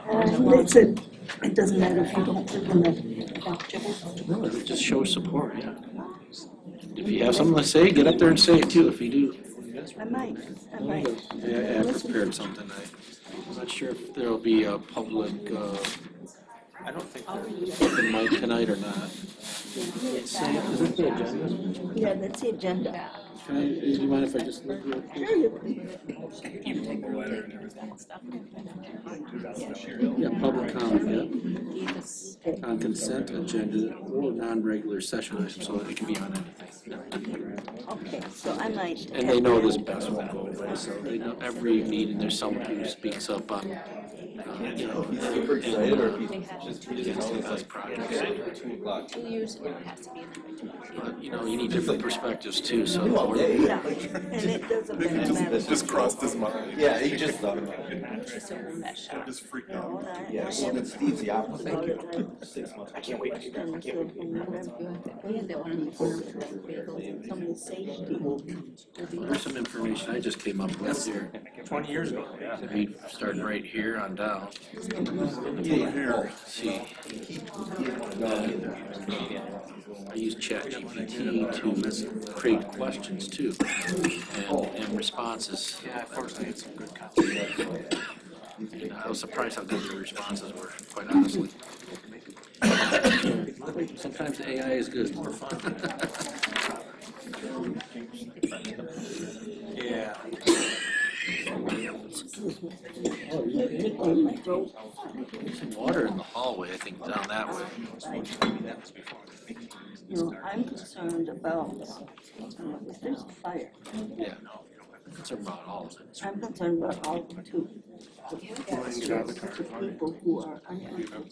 They said it doesn't matter if you don't live in the township. No, it just shows support, yeah. If you have something to say, get up there and say it too, if you do. I might. Yeah, I prepared something. I'm not sure if there'll be a public, I don't think there's open mic tonight or not. Is it the agenda? Yeah, that's the agenda. Do you mind if I just look real quick? Sure you can. Yeah, public comment, yeah. On consent agenda or non-regular session items, so that it can be on anything. Okay, so I might. And they know this best won't go away, so they know every meeting there's someone who speaks up on, you know, Super excited, or just best projects. 2 years ago, it has to be in the But, you know, you need different perspectives too, so. Yeah, and it doesn't matter. just crossed his mind. Yeah, he just thought about it. It's a mess shop. Just freaked No, out. I- Yeah, I so haven't that's Steve's the opposite. thought about it. 6 months. I can't wait to get We had that one in the corner with that bagel. Some of the safety. There's some information I just came up with here. 20 years ago, yeah. We starting right here on down. See. I use ChatGPT to create questions too, and responses. Yeah, fortunately, it's some good content. And I was surprised how good the responses were, quite honestly. Sometimes the AI is good. Yeah. Some water in the hallway, I think, down that way. You know, I'm concerned about, if there's a fire, Yeah, I'm concerned about all of it. I'm concerned about all of them too. The people who are unable.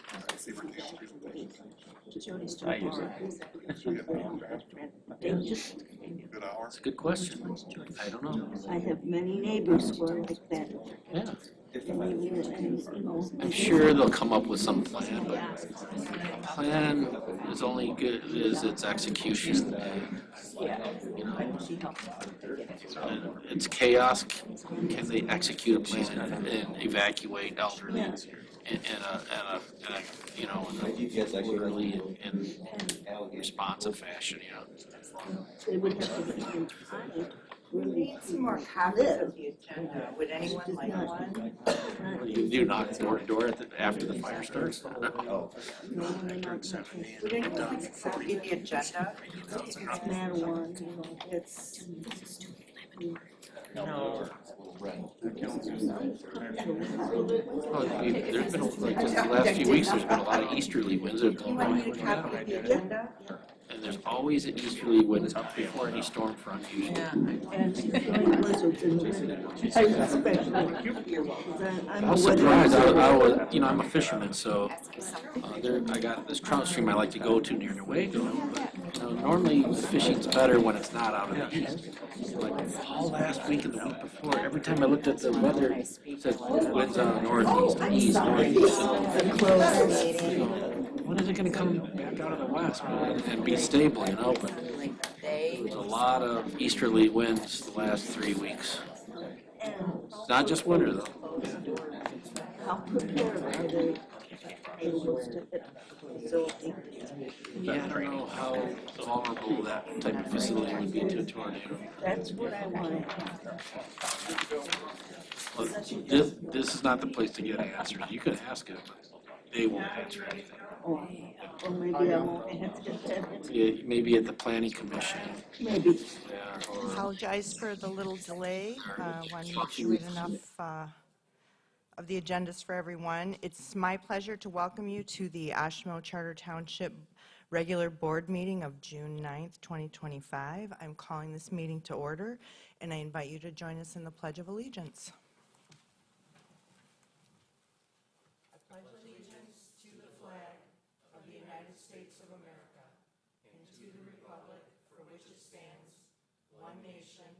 They just, It's a good question. I don't know. I have many neighbors who are like that. Yeah. And you know, I'm sure they'll come up with some plan, but a plan is only good as its execution. You know, it's chaos. Can they execute a plan and evacuate elderly in a you know, in a orderly and responsive fashion? You know. they would have to spend time. We need some more copies of the agenda. Would anyone like one? You do knock door to door after the fire starts. Would anyone like a copy of the agenda? It's marijuana, you know, it's. Well, there's been, like, just the last few weeks, there's been a lot of easterly winds that have blown Anyone need a by. copy of the agenda? And there's always an easterly wind before any storm front usually. And during blizzards and I especially, I'm I a was weather. surprised, I was, you know, I'm a fisherman, so, I got this trout stream I like to go to near Newaygo. You know, normally fishing's better when it's not out in the east. Like all last week and the week before, every time I looked at the weather, it said winds out of northeast, east, northeast. You know, when is it gonna come back out of the west and be stable, you know? But there's a lot of easterly winds the last 3 weeks. It's not just winter though. How prepared are they able to hit the facility? Yeah, I don't know how vulnerable that type of facility would be to a tornado. That's what I wanted. Well, this is not the place to get answers. You can ask it, but they won't answer anything. Or maybe I won't answer that. Yeah, maybe at the planning commission. Maybe. Yeah, or Apologize for the little delay. Want to make sure we had enough of the agendas for everyone. It's my pleasure to welcome you to the Oshtemo Charter Township regular board meeting of June 9th, 2025. I'm calling this meeting to order, and I invite you to join us in the Pledge of Allegiance. I pledge allegiance to the flag of the United States of America and to the republic for which it stands, one nation,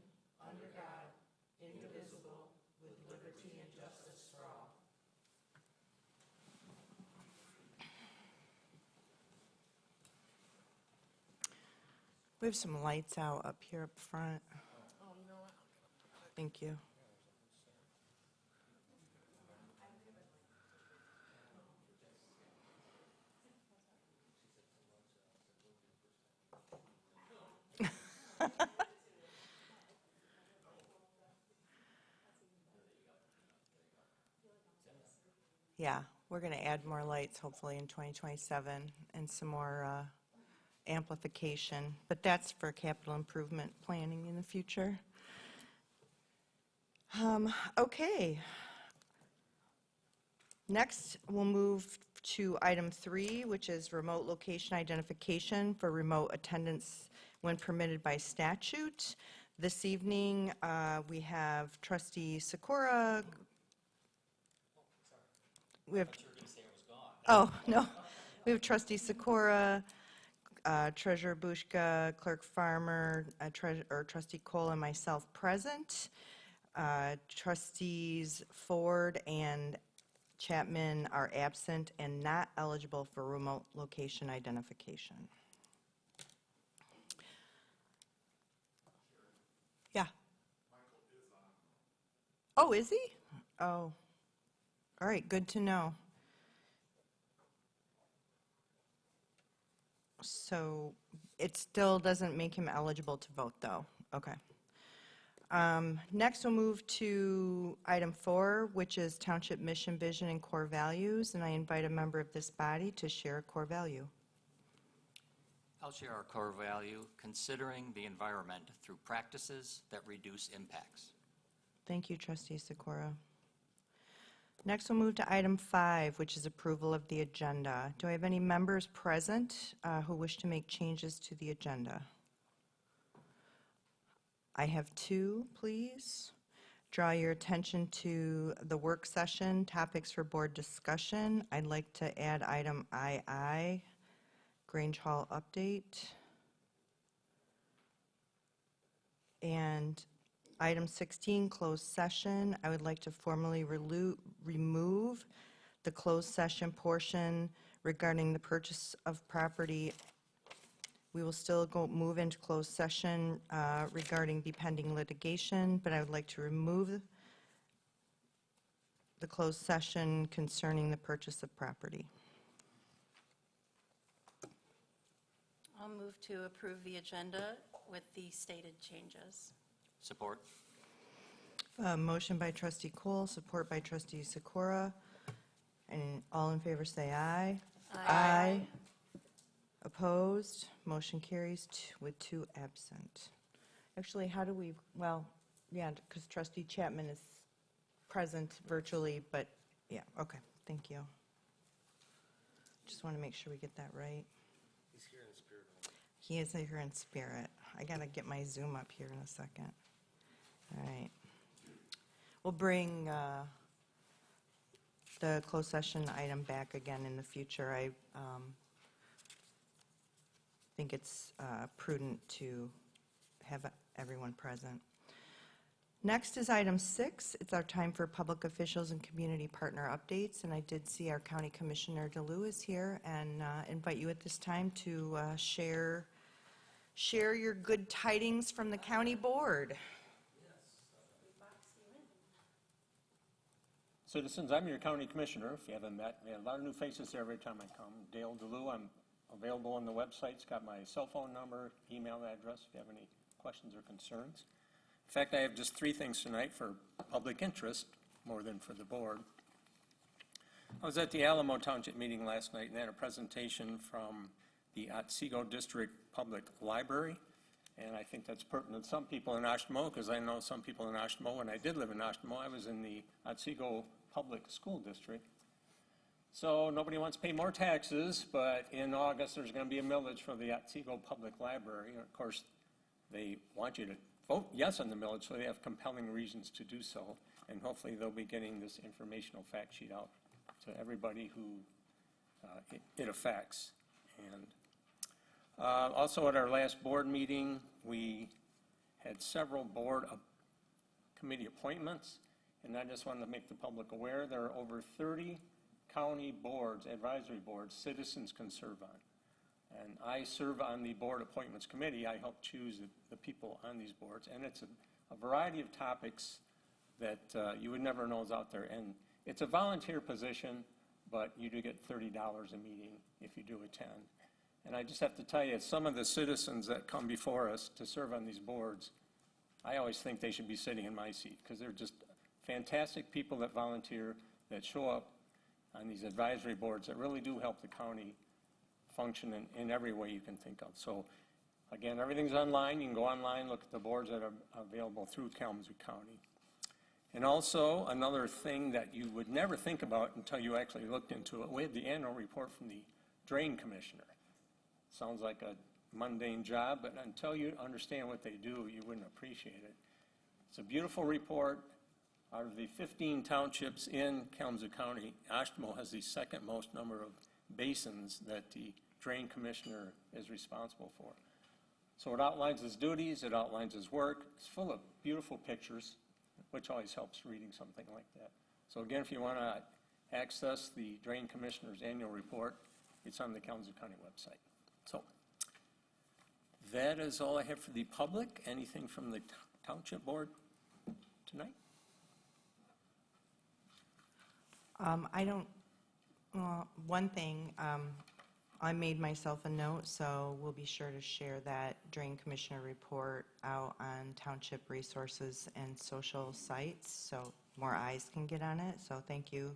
under God, indivisible, with liberty and justice for all. We have some lights out up here up front. Thank you. Yeah, we're going to add more lights hopefully in 2027 and some more amplification, but that's for capital improvement planning in the future. Okay. Next, we'll move to item 3, which is remote location identification for remote attendance when permitted by statute. This evening, we have Trustee Sikora. We have. Oh, no. We have Trustee Sikora, Treasurer Bushka, Clerk Farmer, Trustee Cole, and myself present. Trustees Ford and Chapman are absent and not eligible for remote location identification. Yeah. Oh, is he? Oh. All right, good to know. So it still doesn't make him eligible to vote, though. Okay. Next, we'll move to item 4, which is Township Mission, Vision, and Core Values, and I invite a member of this body to share a core value. I'll share our core value, considering the environment through practices that reduce impacts. Thank you, Trustee Sikora. Next, we'll move to item 5, which is approval of the agenda. Do I have any members present who wish to make changes to the agenda? I have 2, please. Draw your attention to the work session, topics for board discussion. I'd like to add item II, Grange Hall update. And item 16, closed session. I would like to formally remove the closed session portion regarding the purchase of property. We will still move into closed session regarding the pending litigation, but I would like to remove the closed session concerning the purchase of property. I'll move to approve the agenda with the stated changes. Support. Motion by Trustee Cole, support by Trustee Sikora. And all in favor say aye. Aye. Opposed? Motion carries with 2 absent. Actually, how do we, well, yeah, because Trustee Chapman is present virtually, but, yeah, okay, thank you. Just want to make sure we get that right. He's here in spirit. He is here in spirit. I got to get my Zoom up here in a second. All right. We'll bring the closed session item back again in the future. I think it's prudent to have everyone present. Next is item 6. It's our time for public officials and community partner updates, and I did see our County Commissioner DeLu is here, and invite you at this time to share your good tidings from the county board. Citizens, I'm your county commissioner. If you haven't met, we have a lot of new faces there every time I come. Dale DeLu, I'm available on the website. It's got my cell phone number, email address if you have any questions or concerns. In fact, I have just 3 things tonight for public interest, more than for the board. I was at the Alamo Township meeting last night and they had a presentation from the Otsego District Public Library. And I think that's pertinent to some people in Oshtemo, because I know some people in Oshtemo. When I did live in Oshtemo, I was in the Otsego Public School District. So nobody wants to pay more taxes, but in August there's going to be a millage for the Otsego Public Library. And of course, they want you to vote yes on the millage, so they have compelling reasons to do so. And hopefully they'll be getting this informational fact sheet out to everybody who it affects. And also at our last board meeting, we had several board committee appointments, and I just wanted to make the public aware there are over 30 county boards, advisory boards, citizens can serve on. And I serve on the board appointments committee. I help choose the people on these boards, and it's a variety of topics that you would never know is out there. And it's a volunteer position, but you do get $30 a meeting if you do attend. And I just have to tell you, some of the citizens that come before us to serve on these boards, I always think they should be sitting in my seat, because they're just fantastic people that volunteer, that show up on these advisory boards that really do help the county function in every way you can think of. So again, everything's online. You can go online, look at the boards that are available through Kalamazoo County. And also, another thing that you would never think about until you actually looked into it, we had the annual report from the Drain Commissioner. Sounds like a mundane job, but until you understand what they do, you wouldn't appreciate it. It's a beautiful report. Out of the 15 townships in Kalamazoo County, Oshtemo has the second most number of basins that the Drain Commissioner is responsible for. So it outlines his duties, it outlines his work. It's full of beautiful pictures, which always helps reading something like that. So again, if you want to access the Drain Commissioner's annual report, it's on the Kalamazoo County website. So that is all I have for the public. Anything from the Township Board tonight? I don't, one thing, I made myself a note, so we'll be sure to share that Drain Commissioner report out on Township resources and social sites, so more eyes can get on it, so thank you.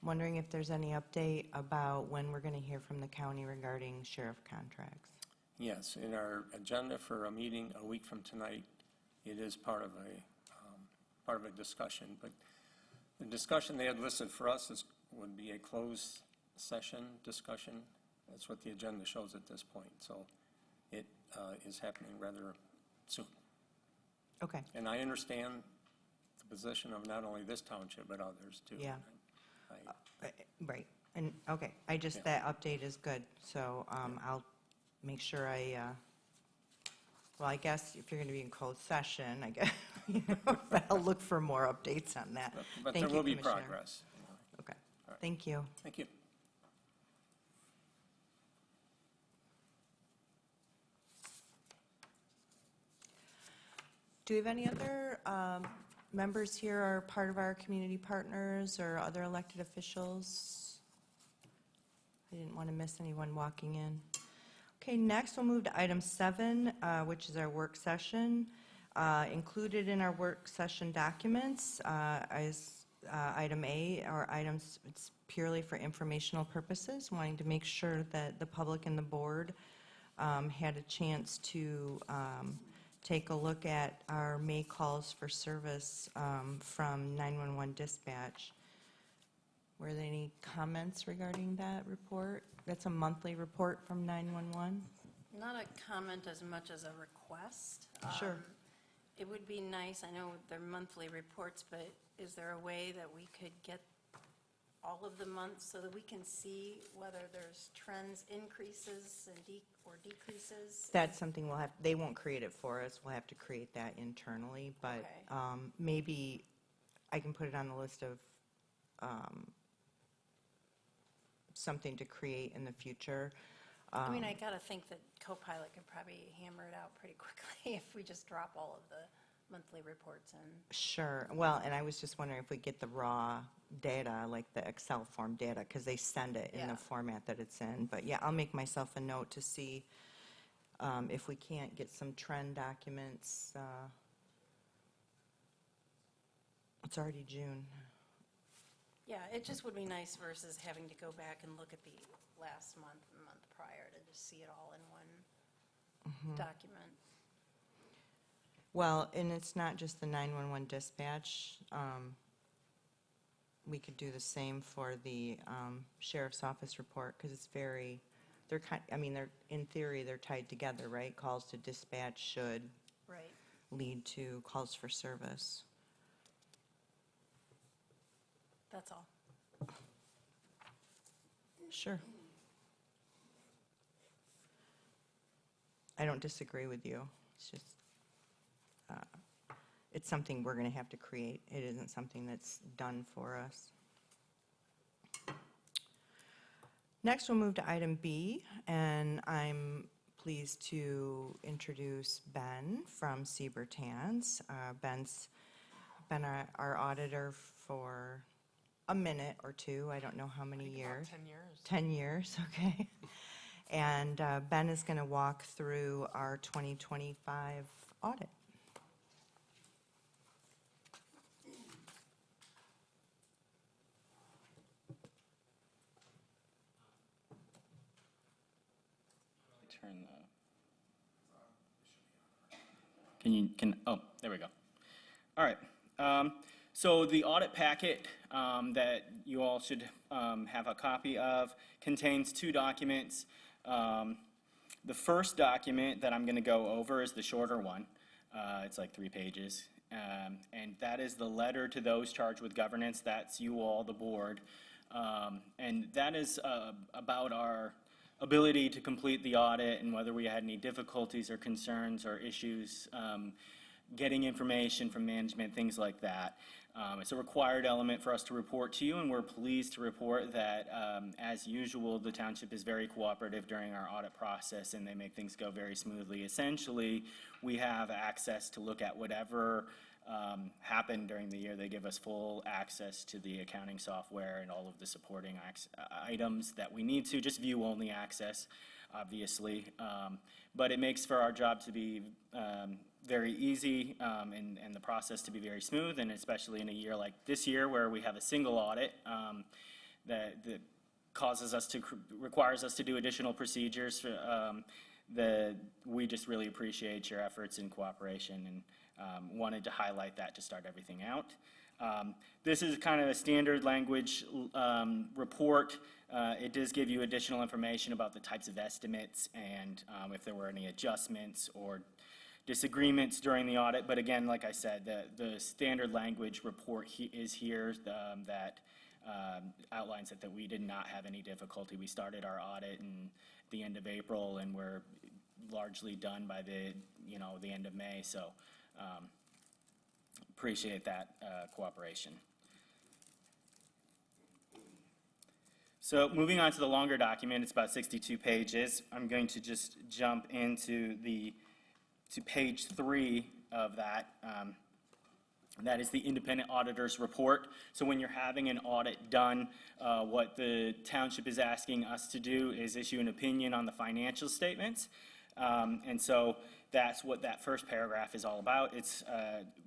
I'm wondering if there's any update about when we're going to hear from the county regarding sheriff contracts. Yes, in our agenda for a meeting a week from tonight, it is part of a discussion, but the discussion they had listed for us would be a closed session discussion. That's what the agenda shows at this point. So it is happening rather soon. Okay. And I understand the position of not only this township, but others too. Yeah. Right, and, okay, that update is good, so I'll make sure well, I guess if you're going to be in closed session, I guess, but I'll look for more updates on that. But Thank there you, will be Commissioner. progress. Okay, right. thank you. Thank you. Do we have any other members here or part of our community partners or other elected officials? I didn't want to miss anyone walking in. Okay, next we'll move to item 7, which is our work session. Included in our work session documents is item A, or items, it's purely for informational purposes, wanting to make sure that the public and the board had a chance to take a look at our May calls for service from 911 dispatch. Were there any comments regarding that report? That's a monthly report from 911? Not a comment as much as a request. Sure. It would be nice, I know they're monthly reports, but is there a way that we could get all of the months so that we can see whether there's trends, increases and or decreases? That's something we'll have, they won't create it for us, we'll have to create that internally, but Okay. Maybe I can put it on the list of something to create in the future. I mean, I got to think that Copilot could probably hammer it out pretty quickly if we just drop all of the monthly reports in. Sure, well, and I was just wondering if we get the raw data, like the Excel form data, because they send it in the Yeah. format that it's in. But yeah, I'll make myself a note to see if we can't get some trend documents. It's already June. Yeah, it just would be nice versus having to go back and look at the last month and month prior to just see it all in one document. Well, and it's not just the 911 dispatch. We could do the same for the sheriff's office report, because it's very, they're in theory, they're tied together, right? Calls to dispatch should Right. lead to calls for service. That's all. Sure. I don't disagree with you. It's just, it's something we're going to have to create. It isn't something that's done for us. Next, we'll move to item B, and I'm pleased to introduce Ben from Siebertans. Ben's been our auditor for a minute or two. I don't know how many years. 10 years. 10 years, okay. And Ben is going to walk through our 2025 audit. Turn oh, there we go. All right. So the audit packet that you all should have a copy of contains two documents. The first document that I'm going to go over is the shorter one. It's like 3 pages. And that is the letter to those charged with governance. That's you all, the board. And that is about our ability to complete the audit and whether we had any difficulties or concerns or issues getting information from management, things like that. It's a required element for us to report to you, and we're pleased to report that, as usual, the township is very cooperative during our audit process, and they make things go very smoothly. Essentially, we have access to look at whatever happened during the year. They give us full access to the accounting software and all of the supporting items that we need to, just view-only access, obviously. But it makes for our job to be very easy and the process to be very smooth, and especially in a year like this year where we have a single audit that requires us to do additional procedures. We just really appreciate your efforts and cooperation, and wanted to highlight that to start everything out. This is kind of a standard language report. It does give you additional information about the types of estimates and if there were any adjustments or disagreements during the audit. But again, like I said, the standard language report is here that outlines that we did not have any difficulty. We started our audit in the end of April, and we're largely done by the end of May. So appreciate that cooperation. So moving on to the longer document, it's about 62 pages. I'm going to just jump into to page 3 of that. That is the independent auditor's report. So when you're having an audit done, what the township is asking us to do is issue an opinion on the financial statements. And so that's what that first paragraph is all about.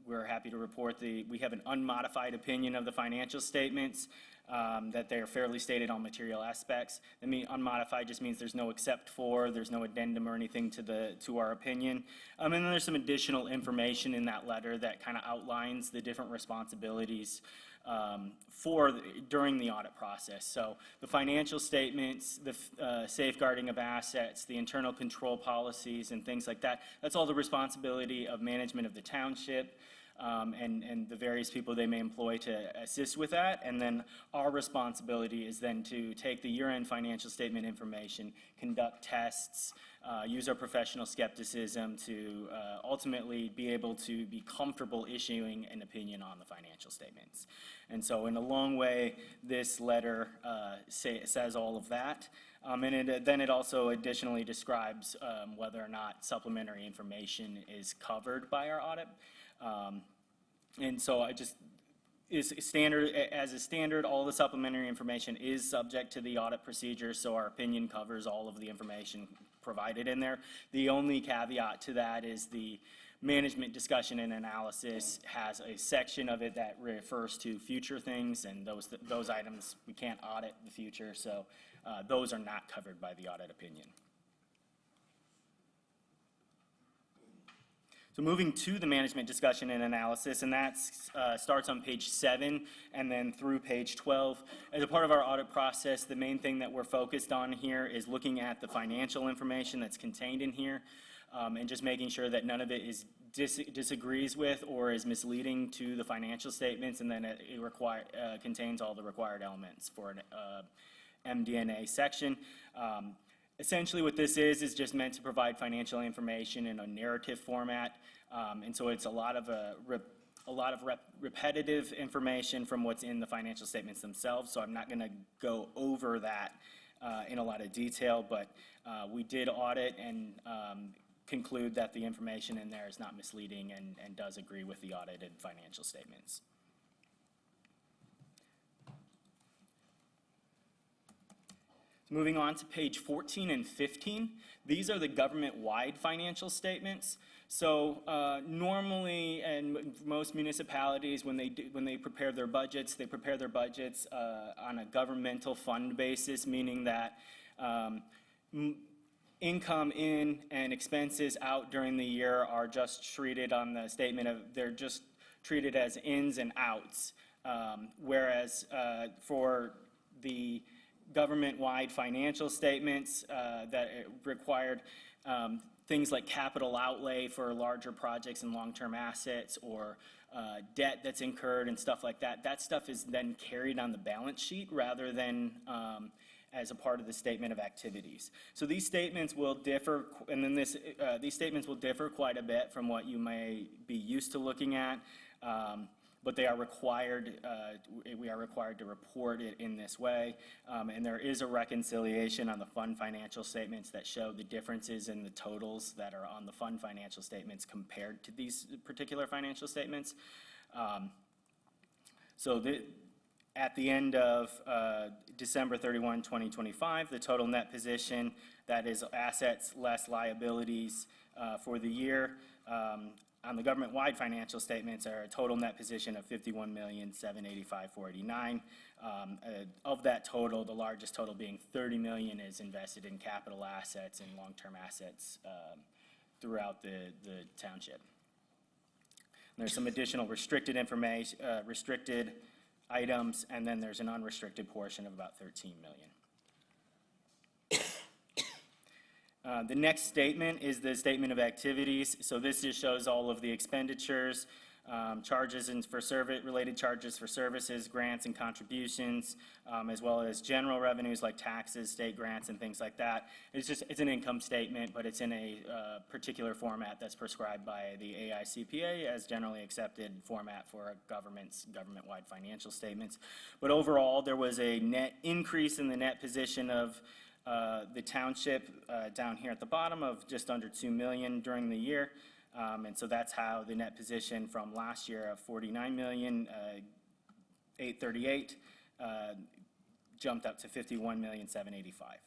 We're happy to report we have an unmodified opinion of the financial statements, that they are fairly stated on material aspects. I mean, unmodified just means there's no except for, there's no addendum or anything to our opinion. And then there's some additional information in that letter that kind of outlines the different responsibilities during the audit process. So the financial statements, the safeguarding of assets, the internal control policies and things like that, that's all the responsibility of management of the township. And the various people they may employ to assist with that. And then our responsibility is then to take the year-end financial statement information, conduct tests, use our professional skepticism to ultimately be able to be comfortable issuing an opinion on the financial statements. And so in a long way, this letter says all of that. And then it also additionally describes whether or not supplementary information is covered by our audit. And so as a standard, all the supplementary information is subject to the audit procedure, so our opinion covers all of the information provided in there. The only caveat to that is the management discussion and analysis has a section of it that refers to future things, and those items, we can't audit the future, so those are not covered by the audit opinion. So moving to the management discussion and analysis, and that starts on page 7 and then through page 12. As a part of our audit process, the main thing that we're focused on here is looking at the financial information that's contained in here, and just making sure that none of it disagrees with or is misleading to the financial statements, and then it contains all the required elements for an MD&A section. Essentially what this is just meant to provide financial information in a narrative format, and so it's a lot of repetitive information from what's in the financial statements themselves, so I'm not going to go over that in a lot of detail, but we did audit and conclude that the information in there is not misleading and does agree with the audited financial statements. Moving on to page 14 and 15, these are the government-wide financial statements. So normally, and most municipalities, when they prepare their budgets, they prepare their budgets on a governmental fund basis, meaning that income in and expenses out during the year are just treated on the statement of, they're just treated as ins and outs. Whereas for the government-wide financial statements that required things like capital outlay for larger projects and long-term assets, or debt that's incurred and stuff like that, that stuff is then carried on the balance sheet rather than as a part of the statement of activities. So these statements will differ, and then these statements will differ quite a bit from what you may be used to looking at, but they are required, we are required to report it in this way, and there is a reconciliation on the fund financial statements that show the differences in the totals that are on the fund financial statements compared to these particular financial statements. At the end of December 31, 2025, the total net position, that is assets less liabilities for the year, on the government-wide financial statements are a total net position of $51,785,489. Of that total, the largest total being $30 million is invested in capital assets and long-term assets throughout the township. And there's some additional restricted information, restricted items, and then there's an unrestricted portion of about $13 million. The next statement is the statement of activities. So this just shows all of the expenditures, charges and related charges for services, grants and contributions, as well as general revenues like taxes, state grants, and things like that. It's an income statement, but it's in a particular format that's prescribed by the AICPA as generally accepted format for government-wide financial statements. But overall, there was a net increase in the net position of the township down here at the bottom of just under $2 million during the year. And so that's how the net position from last year of $49,838,000 jumped up to $51,785,000.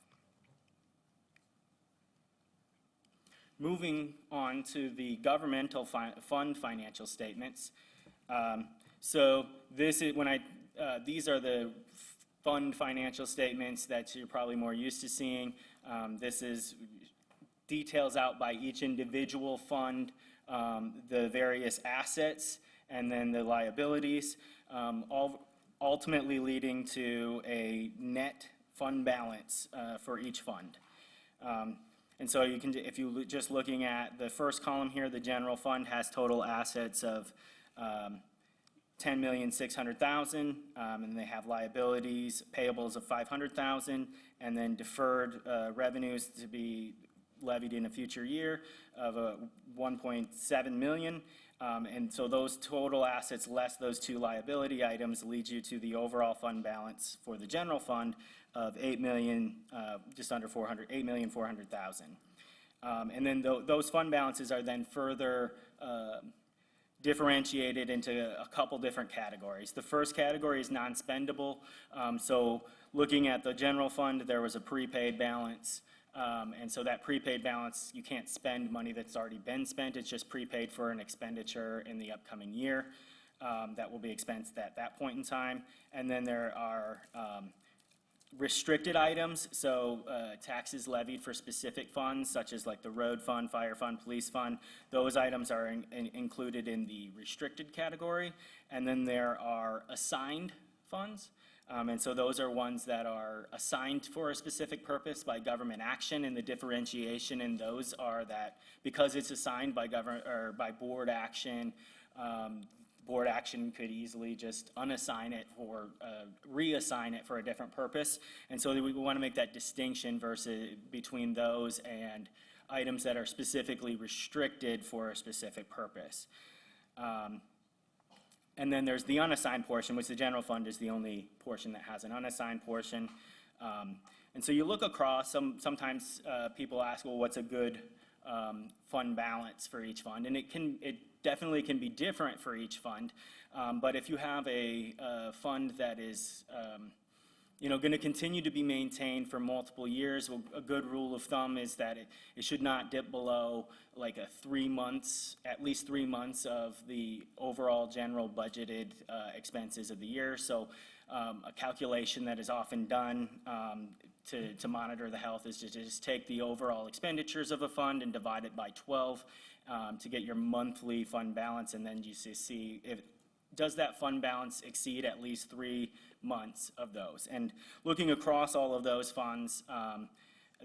Moving on to the governmental fund financial statements. So this is these are the fund financial statements that you're probably more used to seeing. This is details out by each individual fund, the various assets, and then the liabilities, all ultimately leading to a net fund balance for each fund. And so you can, if you just looking at the first column here, the general fund has total assets of $10,600,000, and they have liabilities, payables of $500,000, and then deferred revenues to be levied in a future year of $1.7 million. And so those total assets less those two liability items leads you to the overall fund balance for the general fund of $8,400,000. And then those fund balances are then further differentiated into a couple different categories. The first category is non-spendable. So looking at the general fund, there was a prepaid balance. And so that prepaid balance, you can't spend money that's already been spent. It's just prepaid for an expenditure in the upcoming year that will be expensed at that point in time. And then there are restricted items, so taxes levied for specific funds, such as like the road fund, fire fund, police fund. Those items are included in the restricted category. And then there are assigned funds. And so those are ones that are assigned for a specific purpose by government action, and the differentiation in those are that because it's assigned by government or by board action could easily just unassign it or reassign it for a different purpose. And so we want to make that distinction between those and items that are specifically restricted for a specific purpose. And then there's the unassigned portion, which the general fund is the only portion that has an unassigned portion. And so you look across, sometimes people ask, well, what's a good fund balance for each fund? And it definitely can be different for each fund. But if you have a fund that is going to continue to be maintained for multiple years. A good rule of thumb is that it should not dip below like at least 3 months of the overall general budgeted expenses of the year. So a calculation that is often done to monitor the health is to just take the overall expenditures of a fund and divide it by 12 to get your monthly fund balance, and then you see if does that fund balance exceed at least 3 months of those. And looking across all of those funds,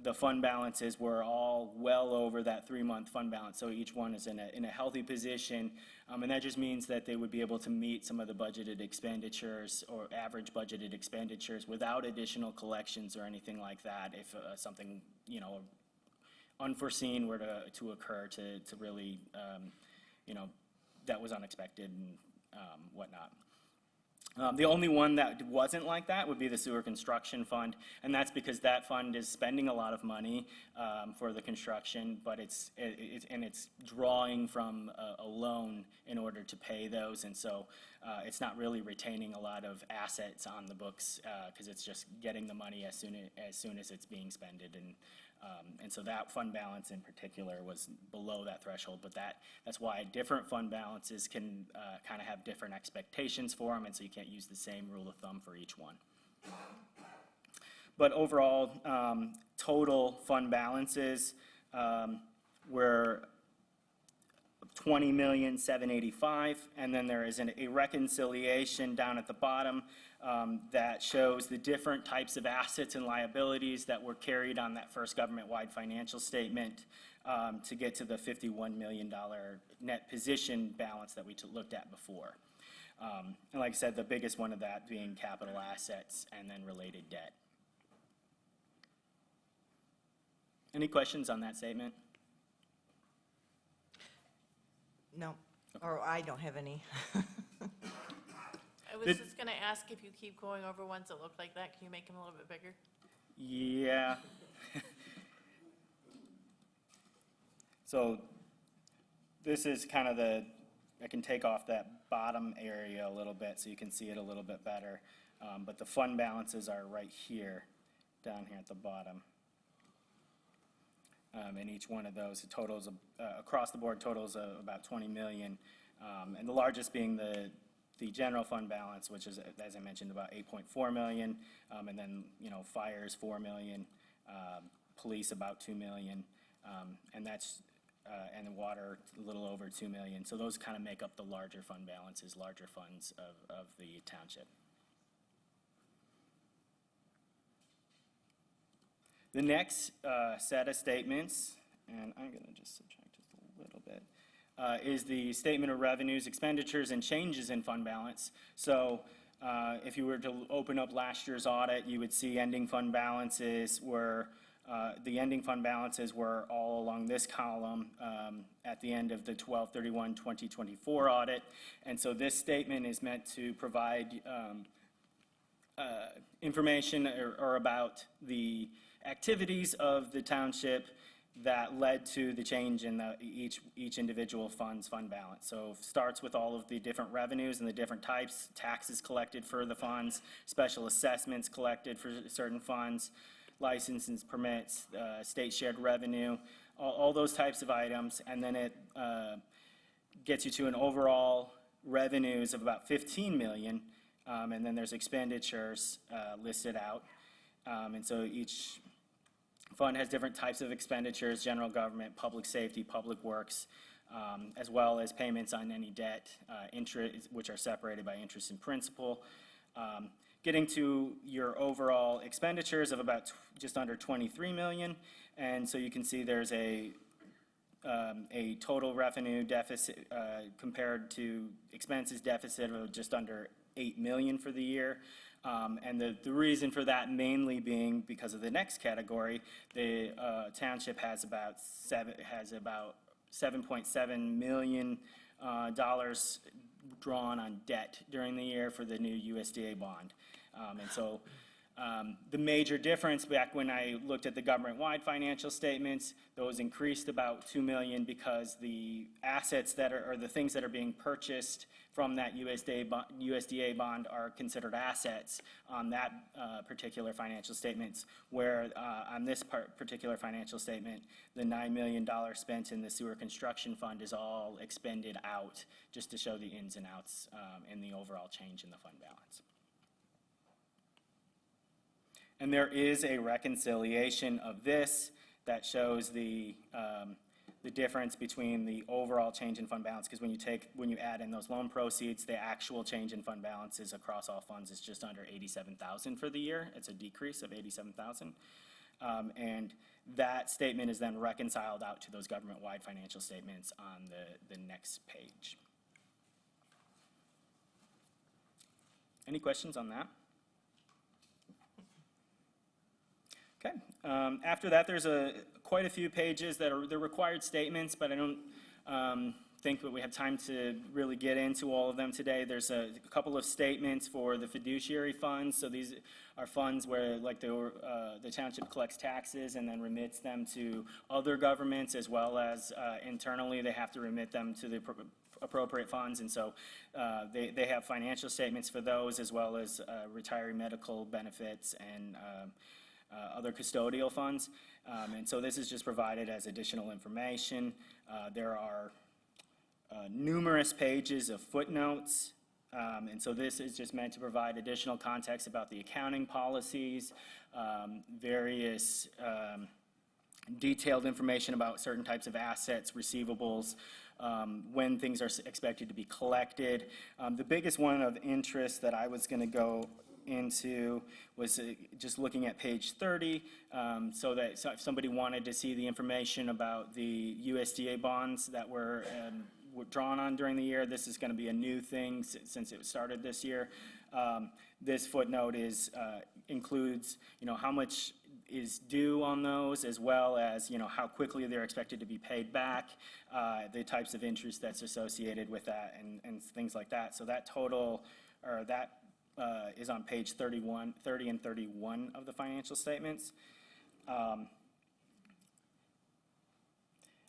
the fund balances were all well over that 3-month fund balance. So each one is in a healthy position, and that just means that they would be able to meet some of the budgeted expenditures or average budgeted expenditures without additional collections or anything like that. If something unforeseen were to occur to really that was unexpected and whatnot. The only one that wasn't like that would be the sewer construction fund, and that's because that fund is spending a lot of money for the construction, but it's drawing from a loan in order to pay those, and so it's not really retaining a lot of assets on the books because it's just getting the money as soon as it's being spended, and so that fund balance in particular was below that threshold, but that's why different fund balances can kind of have different expectations for them, and so you can't use the same rule of thumb for each one. But overall, total fund balances were $20,785,000, and then there is a reconciliation down at the bottom that shows the different types of assets and liabilities that were carried on that first government-wide financial statement to get to the $51 million net position balance that we looked at before. And like I said, the biggest one of that being capital assets and then related debt. Any questions on that statement? No, or I don't have any. I was just going to ask, if you keep going over ones that look like that, can you make them a little bit bigger? Yeah. So this is kind of I can take off that bottom area a little bit so you can see it a little bit better. But the fund balances are right here, down here at the bottom. And each one of those totals, across the board totals about 20 million. And the largest being the general fund balance, which is, as I mentioned, about 8.4 million. And then, fires 4 million, police about 2 million. And the water a little over 2 million. So those kind of make up the larger fund balances, larger funds of the township. The next set of statements, and I'm going to just subtract just a little bit, is the statement of revenues, expenditures, and changes in fund balance. So if you were to open up last year's audit, you would see ending fund balances were, the ending fund balances were all along this column at the end of the 12/31/2024 audit. And so this statement is meant to provide information or about the activities of the township that led to the change in each individual fund's fund balance. So starts with all of the different revenues and the different types, taxes collected for the funds, special assessments collected for certain funds, licenses, permits, state shared revenue, all those types of items, and then it gets you to an overall revenues of about 15 million, and then there's expenditures listed out. And so each fund has different types of expenditures: general government, public safety, public works, as well as payments on any debt, interest, which are separated by interest and principal. Getting to your overall expenditures of about just under 23 million, and so you can see there's a total revenue deficit compared to expenses deficit of just under 8 million for the year. And the reason for that mainly being because of the next category. The township has about $7.7 million drawn on debt during the year for the new USDA bond. And so The major difference back when I looked at the government-wide financial statements, those increased about 2 million because the assets that are, or the things that are being purchased from that USDA bond are considered assets on that particular financial statements, where on this particular financial statement, the $9 million spent in the sewer construction fund is all expended out, just to show the ins and outs in the overall change in the fund balance. And there is a reconciliation of this that shows the difference between the overall change in fund balance, because when you add in those loan proceeds, the actual change in fund balances across all funds is just under 87,000 for the year. It's a decrease of 87,000. And that statement is then reconciled out to those government-wide financial statements on the next page. Any questions on that? Okay. After that, there's quite a few pages that are the required statements, but I don't think that we have time to really get into all of them today. There's a couple of statements for the fiduciary funds. So these are funds where, like, the township collects taxes and then remits them to other governments, as well as internally they have to remit them to the appropriate funds. And so they have financial statements for those, as well as retiree medical benefits and other custodial funds. And so this is just provided as additional information. There are numerous pages of footnotes. And so this is just meant to provide additional context about the accounting policies, various detailed information about certain types of assets, receivables, when things are expected to be collected. The biggest one of interest that I was going to go into was just looking at page 30, so that if somebody wanted to see the information about the USDA bonds that were drawn on during the year, this is going to be a new thing since it started this year. This footnote includes, how much is due on those, as well as, how quickly they're expected to be paid back, the types of interest that's associated with that, and things like that. So that total, or that is on page 30 and 31 of the financial statements.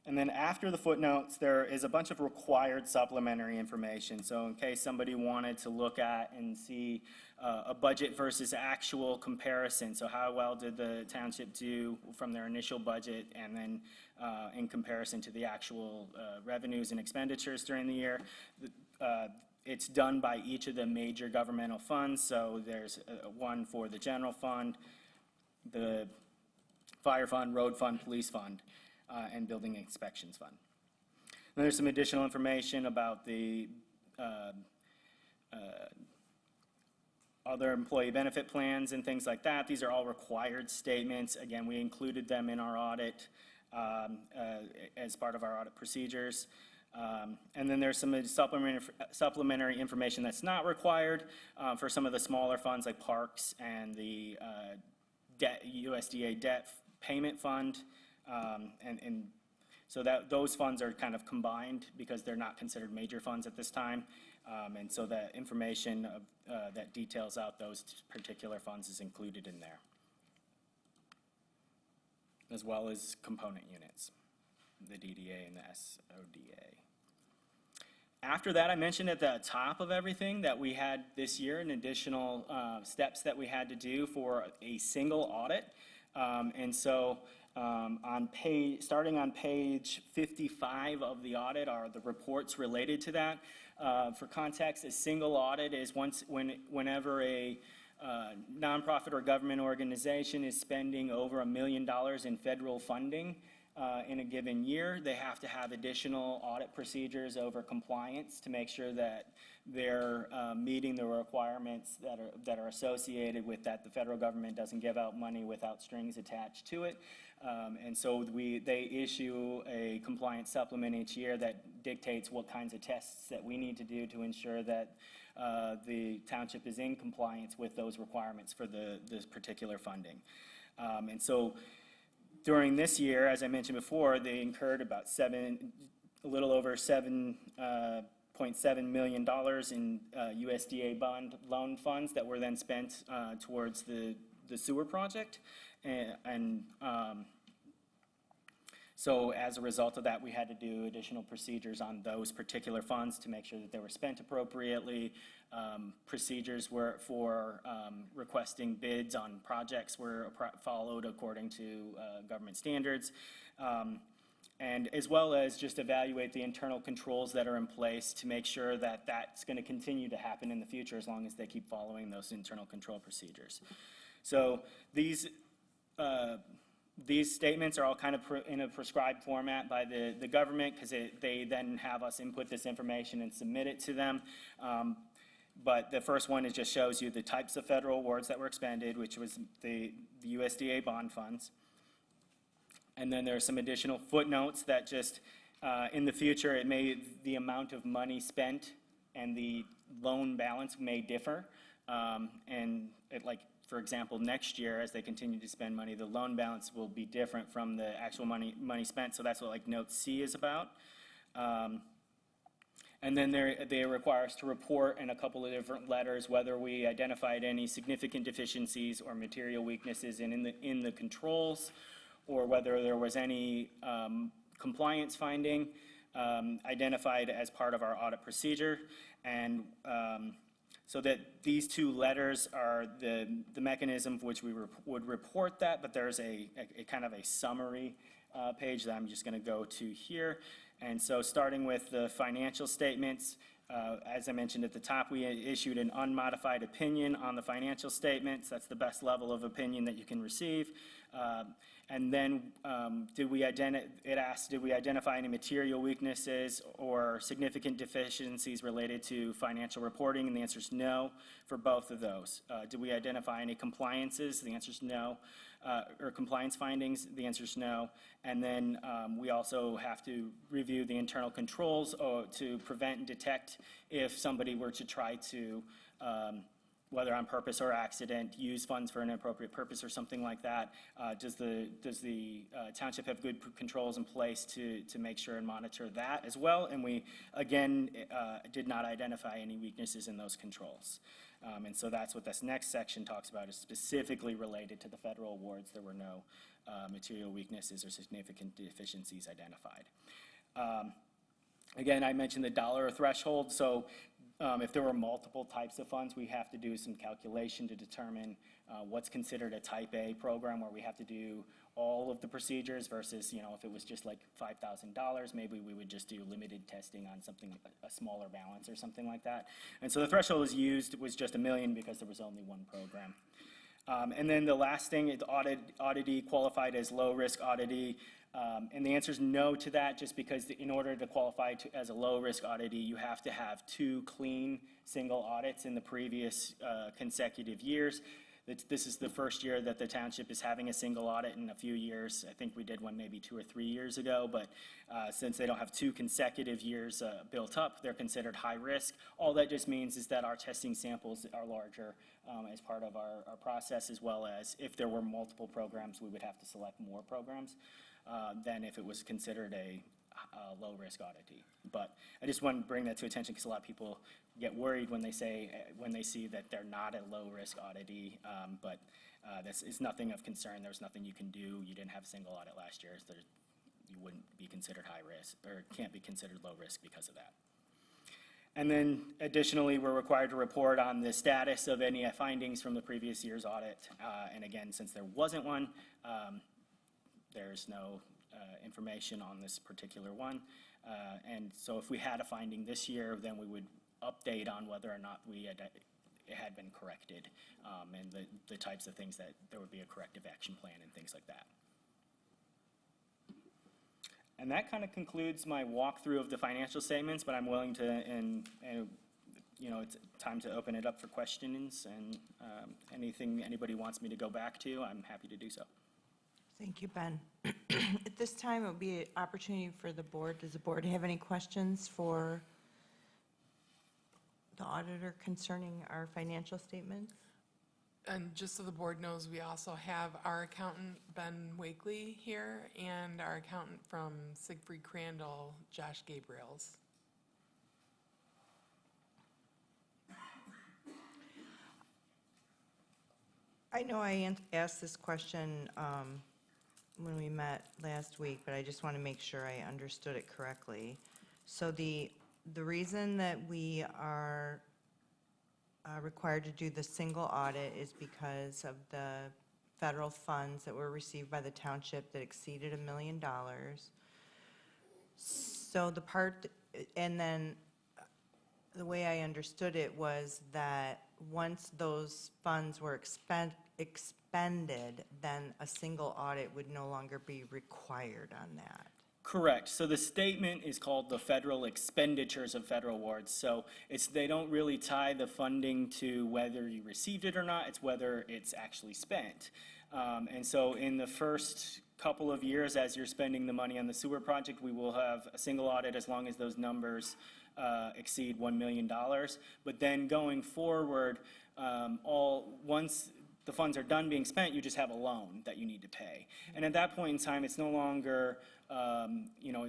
And then after the footnotes, there is a bunch of required supplementary information. So in case somebody wanted to look at and see a budget versus actual comparison, so how well did the township do from their initial budget, and then in comparison to the actual revenues and expenditures during the year, it's done by each of the major governmental funds. So there's one for the general fund, the fire fund, road fund, police fund, and building inspections fund. And there's some additional information about the other employee benefit plans and things like that. These are all required statements. Again, we included them in our audit as part of our audit procedures. And then there's some supplementary information that's not required for some of the smaller funds like parks and the USDA debt payment fund. And so those funds are kind of combined because they're not considered major funds at this time. And so that information that details out those particular funds is included in there, as well as component units, the DDA and the SODA. After that, I mentioned at the top of everything that we had this year an additional steps that we had to do for a single audit. And so starting on page 55 of the audit are the reports related to that. For context, a single audit is whenever a nonprofit or government organization is spending over $1 million in federal funding in a given year, they have to have additional audit procedures over compliance to make sure that they're meeting the requirements that are associated with that. The federal government doesn't give out money without strings attached to it. And so they issue a compliance supplement each year that dictates what kinds of tests that we need to do to ensure that the township is in compliance with those requirements for this particular funding. And so during this year, as I mentioned before, they incurred about a little over $7.7 million in USDA bond loan funds that were then spent towards the the sewer project. So as a result of that, we had to do additional procedures on those particular funds to make sure that they were spent appropriately. Procedures were for requesting bids on projects were followed according to government standards. And as well as just evaluate the internal controls that are in place to make sure that that's going to continue to happen in the future as long as they keep following those internal control procedures. So these statements are all kind of in a prescribed format by the government, because they then have us input this information and submit it to them. But the first one, it just shows you the types of federal awards that were expended, which was the USDA bond funds. And then there are some additional footnotes that just, in the future, the amount of money spent and the loan balance may differ. For example, next year, as they continue to spend money, the loan balance will be different from the actual money spent. So that's what Note C is about. And then they require us to report in a couple of different letters whether we identified any significant deficiencies or material weaknesses in the controls, or whether there was any compliance finding identified as part of our audit procedure. And so that these two letters are the mechanism for which we would report that, but there's a kind of a summary page that I'm just going to go to here. And so starting with the financial statements, as I mentioned at the top, we issued an unmodified opinion on the financial statements. That's the best level of opinion that you can receive. And then it asked, did we identify any material weaknesses or significant deficiencies related to financial reporting? And the answer is no for both of those. Did we identify any compliances? The answer is no. Or compliance findings? The answer is no. And then we also have to review the internal controls to prevent and detect if somebody were to try to, whether on purpose or accident, use funds for an inappropriate purpose or something like that. Does the township have good controls in place to make sure and monitor that as well? And we, again, did not identify any weaknesses in those controls. And so that's what this next section talks about, is specifically related to the federal awards. There were no material weaknesses or significant deficiencies identified. Again, I mentioned the dollar threshold. So if there were multiple types of funds, we have to do some calculation to determine what's considered a type A program, where we have to do all of the procedures versus, if it was just like $5,000, maybe we would just do limited testing on something, a smaller balance or something like that. And so the threshold was just $1 million because there was only one program. And then the last thing, the auditee qualified as low-risk auditee. And the answer is no to that, just because in order to qualify as a low-risk auditee, you have to have 2 clean single audits in the previous consecutive years. This is the first year that the township is having a single audit in a few years. I think we did one maybe 2 or 3 years ago, but since they don't have 2 consecutive years built up, they're considered high risk. All that just means is that our testing samples are larger as part of our process, as well as if there were multiple programs, we would have to select more programs than if it was considered a low-risk auditee. But I just want to bring that to attention, because a lot of people get worried when they see that they're not a low-risk auditee, but this is nothing of concern. There's nothing you can do. You didn't have a single audit last year, so you wouldn't be considered high risk, or can't be considered low risk because of that. And then additionally, we're required to report on the status of any findings from the previous year's audit. And again, since there wasn't one, there's no information on this particular one. And so if we had a finding this year, then we would update on whether or not it had been corrected, and the types of things that there would be a corrective action plan and things like that. And that kind of concludes my walkthrough of the financial statements, but I'm willing to, and it's time to open it up for questions, and anything anybody wants me to go back to, I'm happy to do so. Thank you, Ben. At this time, it would be an opportunity for the board. Does the board have any questions for the auditor concerning our financial statements? And just so the board knows, we also have our accountant, Ben Wakely, here, and our accountant from Siegfried Crandall, Josh Gabriels. I know asked this question when we met last week, but I just want to make sure I understood it correctly. So the reason that we are required to do the single audit is because of the federal funds that were received by the township that exceeded $1 million. So the part, and then the way I understood it was that once those funds were expended, then a single audit would no longer be required on that. Correct. So the statement is called the federal expenditures of federal awards. So they don't really tie the funding to whether you received it or not, it's whether it's actually spent. And so in the first couple of years, as you're spending the money on the sewer project, we will have a single audit as long as those numbers exceed $1 million. But then going forward, once the funds are done being spent, you just have a loan that you need to pay. And at that point in time, it's no longer,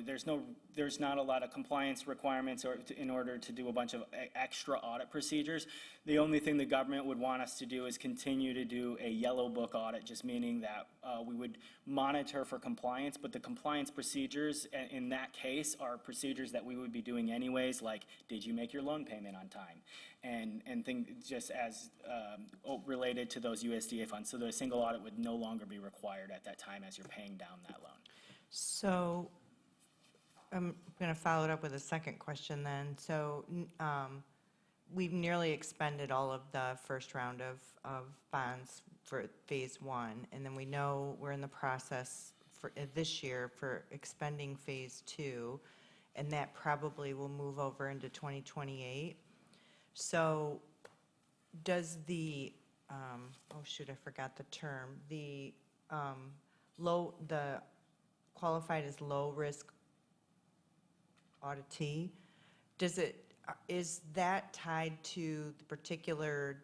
there's not a lot of compliance requirements in order to do a bunch of extra audit procedures. The only thing the government would want us to do is continue to do a yellow book audit, just meaning that we would monitor for compliance, but the compliance procedures in that case are procedures that we would be doing anyways, like did you make your loan payment on time? And things just as related to those USDA funds. So the single audit would no longer be required at that time as you're paying down that loan. So I'm going to follow it up with a second question then. So we've nearly expended all of the first round of bonds for phase one, and then we know we're in the process for this year for expending phase two, and that probably will move over into 2028. So does the, oh shoot, I forgot the term, the qualified as low-risk auditee, is that tied to the particular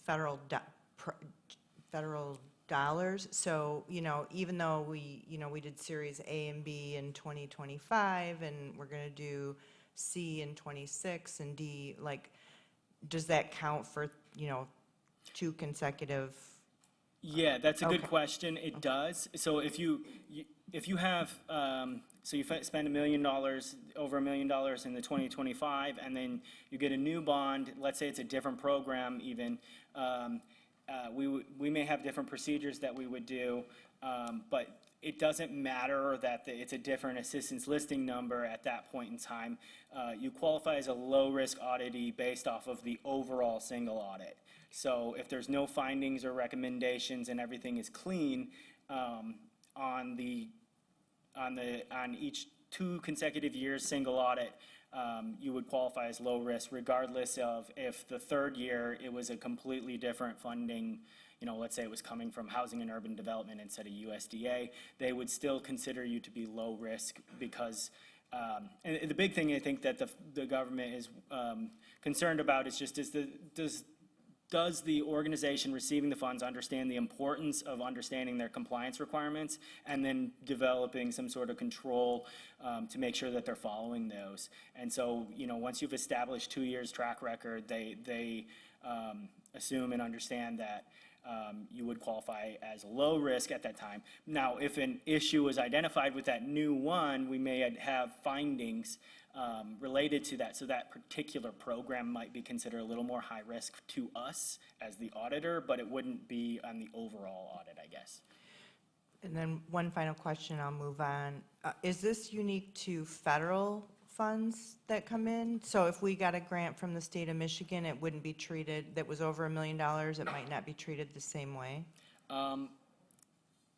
federal dollars? So, even though we did Series A and B in 2025, and we're going to do C in 26 and D, does that count for, 2 consecutive? Yeah, that's a good Okay. question. It does. So if you have, so you spend $1 million, over $1 million in the 2025, and then you get a new bond, let's say it's a different program even, we may have different procedures that we would do, but it doesn't matter that it's a different assistance listing number at that point in time. You qualify as a low-risk auditee based off of the overall single audit. So if there's no findings or recommendations and everything is clean on each 2 consecutive years single audit, you would qualify as low risk regardless of if the third year it was a completely different funding. Let's say it was coming from Housing and Urban Development instead of USDA, they would still consider you to be low risk because, and the big thing I think that the government is concerned about is just does the organization receiving the funds understand the importance of understanding their compliance requirements and then developing some sort of control to make sure that they're following those. And so, once you've established 2 years track record, they assume and understand that you would qualify as low risk at that time. Now, if an issue is identified with that new one, we may have findings related to that. So that particular program might be considered a little more high risk to us as the auditor, but it wouldn't be on the overall audit, I guess. And then one final question, I'll move on. Is this unique to federal funds that come in? So if we got a grant from the state of Michigan, it wouldn't be treated, that was over $1 million, it might not be treated the same way?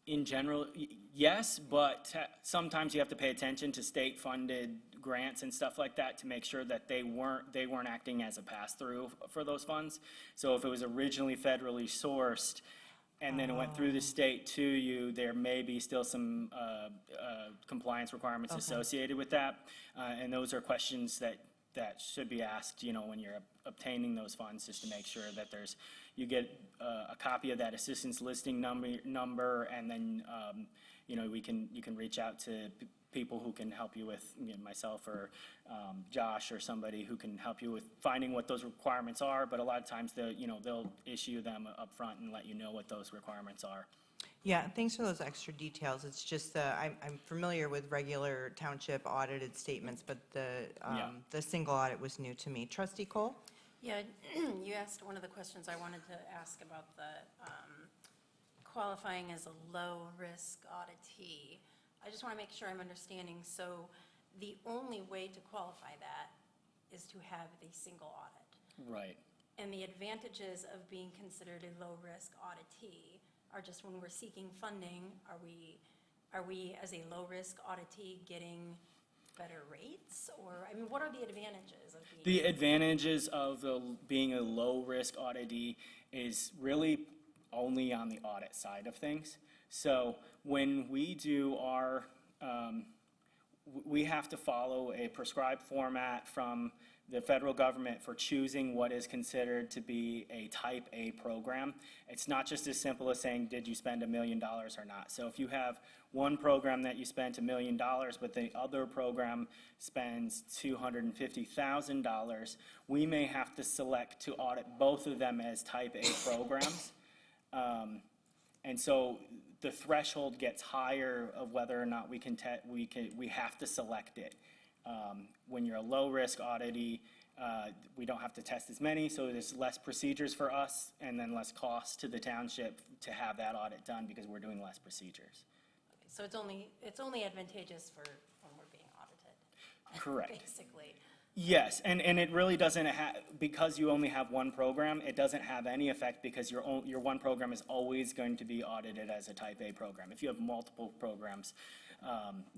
In general, yes, but sometimes you have to pay attention to state-funded grants and stuff like that to make sure that they weren't acting as a pass-through for those funds. So if it was originally federally sourced and then it went through the state to you, there may be still some compliance requirements associated with that. And those are questions that should be asked, when you're obtaining those funds, just to make sure that you get a copy of that assistance listing number, and then you can reach out to people who can help you with, myself or Josh or somebody who can help you with finding what those requirements are, but a lot of times they'll issue them up front and let you know what those requirements are. Yeah, thanks for those extra details. It's just, I'm familiar with regular township audited statements, but the single audit was new to me. Trustee Cole? Yeah, you asked one of the questions I wanted to ask about the qualifying as a low-risk auditee. I just want to make sure I'm understanding. So the only way to qualify that is to have the single audit. Right. And the advantages of being considered a low-risk auditee are just when we're seeking funding, are we as a low-risk auditee getting better rates? Or, I mean, what are the advantages of being? The advantages of being a low-risk auditee is really only on the audit side of things. So when we do our, we have to follow a prescribed format from the federal government for choosing what is considered to be a type A program. It's not just as simple as saying, did you spend $1 million or not? So if you have one program that you spent $1 million, but the other program spends $250,000, we may have to select to audit both of them as type A programs. And so the threshold gets higher of whether or not we have to select it. When you're a low-risk auditee, we don't have to test as many, so there's less procedures for us and then less cost to the township to have that audit done because we're doing less procedures. So it's only advantageous for when we're being audited. Correct. Basically. Yes, and it really doesn't have, because you only have one program, it doesn't have any effect because your one program is always going to be audited as a type A program. If you have multiple programs,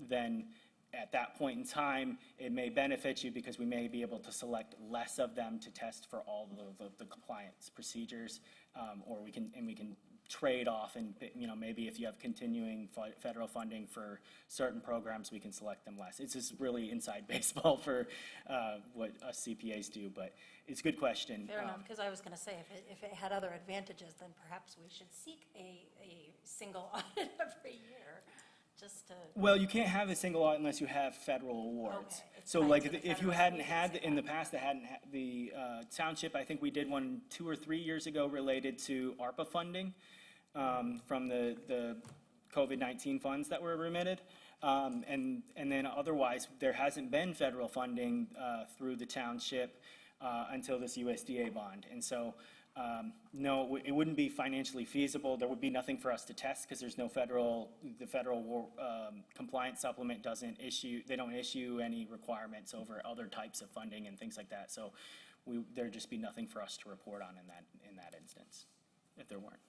then at that point in time, it may benefit you because we may be able to select less of them to test for all of the compliance procedures, or we can trade off and, maybe if you have continuing federal funding for certain programs, we can select them less. It's just really inside baseball for what us CPAs do, but it's a good question. Fair enough, because I was going to say, if it had other advantages, then perhaps we should seek a single audit every year. Well, you can't have a single audit unless you have federal awards. Okay, So like if you hadn't had, in the past, the township, I think we did one 2 or 3 years ago related to ARPA funding from the COVID-19 funds that were remitted. And then otherwise, there hasn't been federal funding through the township until this USDA bond. And so, no, it wouldn't be financially feasible. There would be nothing for us to test because there's no the federal compliance supplement they don't issue any requirements over other types of funding and things like that. So there'd just be nothing for us to report on in that instance, if there weren't.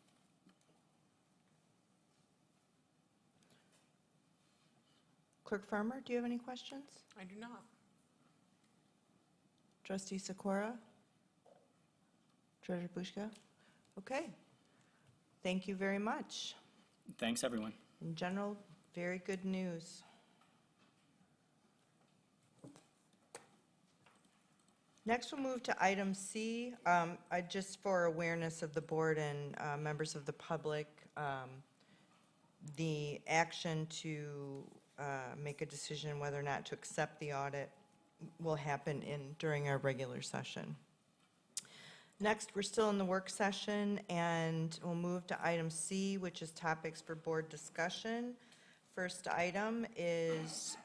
Clerk Farmer, do you have any questions? I do not. Trustee Sikora? Treasurer Bushka? Okay. Thank you very much. Thanks, everyone. In general, very good news. Next, we'll move to item C. Just for awareness of the board and members of the public, the action to make a decision whether or not to accept the audit will happen during our regular session. Next, we're still in the work session, and we'll move to item C, which is topics for board discussion. First item is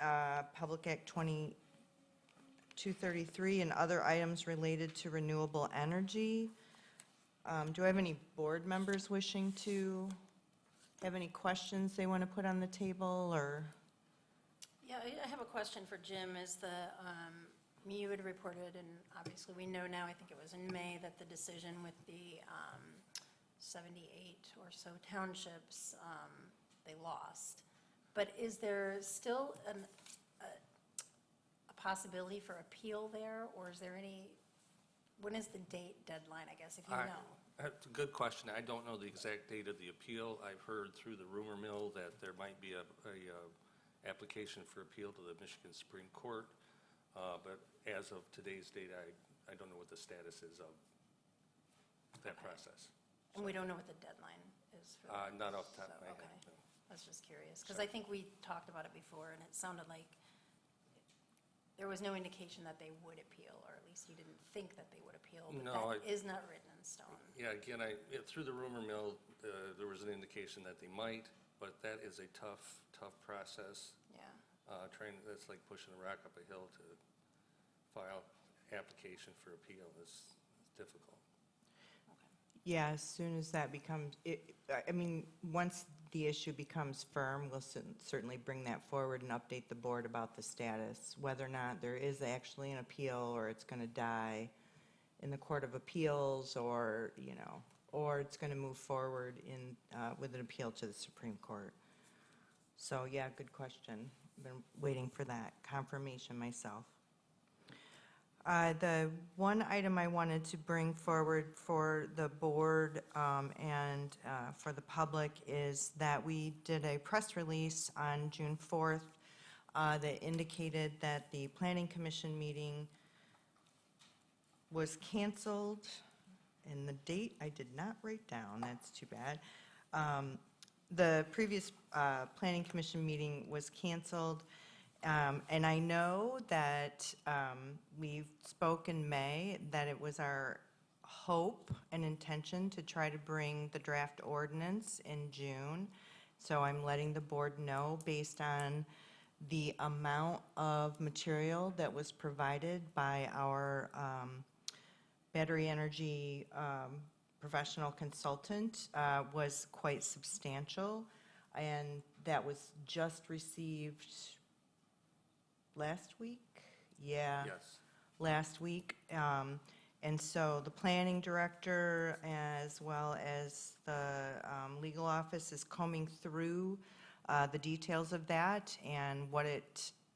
Public Act 2233 and other items related to renewable energy. Do I have any board members wishing to have any questions they want to put on the table, or? Yeah, I have a question for Jim. You had reported, and obviously we know now, I think it was in May, that the decision with the 78 or so townships, they lost. But is there still a possibility for appeal there, or is there when is the deadline, I guess, if you know? That's a good question. I don't know the exact date of the appeal. I've heard through the rumor mill that there might be a application for appeal to the Michigan Supreme Court. But as of today's date, I don't know what the status is of that process. And we don't know what the deadline is for Not off the top of my head. okay. No. I was just curious, because I think we talked about it before, and it sounded like there was no indication that they would appeal, or at least you didn't think that they would appeal, No, but that is not written in stone. Yeah, again, through the rumor mill, there was an indication that they might, but that is a tough process. Yeah. That's like pushing a rock up a hill to file application for appeal is difficult. Yeah, as soon as that becomes, I mean, once the issue becomes firm, we'll certainly bring that forward and update the board about the status, whether or not there is actually an appeal, or it's going to die in the Court of Appeals, or, you know, or it's going to move forward with an appeal to the Supreme Court. So, yeah, good question. Been waiting for that confirmation myself. The one item I wanted to bring forward for the board and for the public is that we did a press release on June 4th that indicated that the Planning Commission meeting was canceled, and the date I did not write down, that's too bad. The previous Planning Commission meeting was canceled. And I know that we spoke in May that it was our hope and intention to try to bring the draft ordinance in June. So I'm letting the board know, based on the amount of material that was provided by our battery energy professional consultant, was quite substantial. And that was just received last week? Yeah. Yes. Last week. And so the planning director, as well as the legal office, is combing through the details of that and what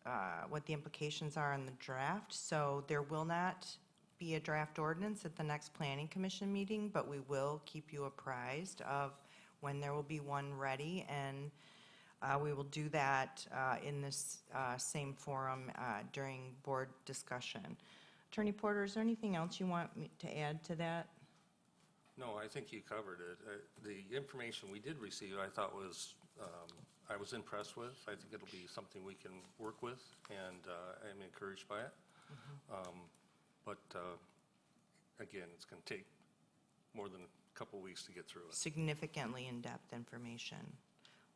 the implications are in the draft. So there will not be a draft ordinance at the next Planning Commission meeting, but we will keep you apprised of when there will be one ready, and we will do that in this same forum during board discussion. Attorney Porter, is there anything else you want me to add to that? No, I think you covered it. The information we did receive, I thought was, I was impressed with. I think it'll be something we can work with, and I'm encouraged by it. But again, it's going to take more than a couple weeks to get through it. Significantly in-depth information,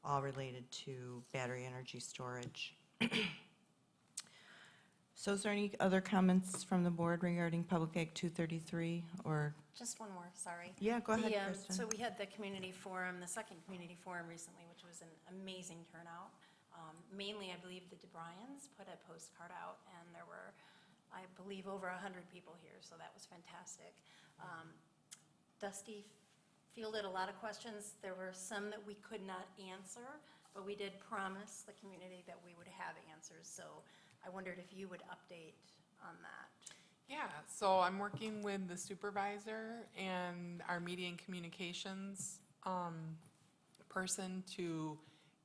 all related to battery energy storage. So is there any other comments from the board regarding Public Act 233, or? Just one more, sorry. Yeah, go ahead, Kristen. So we had the community forum, the second community forum recently, which was an amazing turnout. Mainly, I believe the DeBryans put a postcard out, and there were, I believe, over 100 people here, so that was fantastic. Dusty fielded a lot of questions. There were some that we could not answer, but we did promise the community that we would have answers. So I wondered if you would update on that. Yeah, so I'm working with the supervisor and our media and communications person to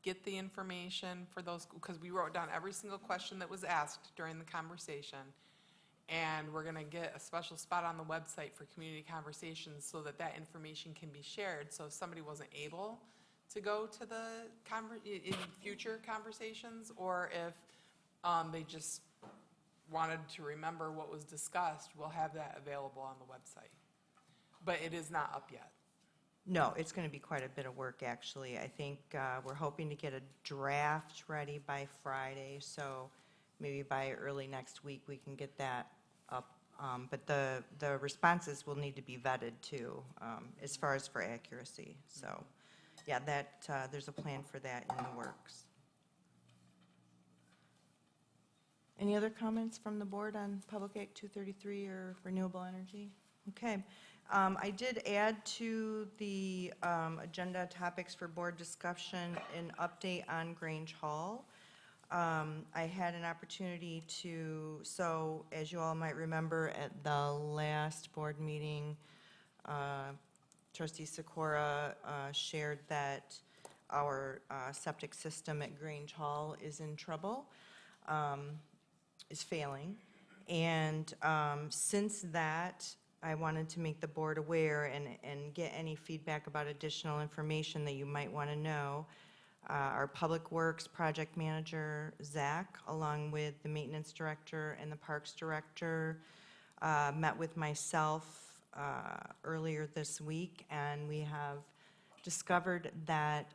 get the information for those, because we wrote down every single question that was asked during the conversation. And we're gonna get a special spot on the website for community conversations so that that information can be shared. So if somebody wasn't able to go to the in future conversations, or if they just wanted to remember what was discussed, we'll have that available on the website. But it is not up yet. No, it's going to be quite a bit of work, actually. I think we're hoping to get a draft ready by Friday, so maybe by early next week we can get that up. But the responses will need to be vetted too, as far as for accuracy. So, yeah, that there's a plan for that in the works. Any other comments from the board on Public Act 233 or renewable energy? Okay. I did add to the agenda topics for board discussion an update on Grange Hall. I had an opportunity to, so as you all might remember, at the last board meeting, Trustee Sikora shared that our septic system at Grange Hall is in trouble, is failing. And since that, I wanted to make the board aware and get any feedback about additional information that you might want to know. our Public Works Project Manager, Zach, along with the Maintenance Director and the Parks Director, met with myself earlier this week, and we have discovered that,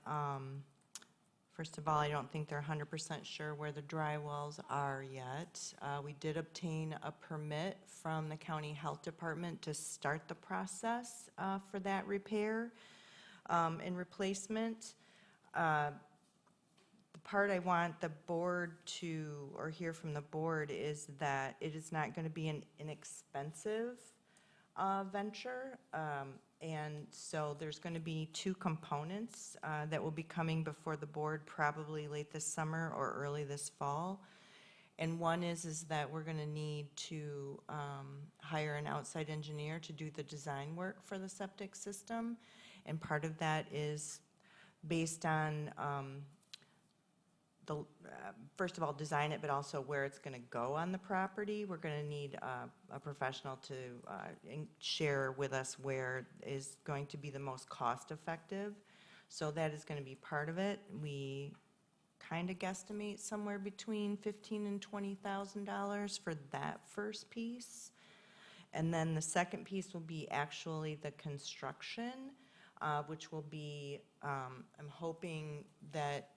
first of all, I don't think they're 100% sure where the dry wells are yet. We did obtain a permit from the County Health Department to start the process for that repair and replacement. The part I want the board to, or hear from the board, is that it is not going to be an inexpensive venture. And so there's going to be two components that will be coming before the board probably late this summer or early this fall. And one is that we're going to need to hire an outside engineer to do the design work for the septic system. And part of that is based on first of all, design it, but also where it's going to go on the property. We're going to need a professional to share with us where is going to be the most cost-effective. So that is going to be part of it. We kind of guesstimate somewhere between $15,000 and $20,000 for that first piece. And then the second piece will be actually the construction, which will be, I'm hoping that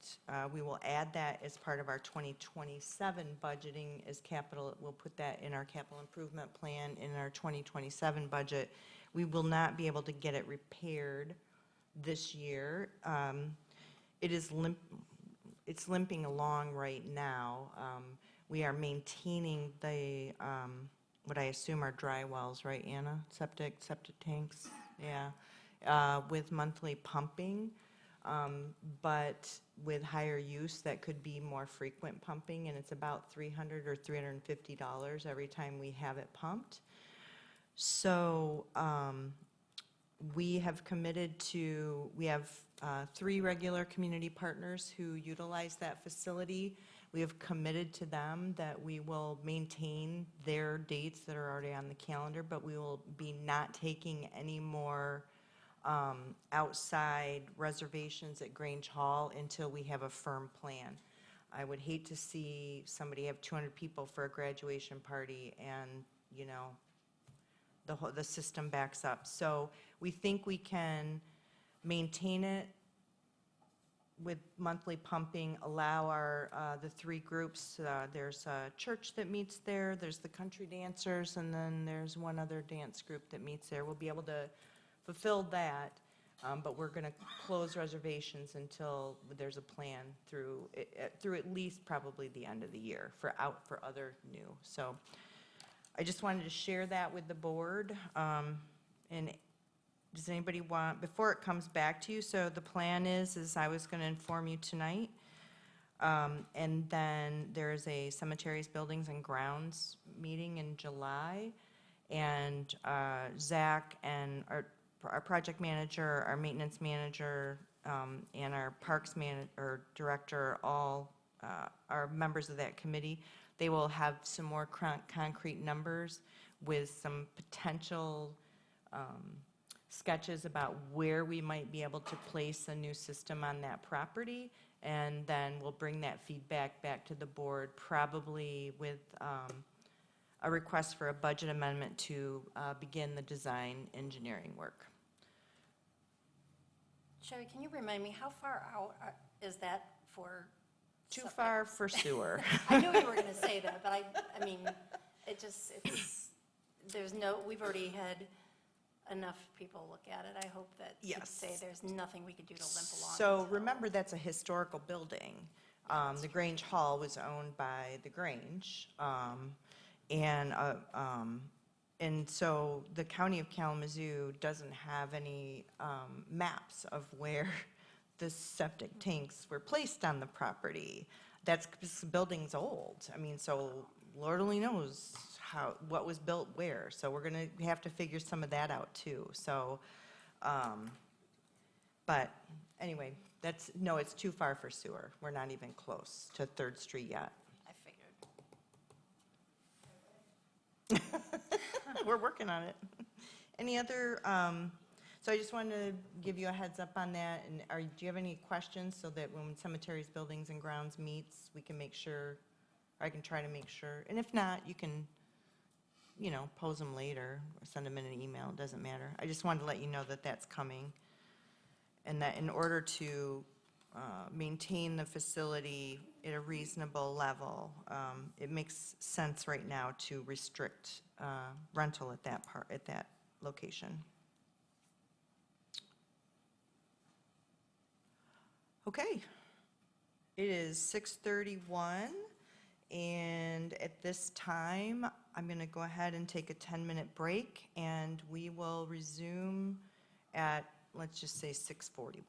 we will add that as part of our 2027 budgeting as capital. We'll put that in our capital improvement plan in our 2027 budget. We will not be able to get it repaired this year. It's limping along right now. We are maintaining the, what I assume are dry wells, right, Anna? Septic tanks, yeah. With monthly pumping, but with higher use, that could be more frequent pumping, and it's about $300 or $350 every time we have it pumped. So we have committed to, we have 3 regular community partners who utilize that facility. We have committed to them that we will maintain their dates that are already on the calendar, but we will be not taking any more outside reservations at Grange Hall until we have a firm plan. I would hate to see somebody have 200 people for a graduation party and, you know, the system backs up. So we think we can maintain it with monthly pumping, allow our, the 3 groups, there's a church that meets there, there's the country dancers, and then there's one other dance group that meets there. We'll be able to fulfill that, but we're going to close reservations until there's a plan through at least probably the end of the year for other new. So I just wanted to share that with the board. And does anybody want, before it comes back to you, so the plan is I was going to inform you tonight, and then there's a cemeteries, buildings, and grounds meeting in July, and Zach and our project manager, our maintenance manager, and our parks director all are members of that committee. They will have some more concrete numbers with some potential sketches about where we might be able to place a new system on that property, and then we'll bring that feedback back to the board, probably with a request for a budget amendment to begin the design engineering work. Sherry, can you remind me, how far out is that for? Too far for sewer. I knew you were going to say that, but I mean, we've already had enough people look at it. I hope that you Yes. say there's nothing we could do to limp along. So remember, that's a historical building. The Grange Hall was owned by the Grange. And so the county of Kalamazoo doesn't have any maps of where the septic tanks were placed on the property. That's because the building's old. I mean, so Lord only knows what was built where. So we're gonna have to figure some of that out too. So, but anyway, it's too far for sewer. We're not even close to 3rd Street yet. I figured. We're working on it. Any other, So I just wanted to give you a heads up on that, and do you have any questions so that when Cemeteries, Buildings, and Grounds meets, we can make sure, or I can try to make sure, and if not, you can, pose them later, or send them in an email, it doesn't matter. I just wanted to let you know that that's coming, and that in order to maintain the facility at a reasonable level, it makes sense right now to restrict rental at that location. Okay. It is 6:31, and at this time, I'm going to go ahead and take a 10-minute break, and we will resume at, let's just say, 6:41.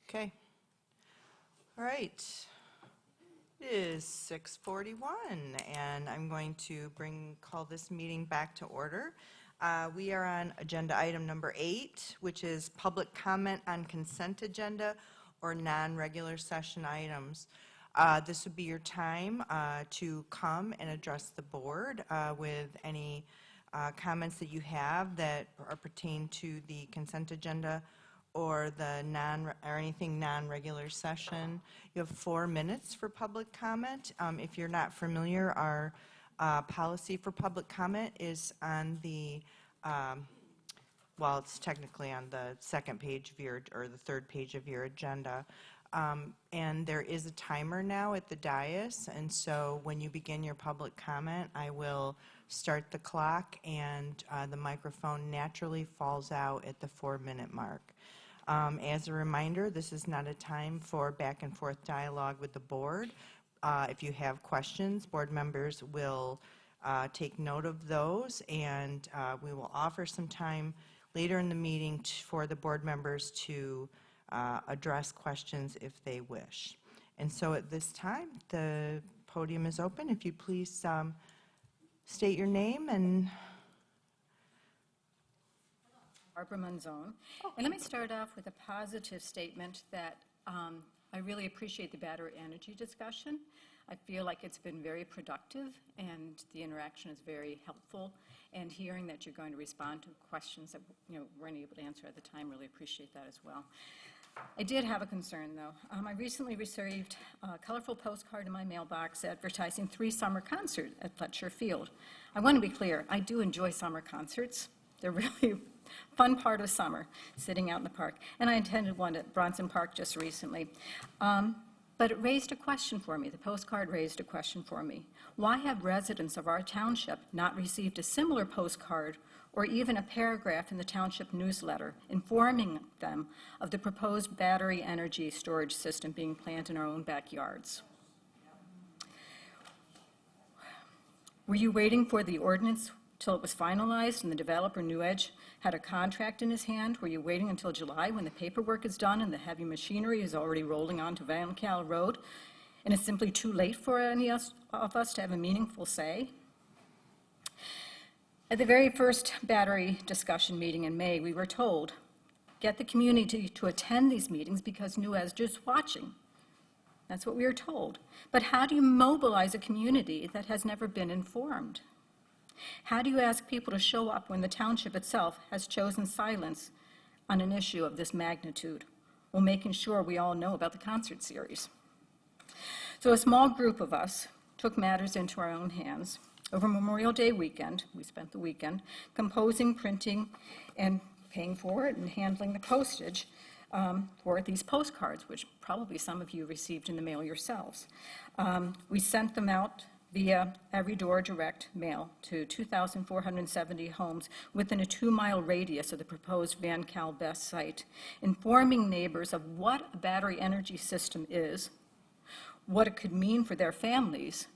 Okay. All right. It is 6:41, and I'm going to call this meeting back to order. We are on agenda item number 8, which is public comment on consent agenda or non-regular session items. This would be your time to come and address the board with any comments that you have that are pertain to the consent agenda or anything non-regular session. You have 4 minutes for public comment. If you're not familiar, our policy for public comment is on the, well, it's technically on the second page of or the third page of your agenda. And there is a timer now at the dais, and so when you begin your public comment, I will start the clock, and the microphone naturally falls out at the 4-minute mark. As a reminder, this is not a time for back and forth dialogue with the board. If you have questions, board members will take note of those, and we will offer some time later in the meeting for the board members to address questions if they wish. And so at this time, the podium is open. If you please state your name and... Barbara Monzone. And let me start off with a positive statement that I really appreciate the battery energy discussion. I feel like it's been very productive and the interaction is very helpful. And hearing that you're going to respond to questions that weren't able to answer at the time, really appreciate that as well. I did have a concern, though. I recently received a colorful postcard in my mailbox advertising 3 summer concerts at Fletcher Field. I want to be clear, I do enjoy summer concerts. They're really fun part of summer, sitting out in the park. And I attended one at Bronson Park just recently. But it raised a question for me. The postcard raised a question for me. Why have residents of our township not received a similar postcard or even a paragraph in the township newsletter informing them of the proposed battery energy storage system being planned in our own backyards? Were you waiting for the ordinance till it was finalized and the developer, New Edge, had a contract in his hand? Were you waiting until July when the paperwork is done and the heavy machinery is already rolling onto Van Cal Road, and it's simply too late for any of us to have a meaningful say? At the very first battery discussion meeting in May, we were told, get the community to attend these meetings because New Edge is watching. That's what we were told. But how do you mobilize a community that has never been informed? How do you ask people to show up when the township itself has chosen silence on an issue of this magnitude, while making sure we all know about the concert series? So a small group of us took matters into our own hands. Over Memorial Day weekend, we spent the weekend composing, printing, and paying for it and handling the postage for these postcards, which probably some of you received in the mail yourselves. We sent them out via every door direct mail to 2,470 homes within a 2-mile radius of the proposed Van Cal Best site, informing neighbors of what a battery energy system is, what it could mean for their families,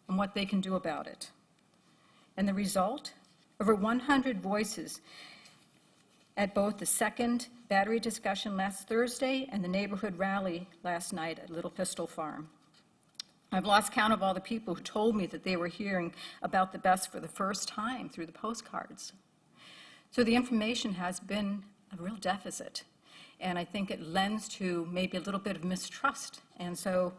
and what they can do about it. And the result? Over 100 voices at both the second battery discussion last Thursday and the neighborhood rally last night at Little Pistol Farm. I've lost count of all the people who told me that they were hearing about the best for the first time through the postcards. So the information has been a real deficit, and I think it lends to maybe a little bit of mistrust. And so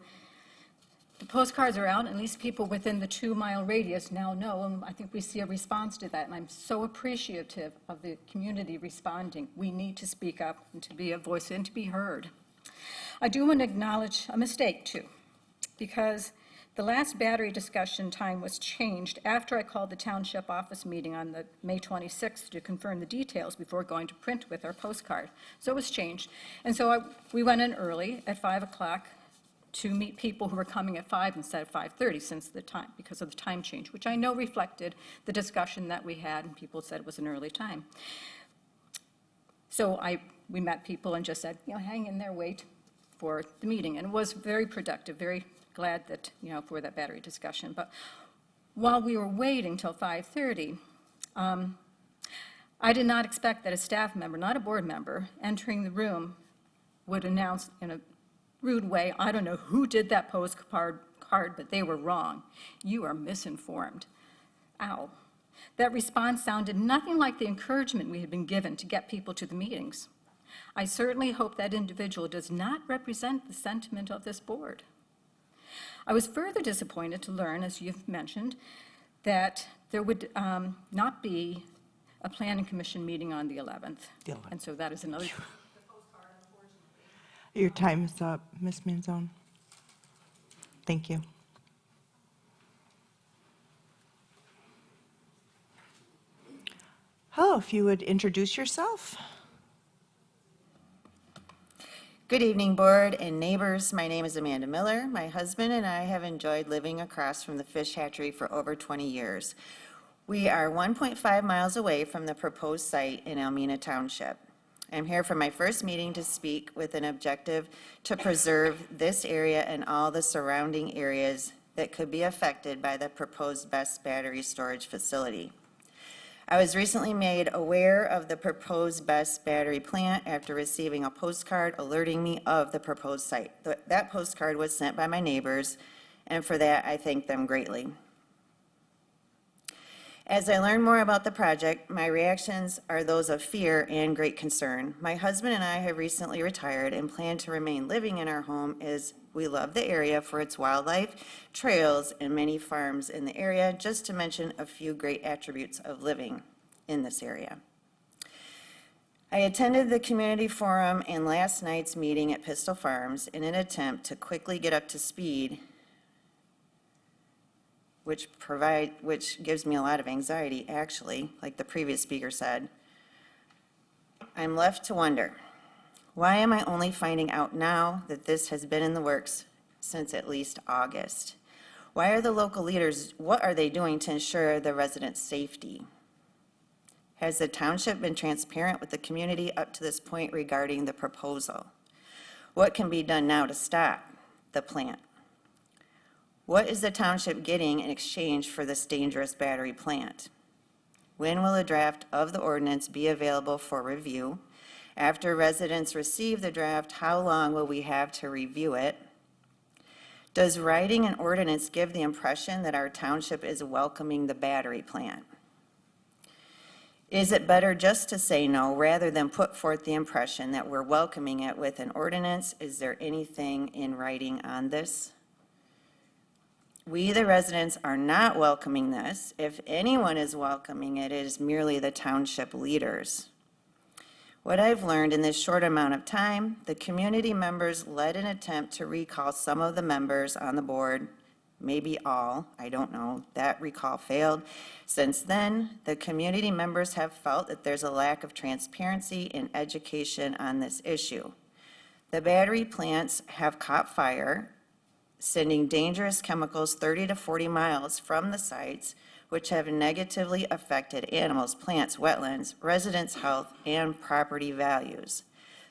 the postcards are out, and at least people within the 2-mile radius now know, and I think we see a response to that, and I'm so appreciative of the community responding. We need to speak up and to be a voice and to be heard. I do want to acknowledge a mistake, too, because the last battery discussion time was changed after I called the township office meeting on the May 26th to confirm the details before going to print with our postcard. So it was changed. And so we went in early at 5 o'clock to meet people who were coming at 5 instead of 5:30 since the time, because of the time change, which I know reflected the discussion that we had, and people said it was an early time. So we met people and just said, hang in there, wait for the meeting. And it was very productive, very glad that, for that battery discussion. But while we were waiting till 5:30, I did not expect that a staff member, not a board member, entering the room would announce in a rude way, I don't know who did that postcard, but they were wrong. You are misinformed. Ow. That response sounded nothing like the encouragement we had been given to get people to the meetings. I certainly hope that individual does not represent the sentiment of this board. I was further disappointed to learn, as you've mentioned, that there would not be a planning commission meeting on the 11th. And so that is another. Your time is up, Ms. Manzone. Thank you. Hello, if you would introduce yourself. Good evening, board and neighbors. My name is Amanda Miller. My husband and I have enjoyed living across from the fish hatchery for over 20 years. We are 1.5 miles away from the proposed site in Almena Township. I'm here for my first meeting to speak with an objective to preserve this area and all the surrounding areas that could be affected by the proposed BESS battery storage facility. I was recently made aware of the proposed BESS battery plant after receiving a postcard alerting me of the proposed site. That postcard was sent by my neighbors, and for that I thank them greatly. As I learn more about the project, my reactions are those of fear and great concern. My husband and I have recently retired and plan to remain living in our home as we love the area for its wildlife, trails, and many farms in the area, just to mention a few great attributes of living in this area. I attended the community forum and last night's meeting at Pistol Farms in an attempt to quickly get up to speed, which gives me a lot of anxiety, actually, like the previous speaker said. I'm left to wonder, why am I only finding out now that this has been in the works since at least August? Why are the local leaders, what are they doing to ensure the residents' safety? Has the township been transparent with the community up to this point regarding the proposal? What can be done now to stop the plant? What is the township getting in exchange for this dangerous battery plant? When will a draft of the ordinance be available for review? After residents receive the draft, how long will we have to review it? Does writing an ordinance give the impression that our township is welcoming the battery plant? Is it better just to say no rather than put forth the impression that we're welcoming it with an ordinance? Is there anything in writing on this? We, the residents, are not welcoming this. If anyone is welcoming it, it is merely the township leaders. What I've learned in this short amount of time, the community members led an attempt to recall some of the members on the board, maybe all, I don't know. That recall failed. Since then, the community members have felt that there's a lack of transparency and education on this issue. The battery plants have caught fire, sending dangerous chemicals 30 to 40 miles from the sites, which have negatively affected animals, plants, wetlands, residents' health, and property values.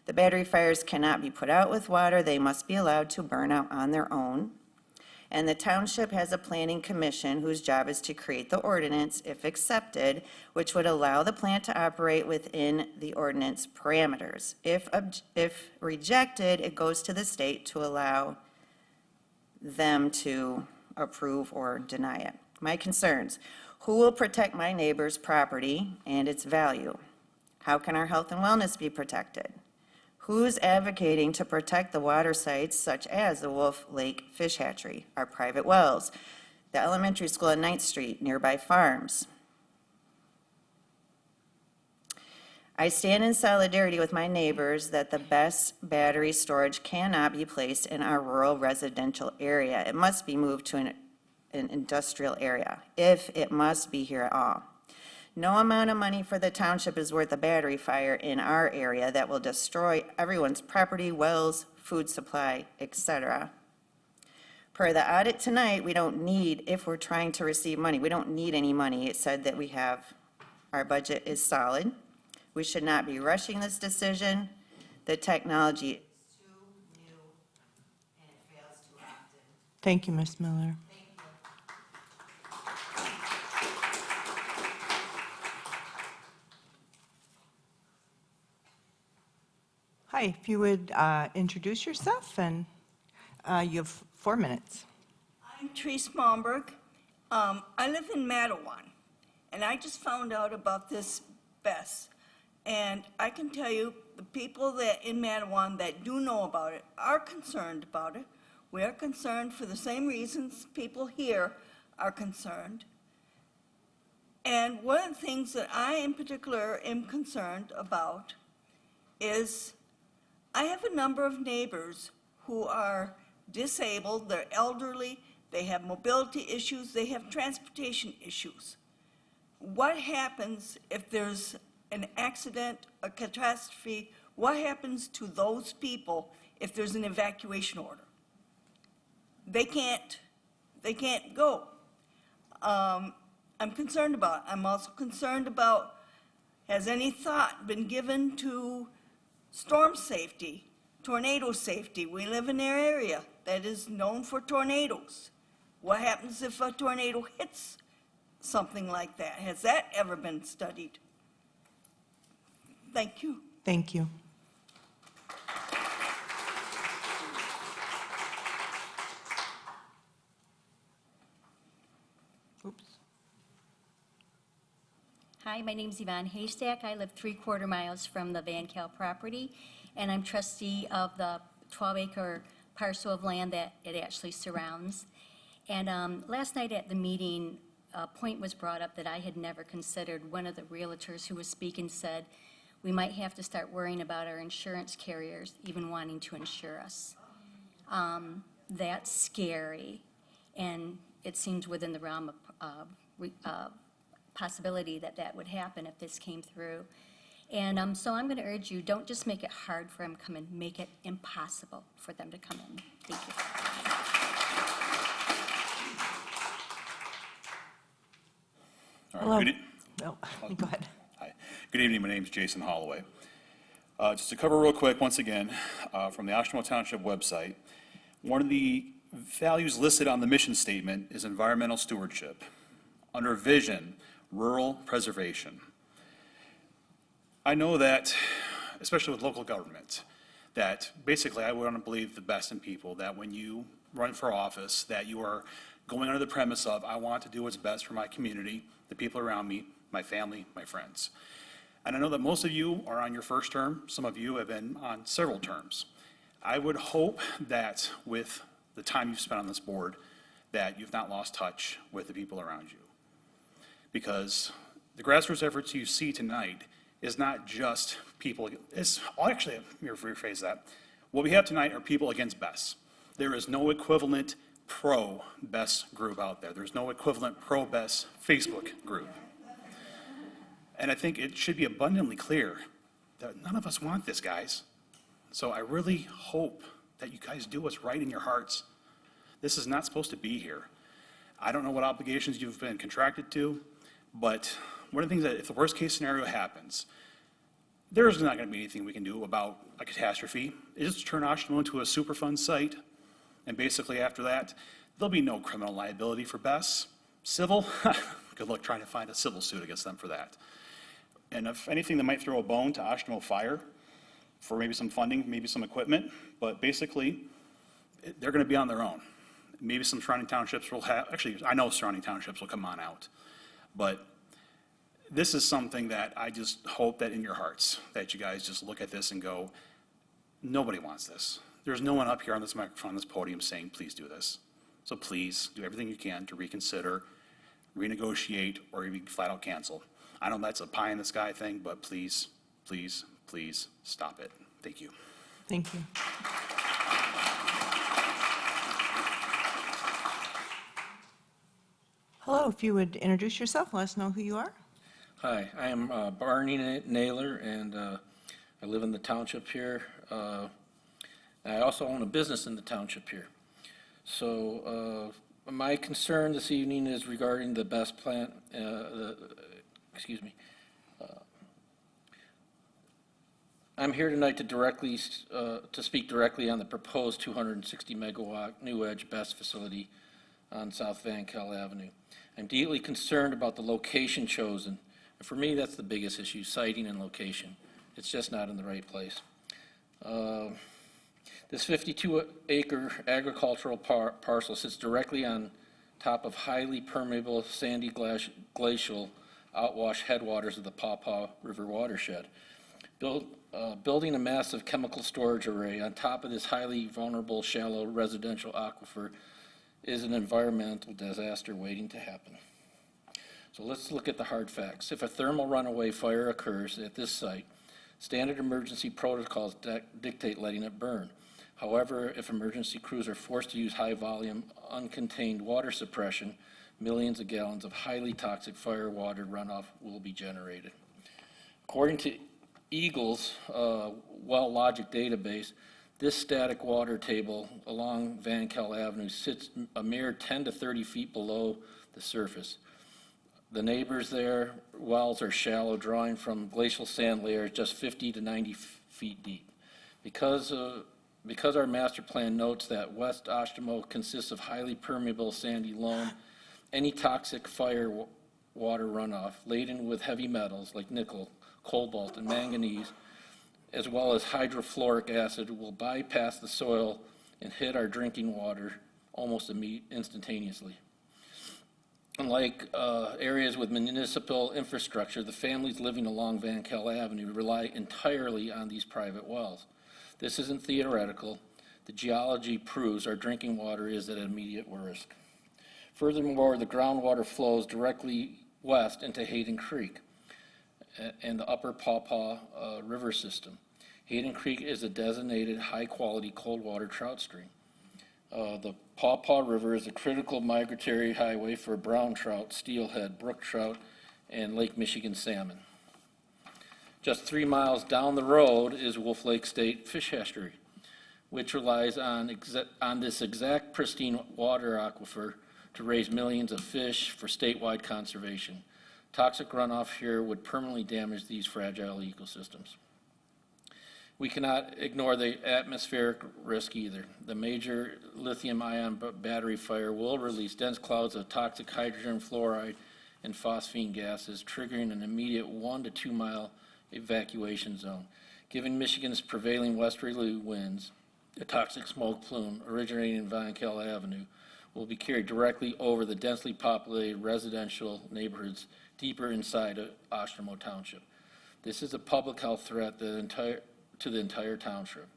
The battery fires cannot be put out with water. They must be allowed to burn out on their own. And the township has a planning commission whose job is to create the ordinance, if accepted, which would allow the plant to operate within the ordinance parameters. If rejected, it goes to the state to allow them to approve or deny it. My concerns: who will protect my neighbor's property and its value? How can our health and wellness be protected? Who's advocating to protect the water sites such as the Wolf Lake Fish Hatchery, our private wells, the elementary school on 9th Street, nearby farms? I stand in solidarity with my neighbors that the BESS battery storage cannot be placed in our rural residential area. It must be moved to an industrial area, if it must be here at all. No amount of money for the township is worth a battery fire in our area that will destroy everyone's property, wells, food supply, etc. Per the audit tonight, we don't need, if we're trying to receive money, we don't need any money. It said that our budget is solid. We should not be rushing this decision. The technology is too new and it fails too often. Thank you, Ms. Miller. Hi, if you would introduce yourself, and you have 4 minutes. I'm Therese Malmberg. I live in Mattawan, and I just found out about this BES. And I can tell you, the people that in Mattawan that do know about it are concerned about it. We are concerned for the same reasons people here are concerned. And one of the things that I in particular am concerned about is I have a number of neighbors who are disabled, they're elderly, they have mobility issues, they have transportation issues. What happens if there's an accident, a catastrophe? What happens to those people if there's an evacuation order? They can't go. I'm concerned about it. I'm also concerned about, has any thought been given to storm safety, tornado safety? We live in an area that is known for tornadoes. What happens if a tornado hits something like that? Has that ever been studied? Thank you. Thank you. Oops. Hi, my name's Yvonne Haystack. I live 3/4 miles from the Van Cal property, and I'm trustee of the 12-acre parcel of land that it actually surrounds. And last night at the meeting, a point was brought up that I had never considered. One of the realtors who was speaking said, we might have to start worrying about our insurance carriers even wanting to insure us. That's scary, and it seems within the realm of possibility that that would happen if this came through. And so I'm going to urge you, don't just make it hard for them to come in, make it impossible for them to come in. Thank you. Hello. No, go ahead. Hi. Good evening. My name is Jason Holloway. Just to cover real quick, once again, from the Oshtemo Township website, one of the values listed on the mission statement is environmental stewardship. Under vision, rural preservation. I know that, especially with local government, that basically I want to believe the best in people, that when you run for office, that you are going under the premise of, I want to do what's best for my community, the people around me, my family, my friends. And I know that most of you are on your first term. Some of you have been on several terms. I would hope that with the time you've spent on this board, that you've not lost touch with the people around you. Because the grassroots efforts you see tonight is not just people, actually, let me rephrase that. What we have tonight are people against BES. There is no equivalent pro-BES group out there. There's no equivalent pro-BES Facebook group. And I think it should be abundantly clear that none of us want this, guys. So I really hope that you guys do what's right in your hearts. This is not supposed to be here. I don't know what obligations you've been contracted to, but one of the things that if the worst case scenario happens, there's not going to be anything we can do about a catastrophe. It's just turn Oshtemo into a Superfund site, and basically after that, there'll be no criminal liability for BES. Civil, good luck trying to find a civil suit against them for that. And if anything, they might throw a bone to Oshtemo Fire for maybe some funding, maybe some equipment, but basically, they're going to be on their own. Maybe some surrounding townships will have, actually, I know surrounding townships will come on out. But this is something that I just hope that in your hearts, that you guys just look at this and go, nobody wants this. There's no one up here on this microphone, on this podium saying, please do this. So please do everything you can to reconsider, renegotiate, or even flat out cancel. I know that's a pie in the sky thing, but please, please, please stop it. Thank you. Thank you. Hello, if you would introduce yourself, let us know who you are. Hi, I am Barney Naylor, and I live in the township here. I also own a business in the township here. So my concern this evening is regarding the BES plant, I'm here tonight to speak directly on the proposed 260 megawatt New Edge BES facility on South Van Cal Avenue. I'm deeply concerned about the location chosen. And for me, that's the biggest issue, siting and location. It's just not in the right place. This 52-acre agricultural parcel sits directly on top of highly permeable sandy glacial outwash headwaters of the Pawpaw River watershed. Building a massive chemical storage array on top of this highly vulnerable shallow residential aquifer is an environmental disaster waiting to happen. So let's look at the hard facts. If a thermal runaway fire occurs at this site, standard emergency protocols dictate letting it burn. However, if emergency crews are forced to use high-volume, uncontained water suppression, millions of gallons of highly toxic fire water runoff will be generated. According to Eagle's well logic database, this static water table along Van Kel Avenue sits a mere 10 to 30 feet below the surface. The neighbors there, wells are shallow, drawing from glacial sand layers just 50 to 90 feet deep. Because our master plan notes that West Oshtemo consists of highly permeable sandy loam, any toxic fire water runoff laden with heavy metals like nickel, cobalt, and manganese, as well as hydrofluoric acid, will bypass the soil and hit our drinking water almost instantaneously. Unlike areas with municipal infrastructure, the families living along Van Kel Avenue rely entirely on these private wells. This isn't theoretical. The geology proves our drinking water is at immediate risk. Furthermore, the groundwater flows directly west into Hayden Creek and the upper Pawpaw River system. Hayden Creek is a designated high-quality cold water trout stream. The Pawpaw River is a critical migratory highway for brown trout, steelhead, brook trout, and Lake Michigan salmon. Just 3 miles down the road is Wolf Lake State Fish Hatchery, which relies on this exact pristine water aquifer to raise millions of fish for statewide conservation. Toxic runoff here would permanently damage these fragile ecosystems. We cannot ignore the atmospheric risk either. The major lithium-ion battery fire will release dense clouds of toxic hydrogen fluoride and phosphine gases, triggering an immediate 1 to 2 mile evacuation zone. Given Michigan's prevailing westerly winds, a toxic smoke plume originating in Van Kel Avenue will be carried directly over the densely populated residential neighborhoods deeper inside of Oshtemo Township. This is a public health threat to the entire township.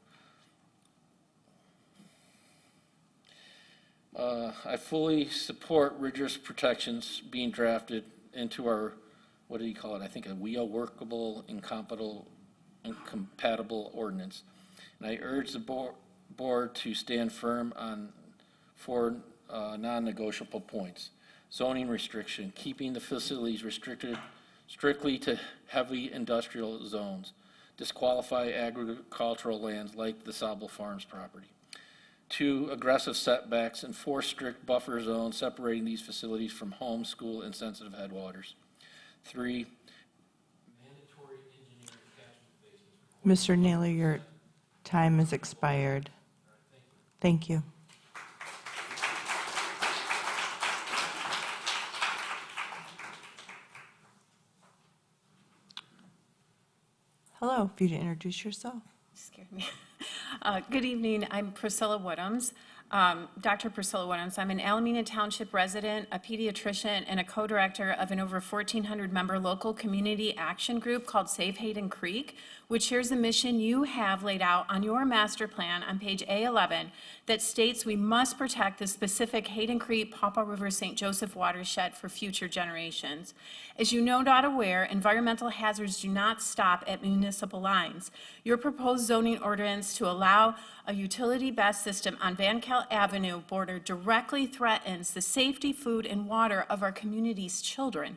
I fully support rigorous protections being drafted into our, what do you call it? I think a workable, incompatible ordinance. And I urge the board to stand firm on 4 non-negotiable points. Zoning restriction, keeping the facilities restricted strictly to heavy industrial zones. Disqualify agricultural lands like the Sobel Farms property. 2, aggressive setbacks and 4 strict buffer zones separating these facilities from home, school, and sensitive headwaters. 3, mandatory engineering catchment basins. Mr. Naylor, your time has expired. Thank you. Hello, if you'd introduce yourself. Scared me. Good evening, I'm Priscilla Woodhams. Dr. Priscilla Woodhams. I'm an Alameda Township resident, a pediatrician, and a co-director of an over 1,400 member local community action group called Save Hayden Creek, which shares the mission you have laid out on your master plan on page A11 that states we must protect the specific Hayden Creek, Pawpaw River, St. Joseph watershed for future generations. As you no doubt aware, environmental hazards do not stop at municipal lines. Your proposed zoning ordinance to allow a utility BESS system on Van Kel Avenue border directly threatens the safety, food, and water of our community's children.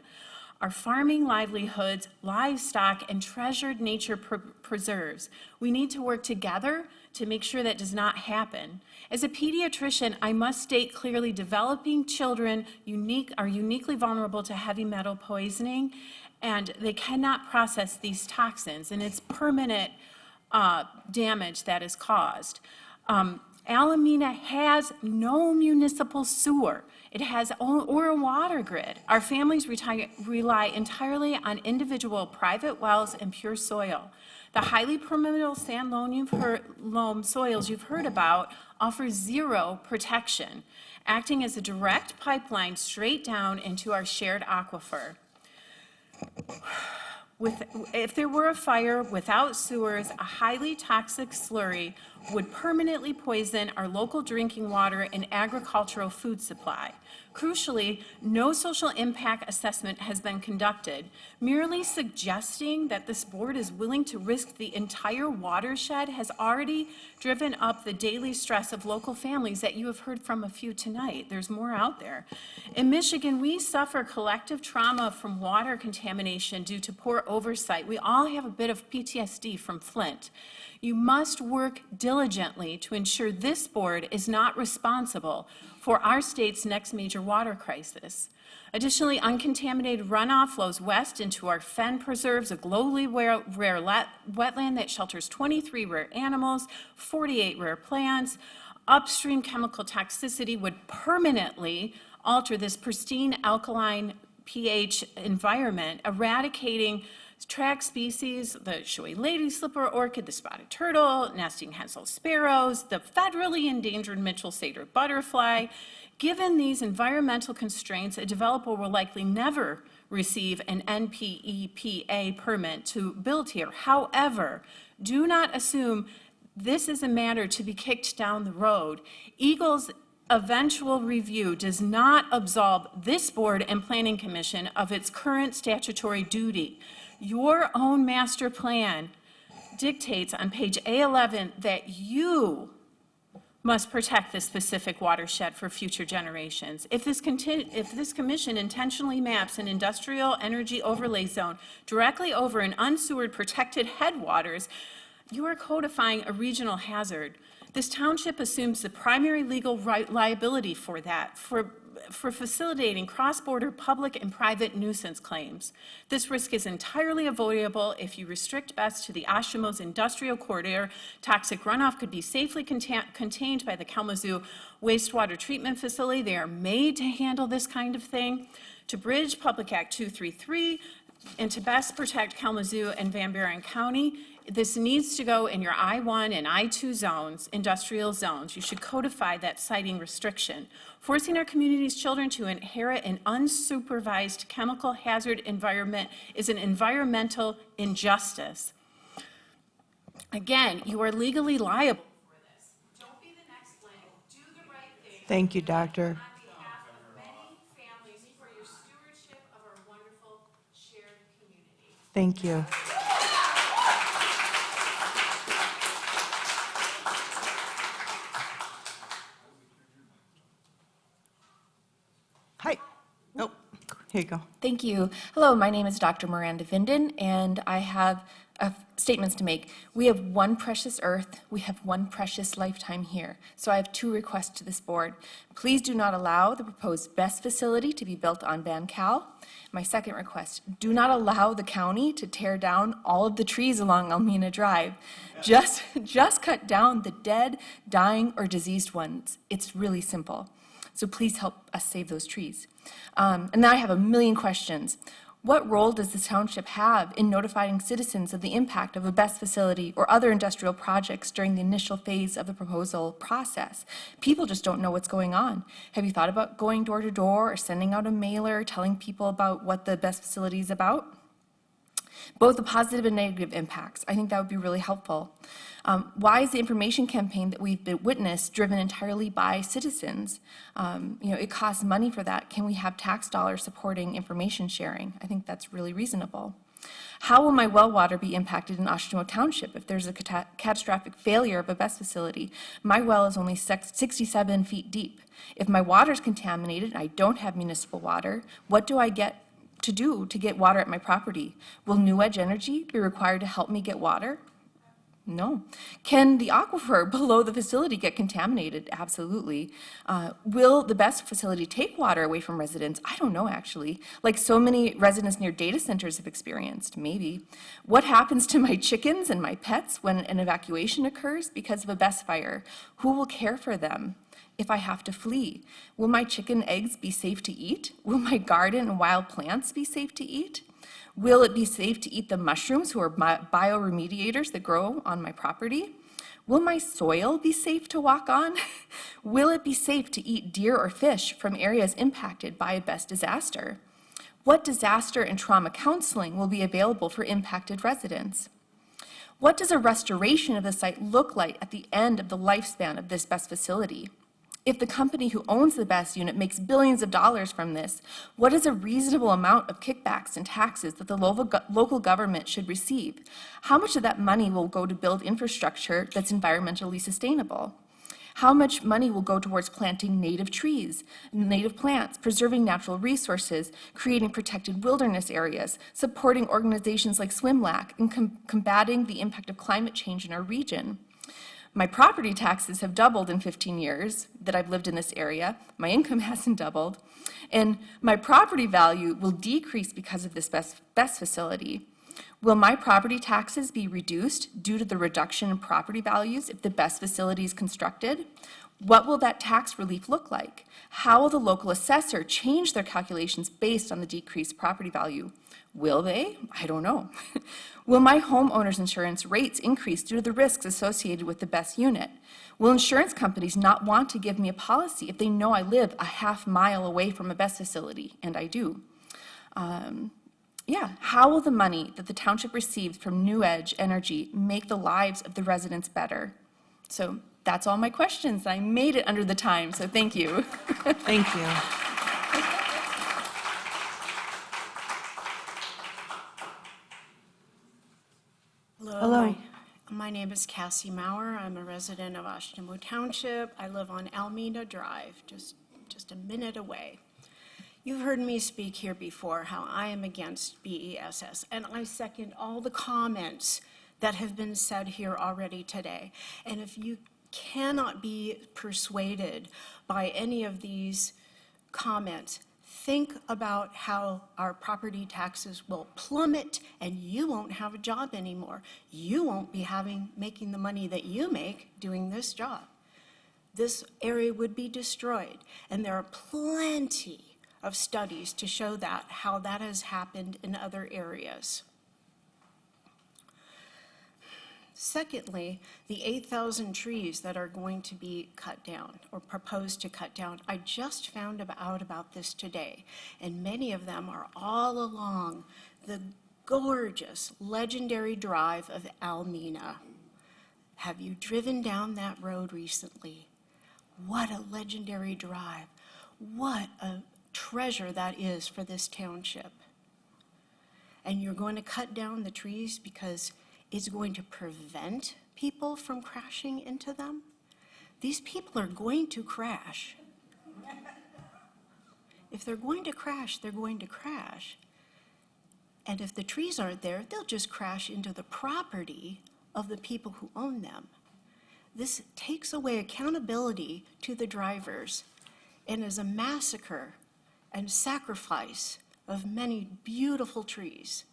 Our farming livelihoods, livestock, and treasured nature preserves. We need to work together to make sure that does not happen. As a pediatrician, I must state clearly developing children are uniquely vulnerable to heavy metal poisoning, and they cannot process these toxins, and it's permanent damage that is caused. Alameda has no municipal sewer. It has or a water grid. Our families rely entirely on individual private wells and pure soil. The highly permeable sand loam soils you've heard about offer zero protection, acting as a direct pipeline straight down into our shared aquifer. If there were a fire without sewers, a highly toxic slurry would permanently poison our local drinking water and agricultural food supply. Crucially, no social impact assessment has been conducted. Merely suggesting that this board is willing to risk the entire watershed has already driven up the daily stress of local families that you have heard from a few tonight. There's more out there. In Michigan, we suffer collective trauma from water contamination due to poor oversight. We all have a bit of PTSD from Flint. You must work diligently to ensure this board is not responsible for our state's next major water crisis. Additionally, uncontaminated runoff flows west into our fen preserves, a globally rare wetland that shelters 23 rare animals, 48 rare plants. Upstream chemical toxicity would permanently alter this pristine alkaline pH environment, eradicating track species, the showy lady slipper orchid, the spotted turtle, nesting Hensel sparrows, the federally endangered Mitchell-Sater butterfly. Given these environmental constraints, a developer will likely never receive an NPEPA permit to build here. However, do not assume this is a matter to be kicked down the road. Eagle's eventual review does not absolve this board and planning commission of its current statutory duty. Your own master plan dictates on page A11 that you must protect this specific watershed for future generations. If this commission intentionally maps an industrial energy overlay zone directly over an unsewered protected headwaters, you are codifying a regional hazard. This township assumes the primary legal liability for that, for facilitating cross-border public and private nuisance claims. This risk is entirely avoidable if you restrict BESS to the Oshtemo's industrial corridor. Toxic runoff could be safely contained by the Kalamazoo wastewater treatment facility. They are made to handle this kind of thing. To bridge Public Act 233 and to best protect Kalamazoo and Van Buren County, this needs to go in your I-1 and I-2 zones, industrial zones. You should codify that siting restriction. Forcing our community's children to inherit an unsupervised chemical hazard environment is an environmental injustice. Again, you are legally liable for this. Don't be the next leg. Do the right thing. Thank you, Doctor. On behalf of many families, for your stewardship of our wonderful shared community. Thank you. Hi. Oh, here you go. Thank you. Hello, my name is Dr. Miranda Vinden, and I have statements to make. We have one precious earth. We have one precious lifetime here. So I have two requests to this board. Please do not allow the proposed BESS facility to be built on Van Cal. My second request, do not allow the county to tear down all of the trees along Almena Drive. Just cut down the dead, dying, or diseased ones. It's really simple. So please help us save those trees. And now I have a million questions. What role does the township have in notifying citizens of the impact of a BESS facility or other industrial projects during the initial phase of the proposal process? People just don't know what's going on. Have you thought about going door to door or sending out a mailer telling people about what the BESS facility is about? Both the positive and negative impacts. I think that would be really helpful. Why is the information campaign that we've witnessed driven entirely by citizens? It costs money for that. Can we have tax dollars supporting information sharing? I think that's really reasonable. How will my well water be impacted in Oshtemo Township if there's a catastrophic failure of a BESS facility? My well is only 67 feet deep. If my water is contaminated and I don't have municipal water, what do I get to do to get water at my property? Will New Edge Energy be required to help me get water? No. Can the aquifer below the facility get contaminated? Absolutely. Will the best facility take water away from residents? I don't know, actually. Like so many residents near data centers have experienced, maybe. What happens to my chickens and my pets when an evacuation occurs because of a best fire? Who will care for them if I have to flee? Will my chicken eggs be safe to eat? Will my garden and wild plants be safe to eat? Will it be safe to eat the mushrooms who are bioremediators that grow on my property? Will my soil be safe to walk on? Will it be safe to eat deer or fish from areas impacted by a best disaster? What disaster and trauma counseling will be available for impacted residents? What does a restoration of the site look like at the end of the lifespan of this best facility? If the company who owns the best unit makes billions of dollars from this, what is a reasonable amount of kickbacks and taxes that the local government should receive? How much of that money will go to build infrastructure that's environmentally sustainable? How much money will go towards planting native trees, native plants, preserving natural resources, creating protected wilderness areas, supporting organizations like SwimLAC, and combating the impact of climate change in our region? My property taxes have doubled in 15 years that I've lived in this area. My income hasn't doubled. And my property value will decrease because of this best facility. Will my property taxes be reduced due to the reduction in property values if the best facility is constructed? What will that tax relief look like? How will the local assessor change their calculations based on the decreased property value? Will they? I don't know. Will my homeowner's insurance rates increase due to the risks associated with the best unit? Will insurance companies not want to give me a policy if they know I live a half mile away from a best facility? And I do. How will the money that the township receives from New Edge Energy make the lives of the residents better? So that's all my questions. I made it under the time, so thank you. Thank you. Hello. My name is Cassie Maurer. I'm a resident of Oshtemo Township. I live on Almeda Drive, just a minute away. You've heard me speak here before how I am against BESS, and I second all the comments that have been said here already today. And if you cannot be persuaded by any of these comments, think about how our property taxes will plummet and you won't have a job anymore. You won't be making the money that you make doing this job. This area would be destroyed, and there are plenty of studies to show that, how that has happened in other areas. Secondly, the 8,000 trees that are going to be cut down or proposed to cut down, I just found out about this today, and many of them are all along the gorgeous, legendary drive of Almena. Have you driven down that road recently? What a legendary drive. What a treasure that is for this township. And you're going to cut down the trees because it's going to prevent people from crashing into them? These people are going to crash. If they're going to crash, they're going to crash. And if the trees aren't there, they'll just crash into the property of the people who own them. This takes away accountability to the drivers and is a massacre and sacrifice of many beautiful trees.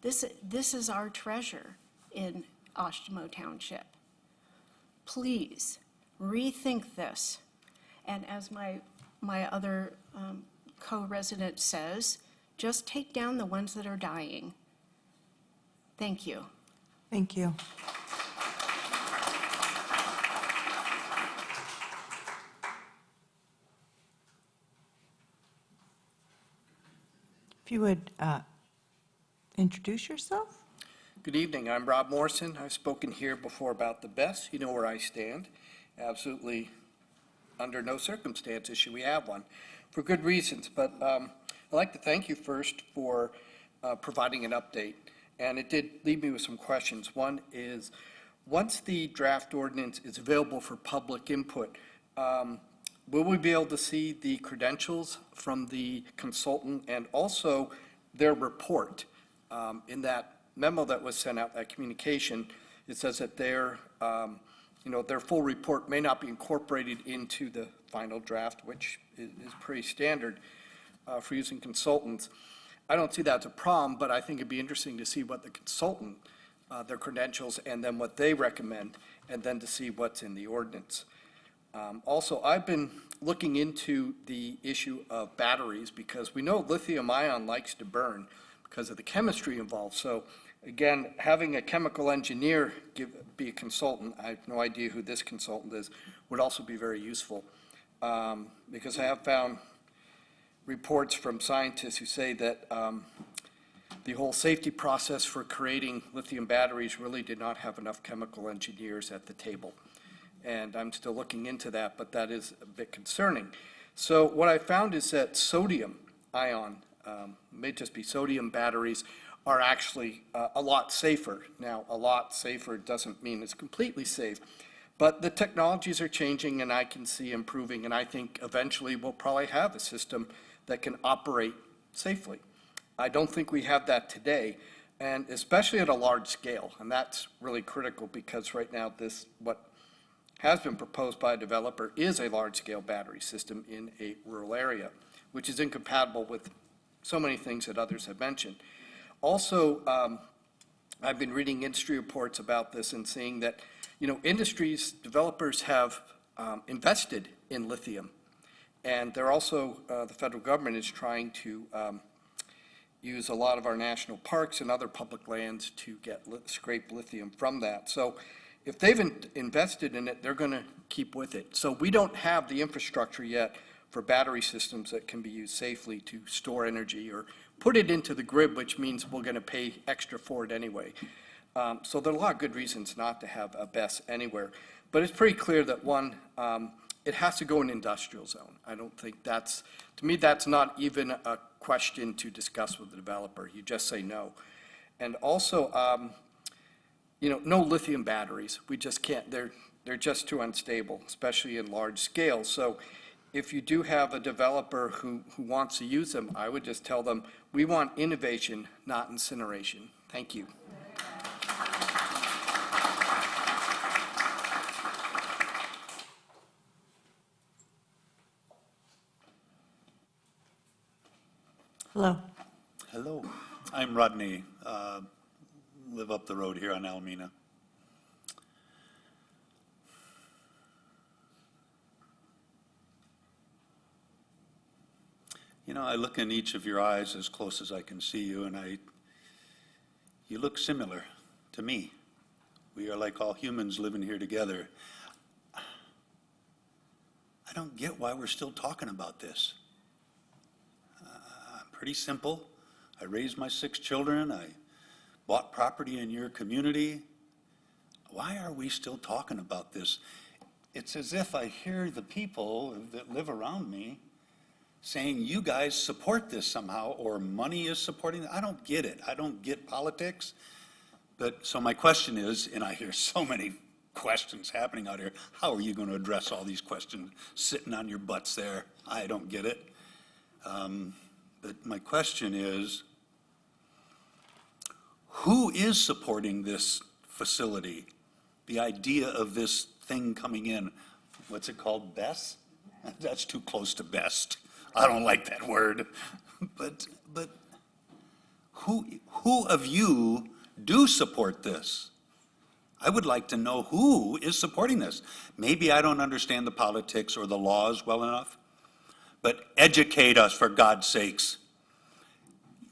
This is our treasure in Oshtemo Township. Please rethink this. And as my other co-resident says, just take down the ones that are dying. Thank you. Thank you. If you would introduce yourself. Good evening. I'm Rob Morrison. I've spoken here before about the best. You know where I stand. Absolutely, under no circumstances should we have one, for good reasons. But I'd like to thank you first for providing an update. And it did leave me with some questions. One is, once the draft ordinance is available for public input, will we be able to see the credentials from the consultant and also their report? In that memo that was sent out, that communication, it says that their full report may not be incorporated into the final draft, which is pretty standard for using consultants. I don't see that as a problem, but I think it'd be interesting to see what the consultant, their credentials, and then what they recommend, and then to see what's in the ordinance. Also, I've been looking into the issue of batteries because we know lithium ion likes to burn because of the chemistry involved. So again, having a chemical engineer be a consultant, I have no idea who this consultant is, would also be very useful. Because I have found reports from scientists who say that the whole safety process for creating lithium batteries really did not have enough chemical engineers at the table. And I'm still looking into that, but that is a bit concerning. So what I found is that sodium ion, may just be sodium batteries, are actually a lot safer. Now, a lot safer doesn't mean it's completely safe, but the technologies are changing and I can see improving, and I think eventually we'll probably have a system that can operate safely. I don't think we have that today, and especially at a large scale, and that's really critical because right now what has been proposed by a developer is a large-scale battery system in a rural area, which is incompatible with so many things that others have mentioned. Also, I've been reading industry reports about this and seeing that, industries, developers have invested in lithium. And they're also, the federal government is trying to use a lot of our national parks and other public lands to scrape lithium from that. So if they've invested in it, they're going to keep with it. So we don't have the infrastructure yet for battery systems that can be used safely to store energy or put it into the grid, which means we're going to pay extra for it anyway. So there are a lot of good reasons not to have a BESS anywhere. But it's pretty clear that one, it has to go in industrial zone. I don't think to me, that's not even a question to discuss with the developer. You just say no. And also, no lithium batteries. We just can't, they're just too unstable, especially in large scale. So if you do have a developer who wants to use them, I would just tell them, we want innovation, not incineration. Thank you. Hello. Hello, I'm Rodney, live up the road here on Alameda. I look in each of your eyes as close as I can see you, and you look similar to me. We are like all humans living here together. I don't get why we're still talking about this. Pretty simple. I raised my 6 children. I bought property in your community. Why are we still talking about this? It's as if I hear the people that live around me saying you guys support this somehow, or money is supporting it. I don't get it. I don't get politics. But so my question is, and I hear so many questions happening out here, how are you going to address all these questions sitting on your butts there? I don't get it. But my question is, who is supporting this facility? The idea of this thing coming in, what's it called, BESS? That's too close to best. I don't like that word. But who of you do support this? I would like to know who is supporting this. Maybe I don't understand the politics or the laws well enough, but educate us for God's sakes.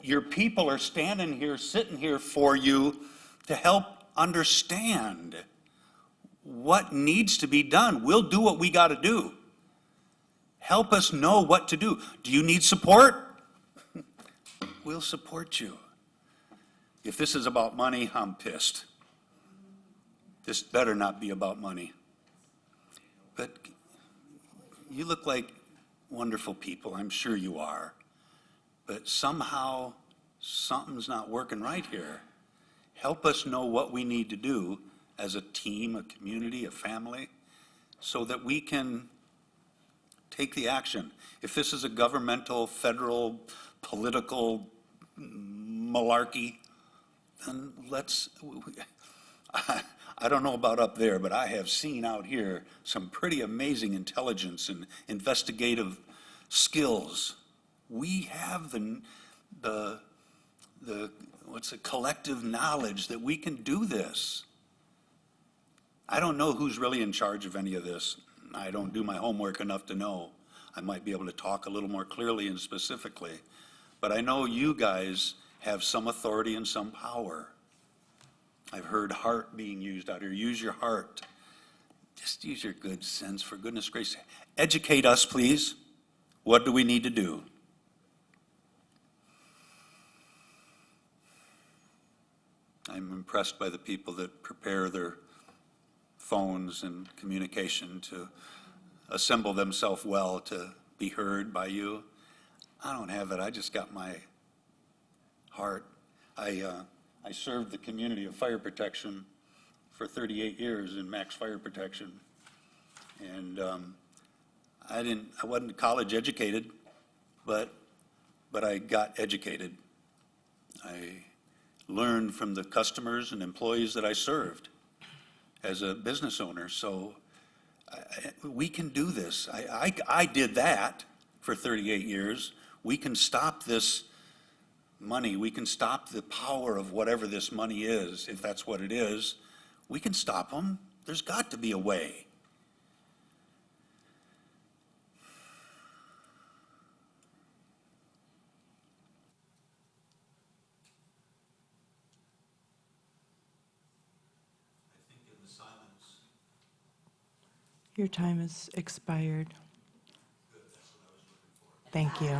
Your people are standing here, sitting here for you to help understand what needs to be done. We'll do what we got to do. Help us know what to do. Do you need support? We'll support you. If this is about money, I'm pissed. This better not be about money. But you look like wonderful people. I'm sure you are. But somehow, something's not working right here. Help us know what we need to do as a team, a community, a family, so that we can take the action. If this is a governmental, federal, political malarkey, then I don't know about up there, but I have seen out here some pretty amazing intelligence and investigative skills. We have the what's the collective knowledge that we can do this. I don't know who's really in charge of any of this. I don't do my homework enough to know. I might be able to talk a little more clearly and specifically. But I know you guys have some authority and some power. I've heard heart being used out here. Use your heart. Just use your good sense, for goodness gracious. Educate us, please. What do we need to do? I'm impressed by the people that prepare their phones and communication to assemble themselves well to be heard by you. I don't have it. I just got my heart. I served the community of fire protection for 38 years in max fire protection. And I wasn't college educated, but I got educated. I learned from the customers and employees that I served as a business owner. So we can do this. I did that for 38 years. We can stop this money. We can stop the power of whatever this money is, if that's what it is. We can stop them. There's got to be a way. Your time has expired. Thank you.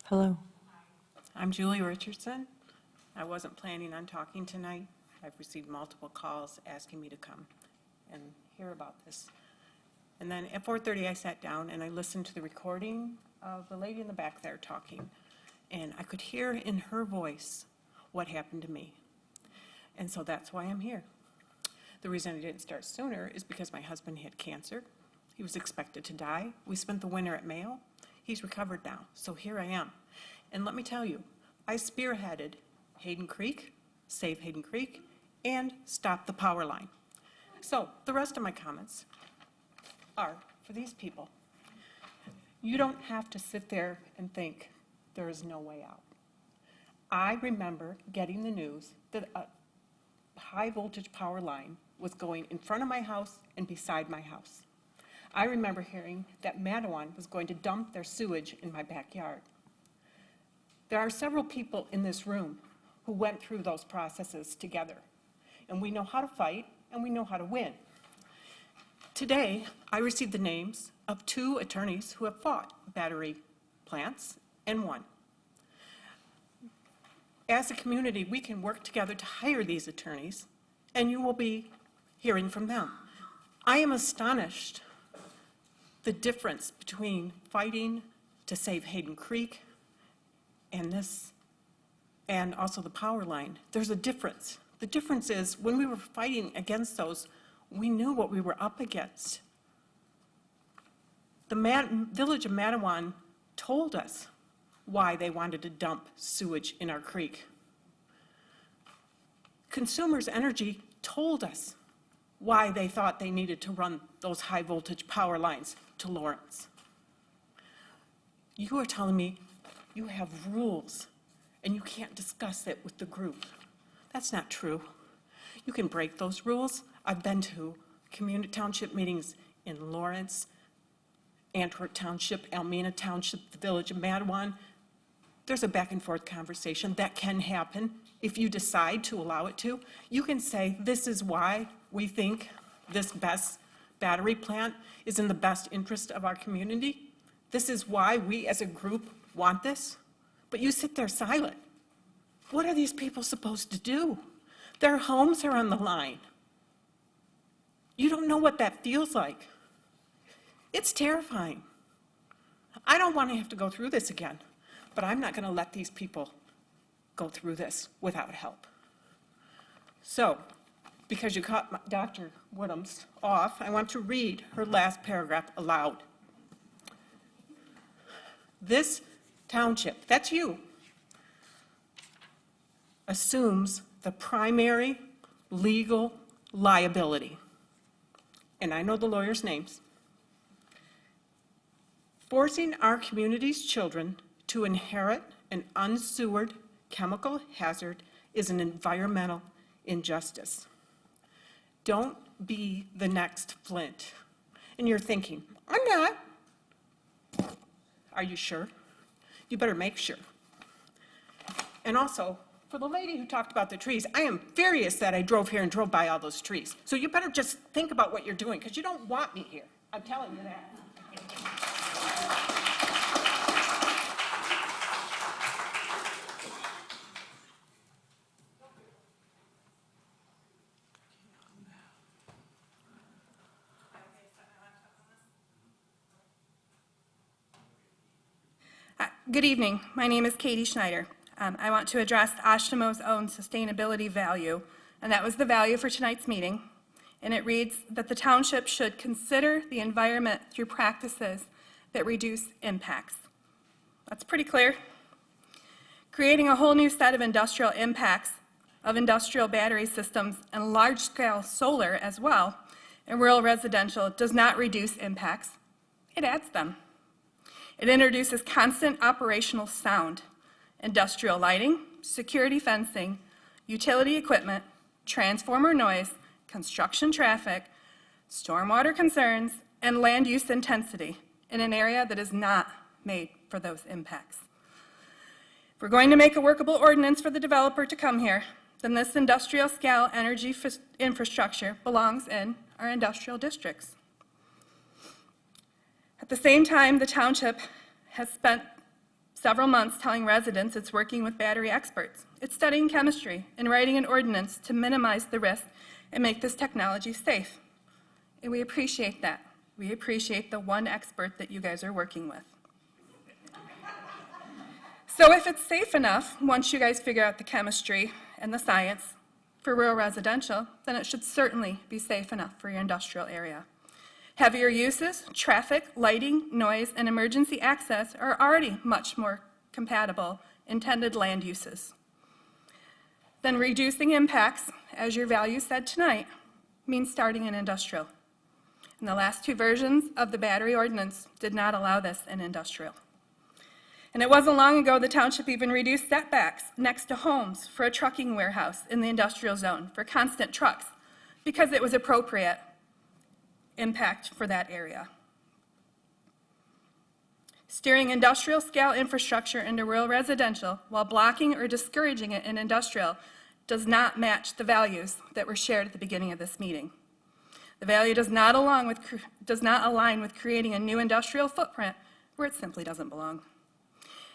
Hello. I'm Julie Richardson. I wasn't planning on talking tonight. I've received multiple calls asking me to come and hear about this. And then at 4:30, I sat down and I listened to the recording of the lady in the back there talking. And I could hear in her voice what happened to me. And so that's why I'm here. The reason I didn't start sooner is because my husband had cancer. He was expected to die. We spent the winter at Mayo. He's recovered now, so here I am. And let me tell you, I spearheaded Hayden Creek, Save Hayden Creek, and Stop the Power Line. So the rest of my comments are for these people. You don't have to sit there and think there is no way out. I remember getting the news that a high voltage power line was going in front of my house and beside my house. I remember hearing that Mattawan was going to dump their sewage in my backyard. There are several people in this room who went through those processes together, and we know how to fight and we know how to win. Today, I received the names of 2 attorneys who have fought battery plants and won. As a community, we can work together to hire these attorneys, and you will be hearing from them. I am astonished the difference between fighting to save Hayden Creek and this, and also the power line. There's a difference. The difference is when we were fighting against those, we knew what we were up against. The village of Mattawan told us why they wanted to dump sewage in our creek. Consumers Energy told us why they thought they needed to run those high voltage power lines to Lawrence. You are telling me you have rules and you can't discuss it with the group. That's not true. You can break those rules. I've been to community township meetings in Lawrence, Antwerp Township, Almena Township, the village of Mattawan. There's a back and forth conversation that can happen if you decide to allow it to. You can say, this is why we think this best battery plant is in the best interest of our community. This is why we as a group want this. But you sit there silent. What are these people supposed to do? Their homes are on the line. You don't know what that feels like. It's terrifying. I don't want to have to go through this again. But I'm not going to let these people go through this without help. So, because you caught Dr. Woodhams off, I want to read her last paragraph aloud. This township, that's you, assumes the primary legal liability. And I know the lawyers' names. Forcing our community's children to inherit an unsewered chemical hazard is an environmental injustice. Don't be the next Flint. And you're thinking, I'm not. Are you sure? You better make sure. And also, for the lady who talked about the trees, I am furious that I drove here and drove by all those trees. So you better just think about what you're doing, because you don't want me here. I'm telling you that. Good evening. My name is Katie Schneider. I want to address Oshtemo's own sustainability value, and that was the value for tonight's meeting. And it reads that the township should consider the environment through practices that reduce impacts. That's pretty clear. Creating a whole new set of industrial impacts of industrial battery systems and large-scale solar as well in rural residential does not reduce impacts. It adds them. It introduces constant operational sound, industrial lighting, security fencing, utility equipment, transformer noise, construction traffic, stormwater concerns, and land use intensity in an area that is not made for those impacts. If we're going to make a workable ordinance for the developer to come here, then this industrial scale energy infrastructure belongs in our industrial districts. At the same time, the township has spent several months telling residents it's working with battery experts. It's studying chemistry and writing an ordinance to minimize the risk and make this technology safe. And we appreciate that. We appreciate the one expert that you guys are working with. So if it's safe enough, once you guys figure out the chemistry and the science for rural residential, then it should certainly be safe enough for your industrial area. Heavier uses, traffic, lighting, noise, and emergency access are already much more compatible intended land uses. Then reducing impacts, as your value said tonight, means starting in industrial. And the last two versions of the battery ordinance did not allow this in industrial. And it wasn't long ago the township even reduced setbacks next to homes for a trucking warehouse in the industrial zone for constant trucks because it was appropriate impact for that area. Steering industrial scale infrastructure into rural residential while blocking or discouraging it in industrial does not match the values that were shared at the beginning of this meeting. The value does not align with creating a new industrial footprint where it simply doesn't belong.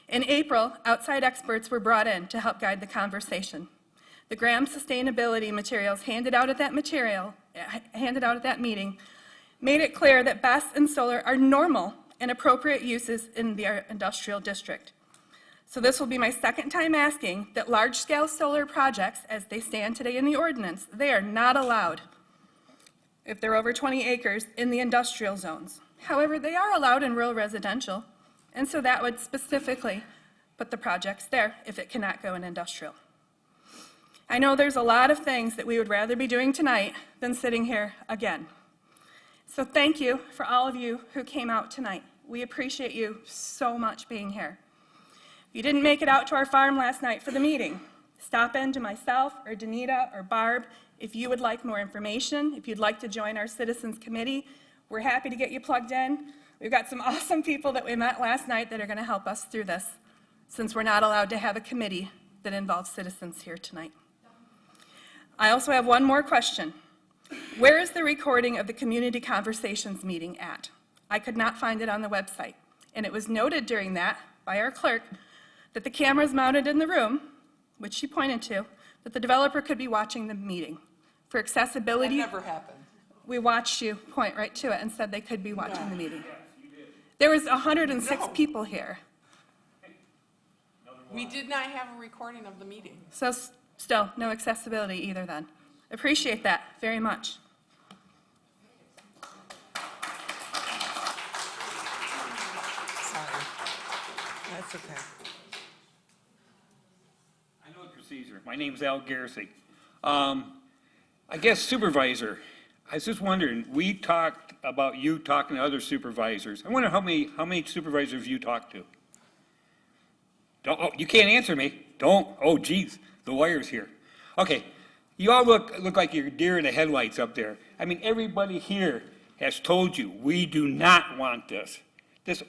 In April, outside experts were brought in to help guide the conversation. The Graham sustainability materials handed out at that meeting made it clear that BESS and solar are normal and appropriate uses in the industrial district. So this will be my second time asking that large-scale solar projects, as they stand today in the ordinance, they are not allowed if they're over 20 acres in the industrial zones. However, they are allowed in rural residential, and so that would specifically put the projects there if it cannot go in industrial. I know there's a lot of things that we would rather be doing tonight than sitting here again. So thank you for all of you who came out tonight. We appreciate you so much being here. If you didn't make it out to our farm last night for the meeting, stop in to myself or Danita or Barb if you would like more information, if you'd like to join our citizens committee. We're happy to get you plugged in. We've got some awesome people that we met last night that are going to help us through this, since we're not allowed to have a committee that involves citizens here tonight. I also have one more question. Where is the recording of the community conversations meeting at? I could not find it on the website. And it was noted during that by our clerk that the cameras mounted in the room, which she pointed to, that the developer could be watching the meeting. For accessibility. That never happened. We watched you point right to it and said they could be watching the meeting. There was 106 people here. We did not have a recording of the meeting. So still, no accessibility either then. Appreciate that very much. Sorry. That's okay. I know the procedure. My name's Al Garrity. I guess supervisor, I was just wondering, we talked about you talking to other supervisors. I wonder how many supervisors you talked to? Don't, oh, you can't answer me. Don't, oh geez, the wire's here. Okay, you all look like you're deer in the headlights up there. I mean, everybody here has told you, we do not want this. This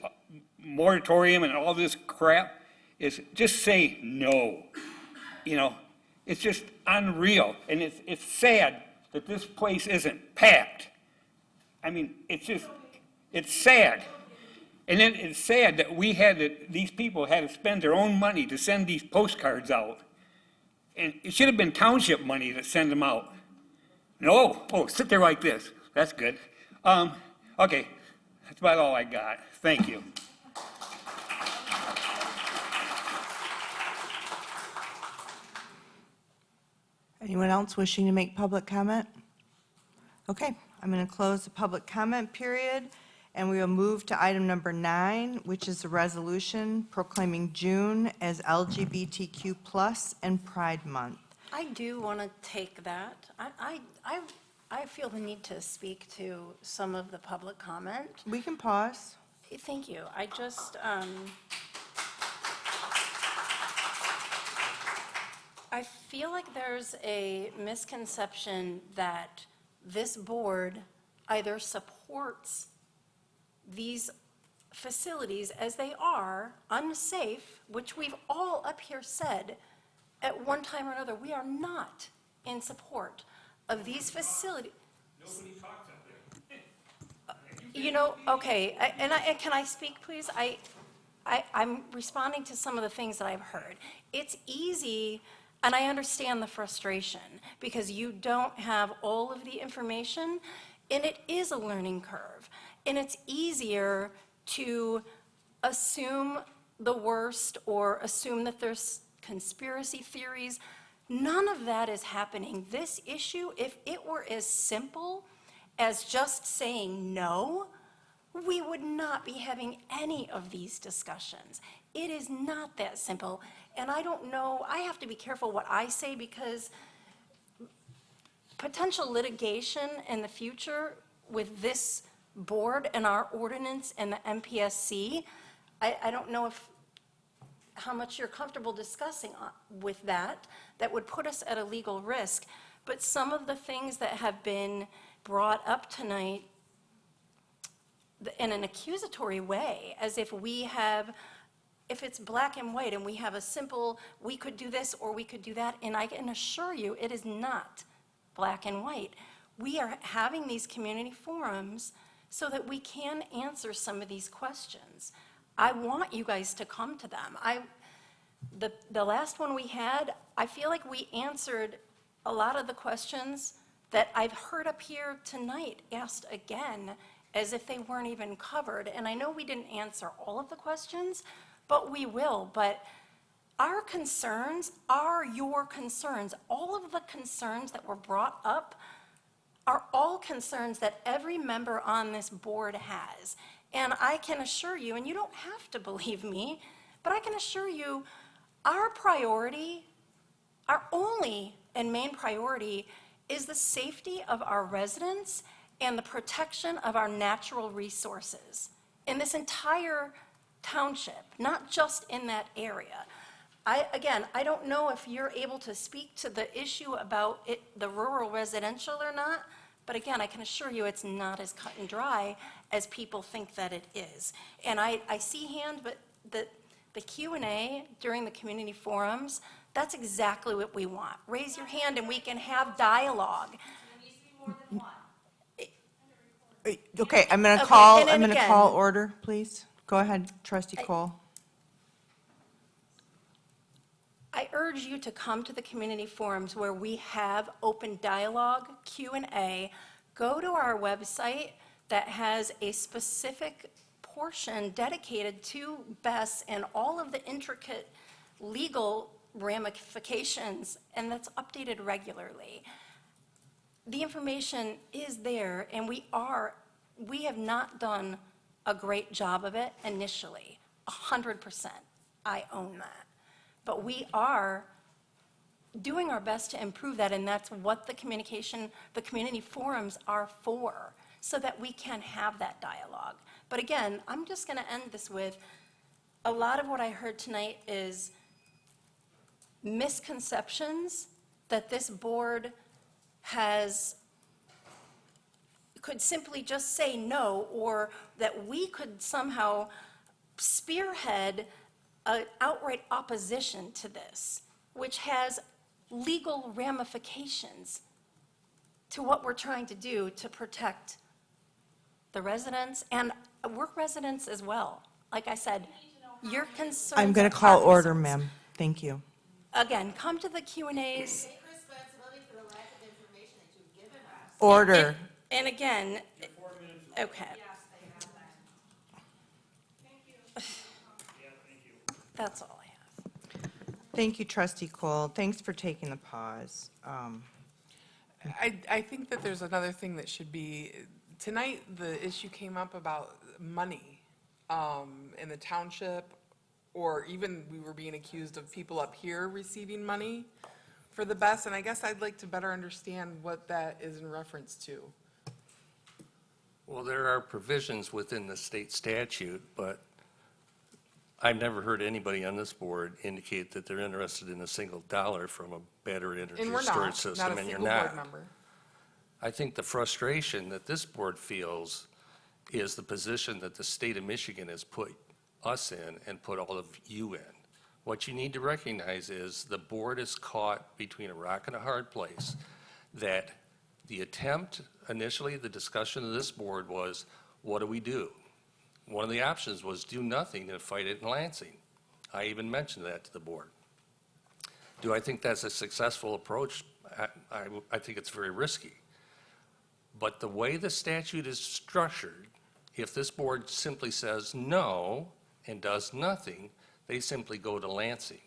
moratorium and all this crap is, just say no. You know, it's just unreal, and it's sad that this place isn't packed. I mean, it's sad. And then it's sad that these people had to spend their own money to send these postcards out. And it should have been township money that sent them out. No, oh, sit there like this. That's good. Okay, that's about all I got. Thank you. Anyone else wishing to make public comment? Okay, I'm going to close the public comment period, and we will move to item number 9, which is a resolution proclaiming June as LGBTQ+ and Pride Month. I do want to take that. I feel the need to speak to some of the public comment. We can pause. Thank you. I just, I feel like there's a misconception that this board either supports these facilities as they are unsafe, which we've all up here said at one time or another, we are not in support of these facilities. Nobody talks up there. You know, okay, and can I speak, please? I'm responding to some of the things that I've heard. It's easy, and I understand the frustration, because you don't have all of the information, and it is a learning curve. And it's easier to assume the worst or assume that there's conspiracy theories. None of that is happening. This issue, if it were as simple as just saying no, we would not be having any of these discussions. It is not that simple. And I don't know, I have to be careful what I say, because potential litigation in the future with this board and our ordinance and the MPSC, I don't know how much you're comfortable discussing with that would put us at a legal risk. But some of the things that have been brought up tonight in an accusatory way, as if if it's black and white and we have a simple, we could do this or we could do that, and I can assure you it is not black and white. We are having these community forums so that we can answer some of these questions. I want you guys to come to them. The last one we had, I feel like we answered a lot of the questions that I've heard up here tonight asked again, as if they weren't even covered. And I know we didn't answer all of the questions, but we will. But our concerns are your concerns. All of the concerns that were brought up are all concerns that every member on this board has. And I can assure you, and you don't have to believe me, but I can assure you, our priority, our only and main priority, is the safety of our residents and the protection of our natural resources in this entire township, not just in that area. Again, I don't know if you're able to speak to the issue about the rural residential or not, but again, I can assure you it's not as cut and dry as people think that it is. And I see hand, but the Q&A during the community forums, that's exactly what we want. Raise your hand and we can have dialogue. Okay, I'm going to Okay, call order, please. Go ahead, Trustee Cole. I urge you to come to the community forums where we have open dialogue, Q&A. Go to our website that has a specific portion dedicated to BES and all of the intricate legal ramifications, and that's updated regularly. The information is there, and we have not done a great job of it initially, 100%. I own that. But we are doing our best to improve that, and that's what the community forums are for, so that we can have that dialogue. But again, I'm just going to end this with, a lot of what I heard tonight is misconceptions that this board could simply just say no, or that we could somehow spearhead an outright opposition to this, which has legal ramifications to what we're trying to do to protect the residents, and we're residents as well. Like I said, your concerns I'm going to are call our order, concerns. ma'am. Thank you. Again, come to the Q&As. Order. And again, okay. That's all I have. Thank you, Trustee Cole. Thanks for taking the pause. I think that there's another thing that should be, tonight, the issue came up about money in the township, or even we were being accused of people up here receiving money for the best, and I guess I'd like to better understand what that is in reference to. Well, there are provisions within the state statute, but I've never heard anybody on this board indicate that they're interested in a single dollar from a battery energy And we're storage system, not a and you're single board not. member. I think the frustration that this board feels is the position that the state of Michigan has put us in and put all of you in. What you need to recognize is the board is caught between a rock and a hard place, that the attempt, initially, the discussion of this board was, what do we do? One of the options was do nothing and fight it in Lansing. I even mentioned that to the board. Do I think that's a successful approach? I think it's very risky. But the way the statute is structured, if this board simply says no and does nothing, they simply go to Lansing.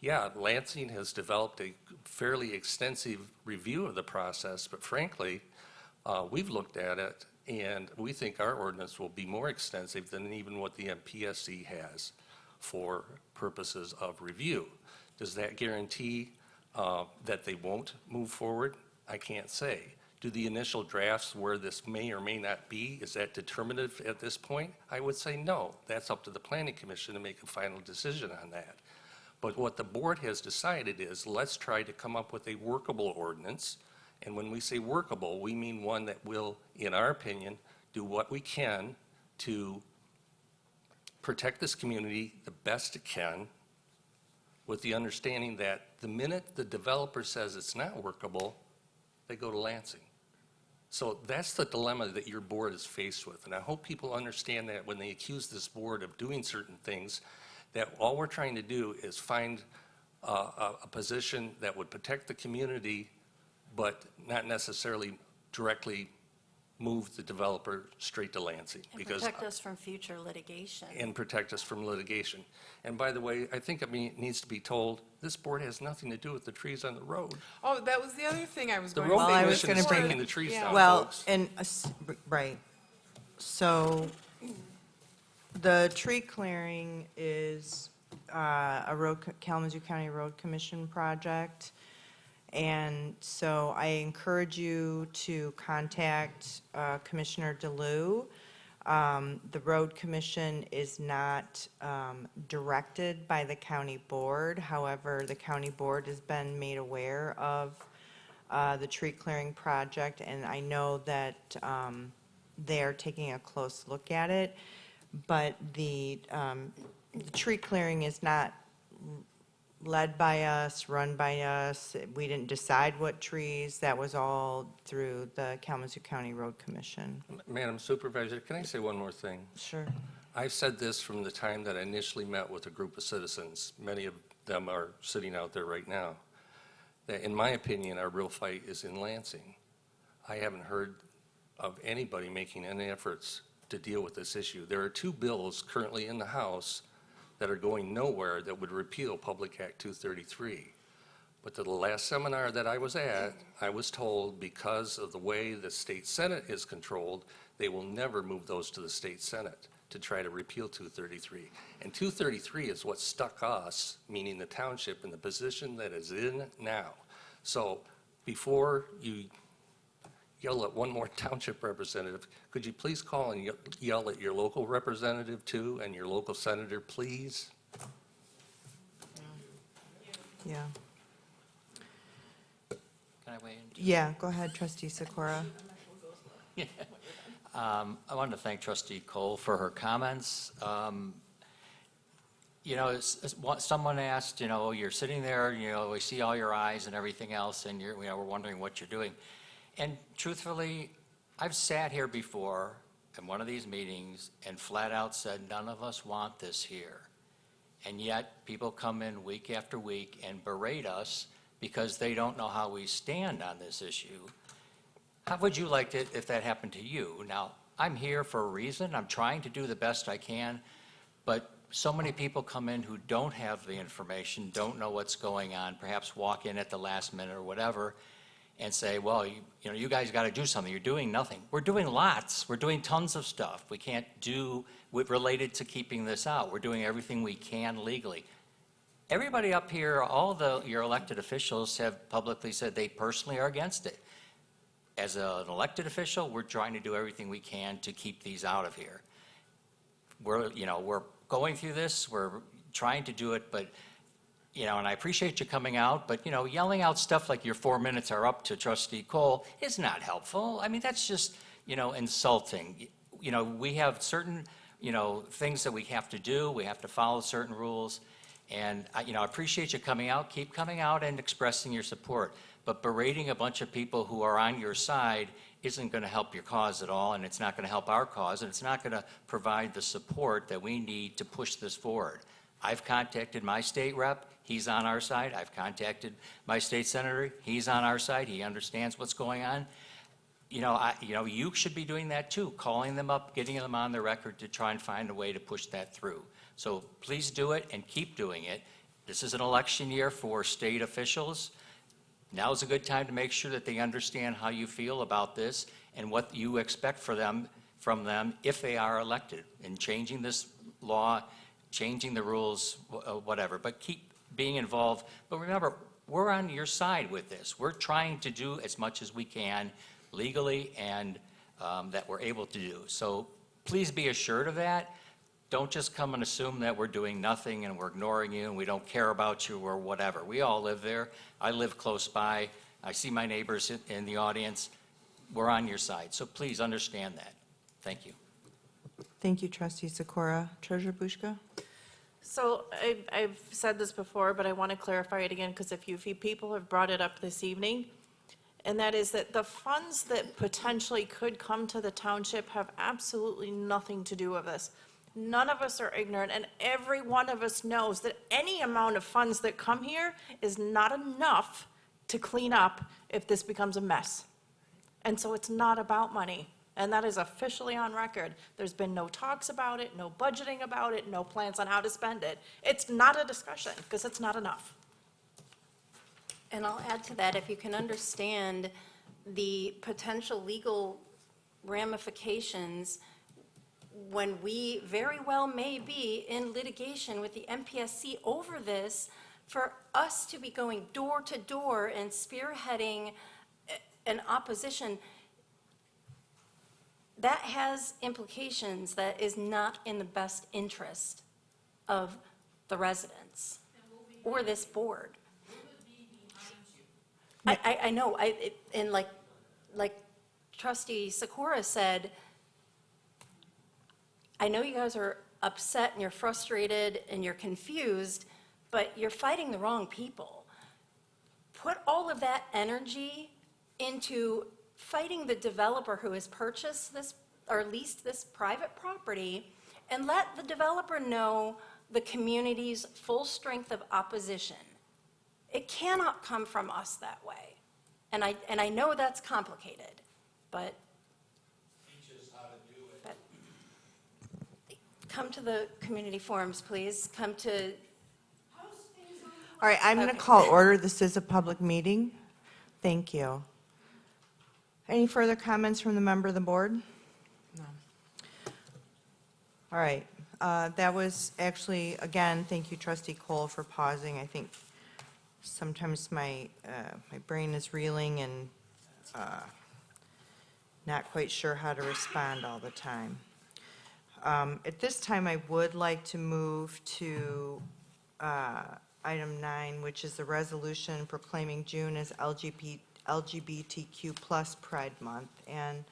Yeah, Lansing has developed a fairly extensive review of the process, but frankly, we've looked at it, and we think our ordinance will be more extensive than even what the MPSC has for purposes of review. Does that guarantee that they won't move forward? I can't say. Do the initial drafts where this may or may not be, is that determinative at this point? I would say no. That's up to the Planning Commission to make a final decision on that. But what the board has decided is, let's try to come up with a workable ordinance. And when we say workable, we mean one that will, in our opinion, do what we can to protect this community the best it can, with the understanding that the minute the developer says it's not workable, they go to Lansing. So that's the dilemma that your board is faced with. And I hope people understand that when they accuse this board of doing certain things, that all we're trying to do is find a position that would protect the community, but not necessarily directly move the developer straight to Lansing. And protect us from future litigation. And protect us from litigation. And by the way, I think it needs to be told, this board has nothing to do with the trees on the road. Oh, that was the other thing I was The going road to say. I was commission gonna is bring- taking the trees down, Well, folks. and, right. So the tree clearing is a Kalamazoo County Road Commission project. And so I encourage you to contact Commissioner DeLue. The Road Commission is not directed by the county board. However, the county board has been made aware of the tree clearing project, and I know that they are taking a close look at it. But the tree clearing is not led by us, run by us. We didn't decide what trees. That was all through the Kalamazoo County Road Commission. Madam Supervisor, can I say one more thing? Sure. I've said this from the time that I initially met with a group of citizens. Many of them are sitting out there right now. That in my opinion, our real fight is in Lansing. I haven't heard of anybody making any efforts to deal with this issue. There are two bills currently in the House that are going nowhere that would repeal Public Act 233. But to the last seminar that I was at, I was told because of the way the state Senate is controlled, they will never move those to the state Senate. to try to repeal 233. And 233 is what stuck us, meaning the township, in the position that is in now. So before you yell at one more township representative, could you please call and yell at your local representative too, and your local senator, please? Yeah. Can I weigh in? Yeah, go ahead, Trustee Sikora. I wanted to thank Trustee Cole for her comments. You know, someone asked, you know, you're sitting there, you know, we see all your eyes and everything else, and you're, you know, we're wondering what you're doing. And truthfully, I've sat here before in one of these meetings and flat out said, none of us want this here. And yet, people come in week after week and berate us because they don't know how we stand on this issue. How would you like it if that happened to you? Now, I'm here for a reason. I'm trying to do the best I can, but so many people come in who don't have the information, don't know what's going on, perhaps walk in at the last minute or whatever, and say, well, you know, you guys got to do something. You're doing nothing. We're doing lots. We're doing tons of stuff. We can't do related to keeping this out. We're doing everything we can legally. Everybody up here, your elected officials have publicly said they personally are against it. As an elected official, we're trying to do everything we can to keep these out of here. We're going through this. We're trying to do it, but you know, and I appreciate you coming out, but, you know, yelling out stuff like your 4 minutes are up to Trustee Cole is not helpful. I mean, that's just, you know, insulting. You know, we have certain, you know, things that we have to do. We have to follow certain rules. And, you know, I appreciate you coming out. Keep coming out and expressing your support. But berating a bunch of people who are on your side isn't going to help your cause at all, and it's not going to help our cause, and it's not going to provide the support that we need to push this forward. I've contacted my state rep. He's on our side. I've contacted my state senator. He's on our side. He understands what's going on. You know, you should be doing that too, calling them up, getting them on the record to try and find a way to push that through. So please do it and keep doing it. This is an election year for state officials. Now's a good time to make sure that they understand how you feel about this and what you expect from them if they are elected, and changing this law, changing the rules, whatever. But keep being involved. But remember, we're on your side with this. We're trying to do as much as we can legally and that we're able to do. So please be assured of that. Don't just come and assume that we're doing nothing and we're ignoring you and we don't care about you or whatever. We all live there. I live close by. I see my neighbors in the audience. We're on your side. So please understand that. Thank you. Thank you, Trustee Sikora. Treasurer Bushka? So I've said this before, but I want to clarify it again because a few people have brought it up this evening. And that is that the funds that potentially could come to the township have absolutely nothing to do with this. None of us are ignorant, and every one of us knows that any amount of funds that come here is not enough to clean up if this becomes a mess. And so it's not about money, and that is officially on record. There's been no talks about it, no budgeting about it, no plans on how to spend it. It's not a discussion, because it's not enough. And I'll add to that, if you can understand the potential legal ramifications when we very well may be in litigation with the MPSC over this, for us to be going door to door and spearheading an opposition, that has implications that is not in the best interest of the residents or this board. I know, and like Trustee Sikora said, I know you guys are upset and you're frustrated and you're confused, but you're fighting the wrong people. Put all of that energy into fighting the developer who has purchased this or leased this private property, and let the developer know the community's full strength of opposition. It cannot come from us that way. And I know that's complicated, but come to the community forums, please. Come to. All right, I'm going to call order. This is a public meeting. Thank you. Any further comments from the member of the board? No. All right, that was actually, again, thank you, trustee Cole, for pausing. I think sometimes my brain is reeling and not quite sure how to respond all the time. At this time, I would like to move to item 9, which is the resolution proclaiming June as LGBTQ plus Pride Month. And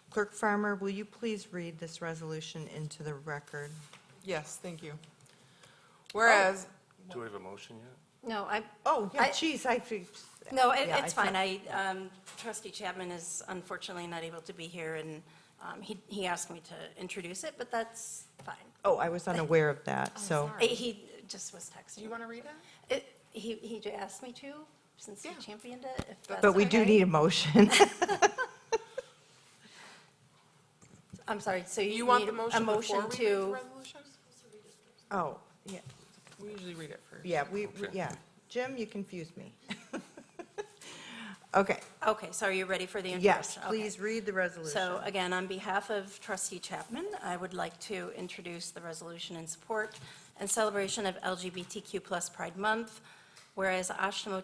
Clerk Farmer, will you please read this resolution into the record? Yes, thank you. Whereas, Do we have a motion yet? No, I. Oh, yeah, geez, No, Yeah, it's I fine. Trustee Chapman is unfortunately not able to be here, and he asked me to introduce it, but that's fine. Oh, I was unaware of that, so. He just was texting. do you want to read it? He asked me to, since he championed it, if that's But we do okay. need a motion. I'm sorry, so you want need the a motion motion before we read the to, resolution? Oh, yeah, We usually read it first. yeah, yeah. Jim, you confused me. Okay, okay, so are you ready for the yes, introduction? Okay. please read the resolution. So again, on behalf of Trustee Chapman, I would like to introduce the resolution in support and celebration of LGBTQ plus Pride Month, whereas Oshtemo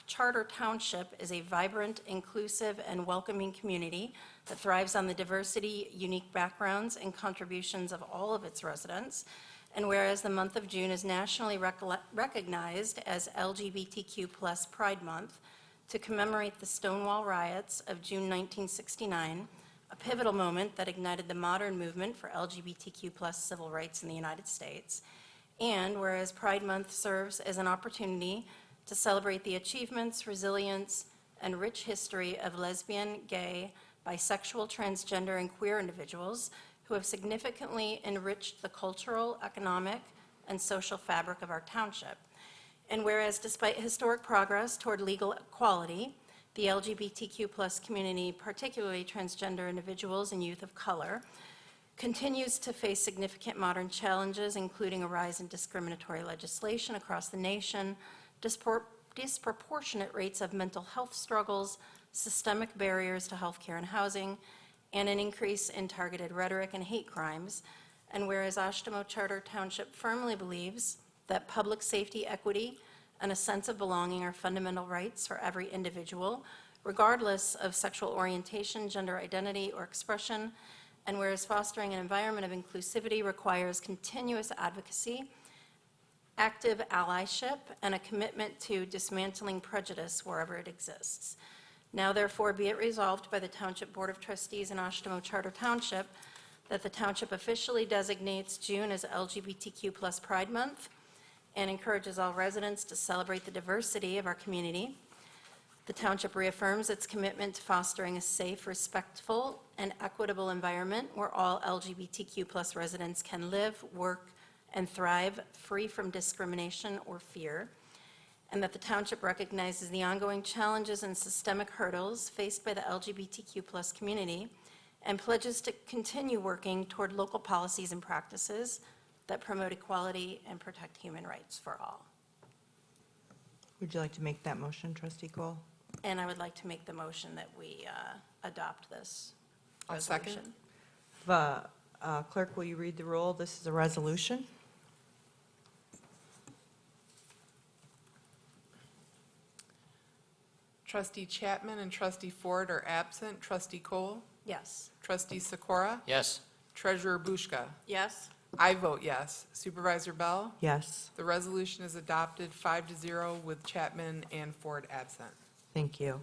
Charter Township is a vibrant, inclusive, and welcoming community that thrives on the diversity, unique backgrounds, and contributions of all of its residents, and whereas the month of June is nationally recognized as LGBTQ plus Pride Month, to commemorate the Stonewall riots of June 1969, a pivotal moment that ignited the modern movement for LGBTQ plus civil rights in the United States. And whereas Pride Month serves as an opportunity to celebrate the achievements, resilience, and rich history of lesbian, gay, bisexual, transgender, and queer individuals who have significantly enriched the cultural, economic, and social fabric of our township. And whereas despite historic progress toward legal equality, the LGBTQ plus community, particularly transgender individuals and youth of color, continues to face significant modern challenges, including a rise in discriminatory legislation across the nation, disproportionate rates of mental health struggles, systemic barriers to healthcare and housing, and an increase in targeted rhetoric and hate crimes. And whereas Oshtemo Charter Township firmly believes that public safety, equity, and a sense of belonging are fundamental rights for every individual, regardless of sexual orientation, gender identity, or expression, and whereas fostering an environment of inclusivity requires continuous advocacy, active allyship, and a commitment to dismantling prejudice wherever it exists. Now therefore be it resolved by the Township Board of Trustees in Oshtemo Charter Township that the township officially designates June as LGBTQ plus Pride Month and encourages all residents to celebrate the diversity of our community. The township reaffirms its commitment to fostering a safe, respectful, and equitable environment where all LGBTQ plus residents can live, work, and thrive free from discrimination or fear, and that the township recognizes the ongoing challenges and systemic hurdles faced by the LGBTQ plus community and pledges to continue working toward local policies and practices that promote equality and protect human rights for all. Would you like to make that motion, trustee Cole? And I would like to make the motion that we adopt this I'll second. resolution. Clerk, will you read the roll? This is a resolution. Trustee Chapman and trustee Ford are absent. Trustee Cole? Yes. Trustee Sikora? Yes. Treasurer Bushka? Yes? I vote yes. Supervisor Bell? Yes, The resolution is adopted 5-0 with Chapman and Ford absent. thank you.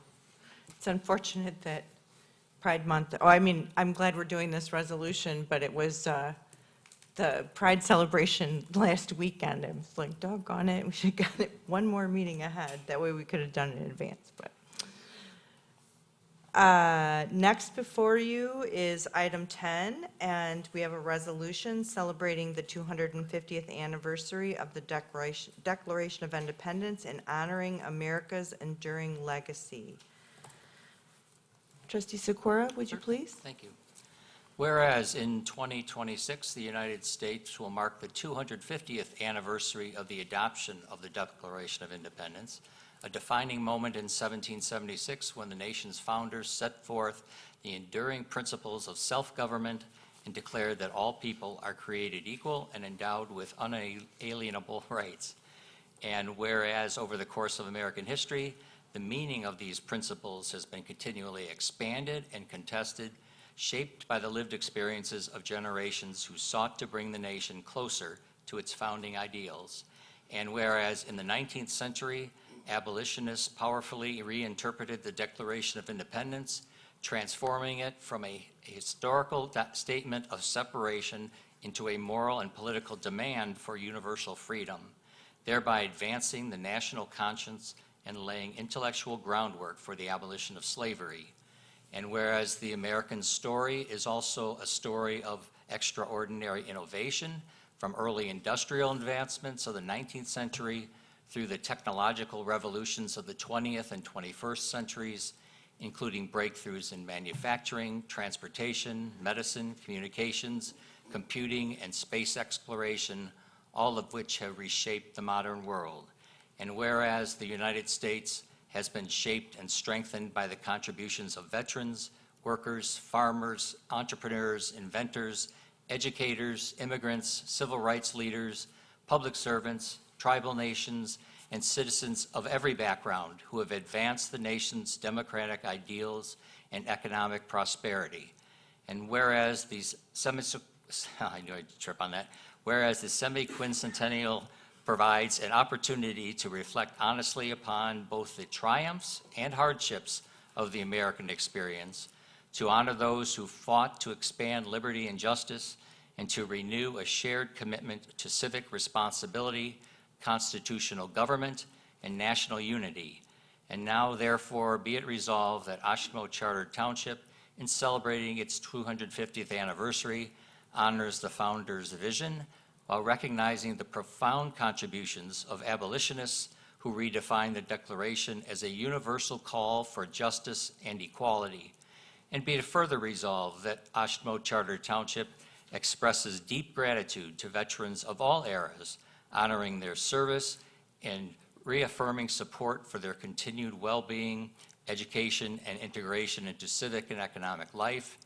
It's unfortunate that Pride Month, I'm glad we're doing this resolution, but it was the Pride celebration last weekend. I was like, doggone it, we should have got it one more meeting ahead. That way we could have done it in advance, but. Next before you is item 10, and we have a resolution celebrating the 250th anniversary of the Declaration of Independence and honoring America's enduring legacy. Trustee Sikora, would you please? Thank you. Whereas in 2026, the United States will mark the 250th anniversary of the adoption of the Declaration of Independence, a defining moment in 1776 when the nation's founders set forth the enduring principles of self-government and declared that all people are created equal and endowed with unalienable rights. And whereas over the course of American history, the meaning of these principles has been continually expanded and contested, shaped by the lived experiences of generations who sought to bring the nation closer to its founding ideals. And whereas in the 19th century, abolitionists powerfully reinterpreted the Declaration of Independence, transforming it from a historical statement of separation into a moral and political demand for universal freedom, thereby advancing the national conscience and laying intellectual groundwork for the abolition of slavery. And whereas the American story is also a story of extraordinary innovation, from early industrial advancements of the 19th century through the technological revolutions of the 20th and 21st centuries, including breakthroughs in manufacturing, transportation, medicine, communications, computing, and space exploration, all of which have reshaped the modern world. And whereas the United States has been shaped and strengthened by the contributions of veterans, workers, farmers, entrepreneurs, inventors, educators, immigrants, civil rights leaders, public servants, tribal nations, and citizens of every background who have advanced the nation's democratic ideals and economic prosperity. And whereas these I knew I'd trip on that. Whereas the semi-quincentennial provides an opportunity to reflect honestly upon both the triumphs and hardships of the American experience, to honor those who fought to expand liberty and justice, and to renew a shared commitment to civic responsibility, constitutional government, and national unity. And now, therefore, be it resolved that Oshtemo Charter Township, in celebrating its 250th anniversary, honors the founder's vision while recognizing the profound contributions of abolitionists who redefined the Declaration as a universal call for justice and equality. And be it further resolved that Oshtemo Charter Township expresses deep gratitude to veterans of all eras, honoring their service and reaffirming support for their continued well-being, education, and integration into civic and economic life.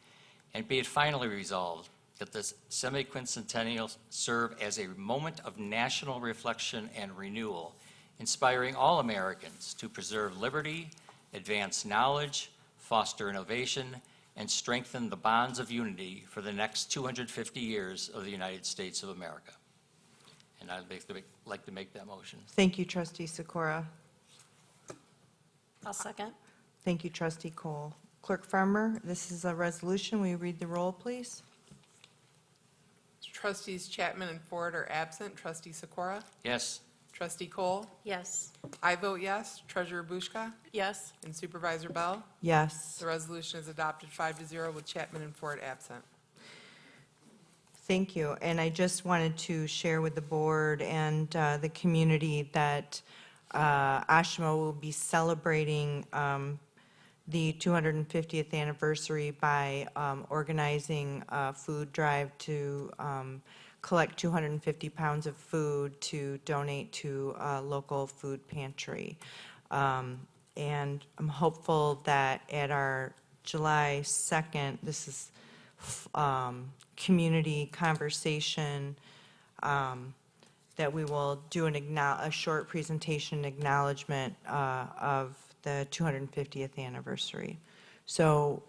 And be it finally resolved that the semi-quincentennial serve as a moment of national reflection and renewal, inspiring all Americans to preserve liberty, advance knowledge, foster innovation, and strengthen the bonds of unity for the next 250 years of the United States of America. And I'd like to make that motion. Thank you, Trustee Sikora. I'll second. Thank you, Trustee Cole. Clerk Farmer, this is a resolution. Will you read the roll, please? Trustees Chapman and Ford are absent. Trustee Sikora? Yes. Trustee Cole? Yes. I vote yes. Treasurer Bushka? Yes. And Supervisor Bell? Yes. The resolution is adopted 5-0 with Chapman and Ford absent. Thank you. And I just wanted to share with the board and the community that Oshtemo will be celebrating the 250th anniversary by organizing a food drive to collect 250 pounds of food to donate to a local food pantry. And I'm hopeful that at our July 2nd, this is community conversation, that we will do a short presentation acknowledgement of the 250th anniversary. So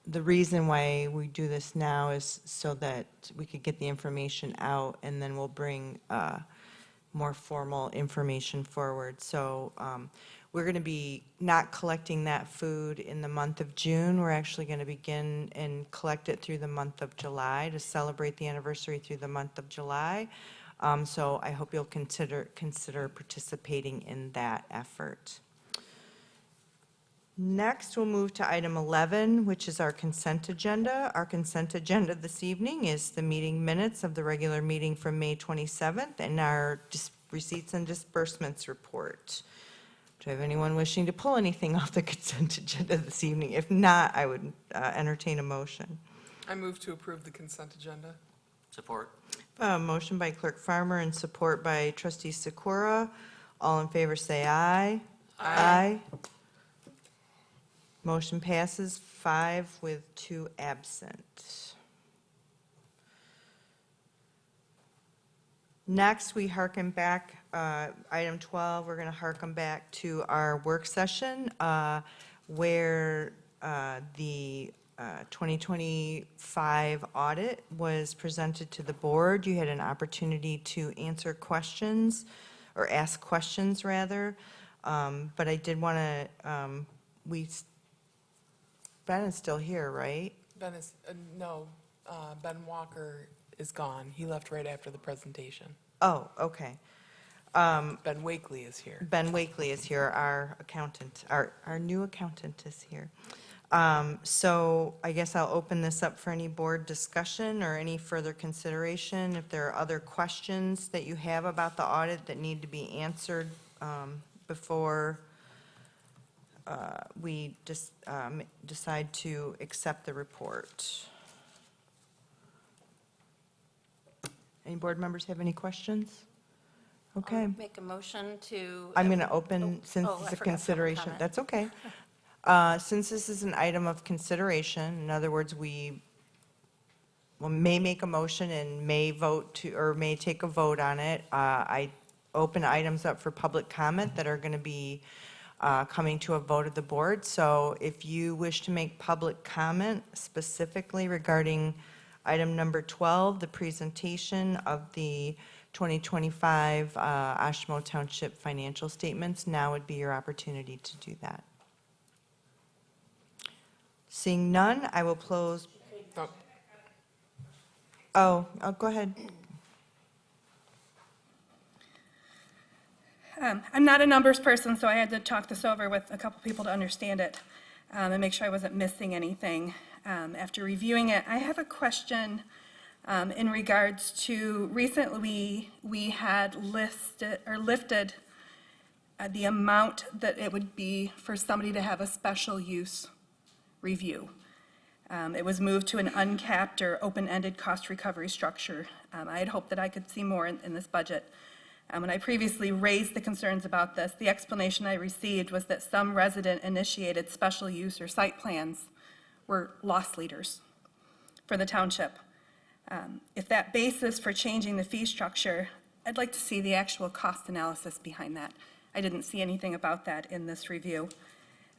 the reason why we do this now is so that we could get the information out, and then we'll bring more formal information forward. So we're going to be not collecting that food in the month of June. We're actually going to begin and collect it through the month of July to celebrate the anniversary through the month of July. So I hope you'll consider participating in that effort. Next, we'll move to item 11, which is our consent agenda. Our consent agenda this evening is the meeting minutes of the regular meeting from May 27th and our receipts and disbursements report. Do I have anyone wishing to pull anything off the consent agenda this evening? If not, I would entertain a motion. I move to approve the consent agenda. Support. Motion by Clerk Farmer and support by Trustee Sikora. All in favor say aye. Aye. Motion passes 5 with 2 absent. Next, we hearken back, item 12, we're going to hearken back to our work session where the 2025 audit was presented to the board. You had an opportunity to answer questions, or ask questions, rather. But I did want to, Ben is still here, right? Ben is, no, Ben Walker is gone. He left right after the presentation. Oh, okay. Ben Wakely is here. Ben Wakely is here, our accountant, our new accountant is here. So I guess I'll open this up for any board discussion or any further consideration. If there are other questions that you have about the audit that need to be answered before we just decide to accept the report. Any board members have any questions? Okay. I'll make a motion to. I'm going to open, since I it's a forgot public consideration, comment. that's okay. Since this is an item of consideration, in other words, we may make a motion and may vote to, or may take a vote on it. I open items up for public comment that are going to be coming to a vote of the board. So if you wish to make public comment specifically regarding item number 12, the presentation of the 2025 Oshtemo Township financial statements, now would be your opportunity to do that. Seeing none, I will close. Oh, go ahead. I'm not a numbers person, so I had to talk this over with a couple people to understand it and make sure I wasn't missing anything. After reviewing it, I have a question in regards to recently we had lifted the amount that it would be for somebody to have a special use review. It was moved to an uncapped or open-ended cost recovery structure. I had hoped that I could see more in this budget. When I previously raised the concerns about this, the explanation I received was that some resident-initiated special use or site plans were loss leaders for the township. If that basis for changing the fee structure, I'd like to see the actual cost analysis behind that. I didn't see anything about that in this review.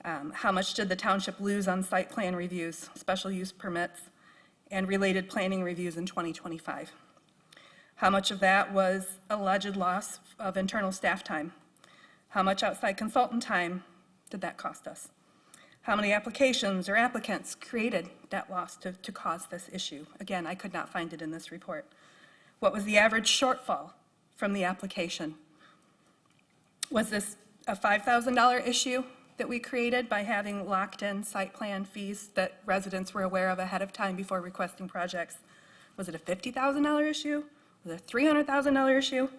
How much did the township lose on site plan reviews, special use permits, and related planning reviews in 2025? How much of that was alleged loss of internal staff time? How much outside consultant time did that cost us? How many applications or applicants created that loss to cause this issue? Again, I could not find it in this report. What was the average shortfall from the application? Was this a $5,000 issue that we created by having locked-in site plan fees that residents were aware of ahead of time before requesting projects? Was it a $50,000 issue? Was it a $300,000 issue?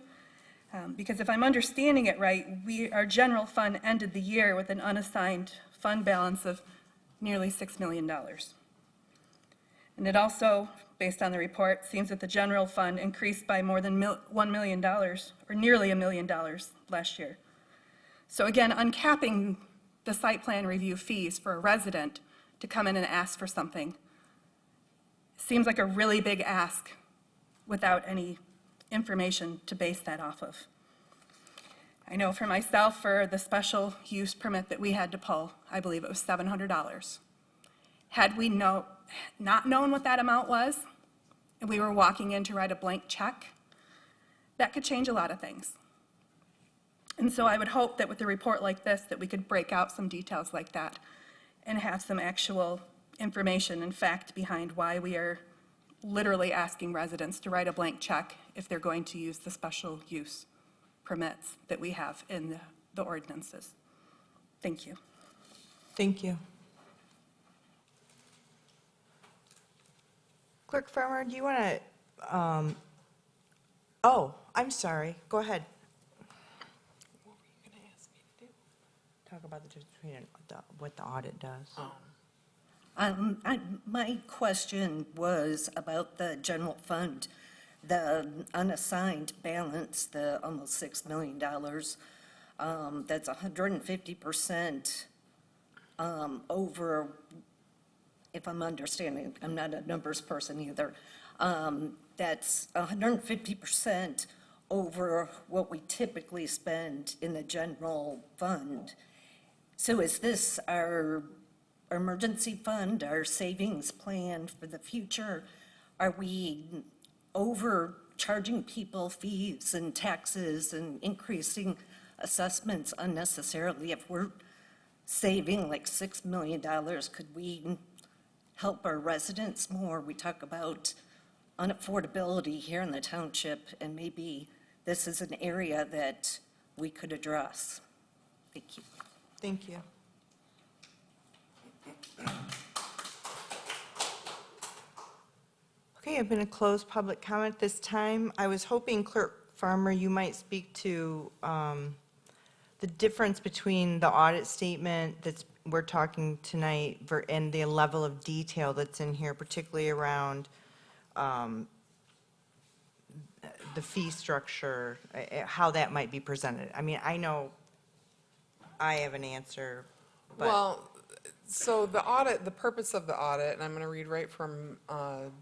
Because if I'm understanding it right, our general fund ended the year with an unassigned fund balance of nearly $6 million. And it also, based on the report, seems that the general fund increased by more than $1 million, or nearly $1 million last year. So again, uncapping the site plan review fees for a resident to come in and ask for something seems like a really big ask without any information to base that off of. I know for myself, for the special use permit that we had to pull, I believe it was $700. Had we not known what that amount was, and we were walking in to write a blank check, that could change a lot of things. And so I would hope that with a report like this, that we could break out some details like that and have some actual information and fact behind why we are literally asking residents to write a blank check if they're going to use the special use permits that we have in the ordinances. Thank you. Thank you. Clerk Farmer, do you want to, oh, I'm sorry, go ahead. What were you going to ask me to do? Talk about the difference between what the audit does. My question was about the general fund, the unassigned balance, the almost $6 million. That's 150% over, if I'm understanding, I'm not a numbers person either. That's 150% over what we typically spend in the general fund. So is this our emergency fund, our savings plan for the future? Are we overcharging people fees and taxes and increasing assessments unnecessarily? If we're saving like $6 million, could we help our residents more? We talk about unaffordability here in the township, and maybe this is an area that we could address. Thank you. Thank you. Okay, I'm going to close public comment this time. I was hoping, Clerk Farmer, you might speak to the difference between the audit statement that's we're talking tonight and the level of detail that's in here, particularly around the fee structure, how that might be presented. I mean, I know I have an answer, but. Well, so the audit, the purpose of the audit, and I'm going to read right from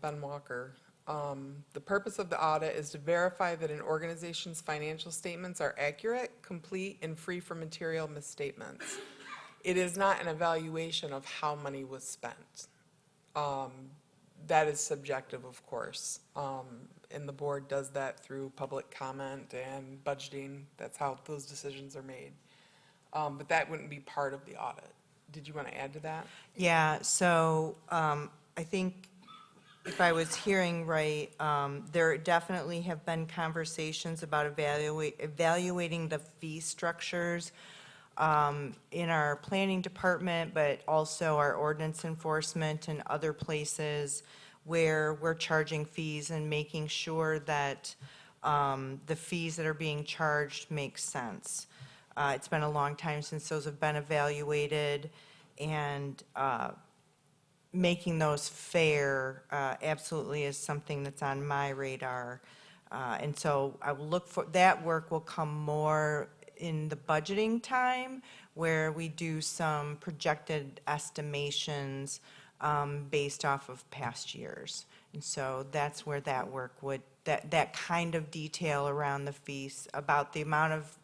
Ben Walker. The purpose of the audit is to verify that an organization's financial statements are accurate, complete, and free from material misstatements. It is not an evaluation of how money was spent. That is subjective, of course. And the board does that through public comment and budgeting. That's how those decisions are made. But that wouldn't be part of the audit. Did you want to add to that? Yeah, so I think if I was hearing right, there definitely have been conversations about evaluating the fee structures in our planning department, but also our ordinance enforcement and other places where we're charging fees and making sure that the fees that are being charged make sense. It's been a long time since those have been evaluated, and making those fair absolutely is something that's on my radar. And so I will look for, that work will come more in the budgeting time, where we do some projected estimations based off of past years. And so that's where that work would, that kind of detail around the fees, about the amount of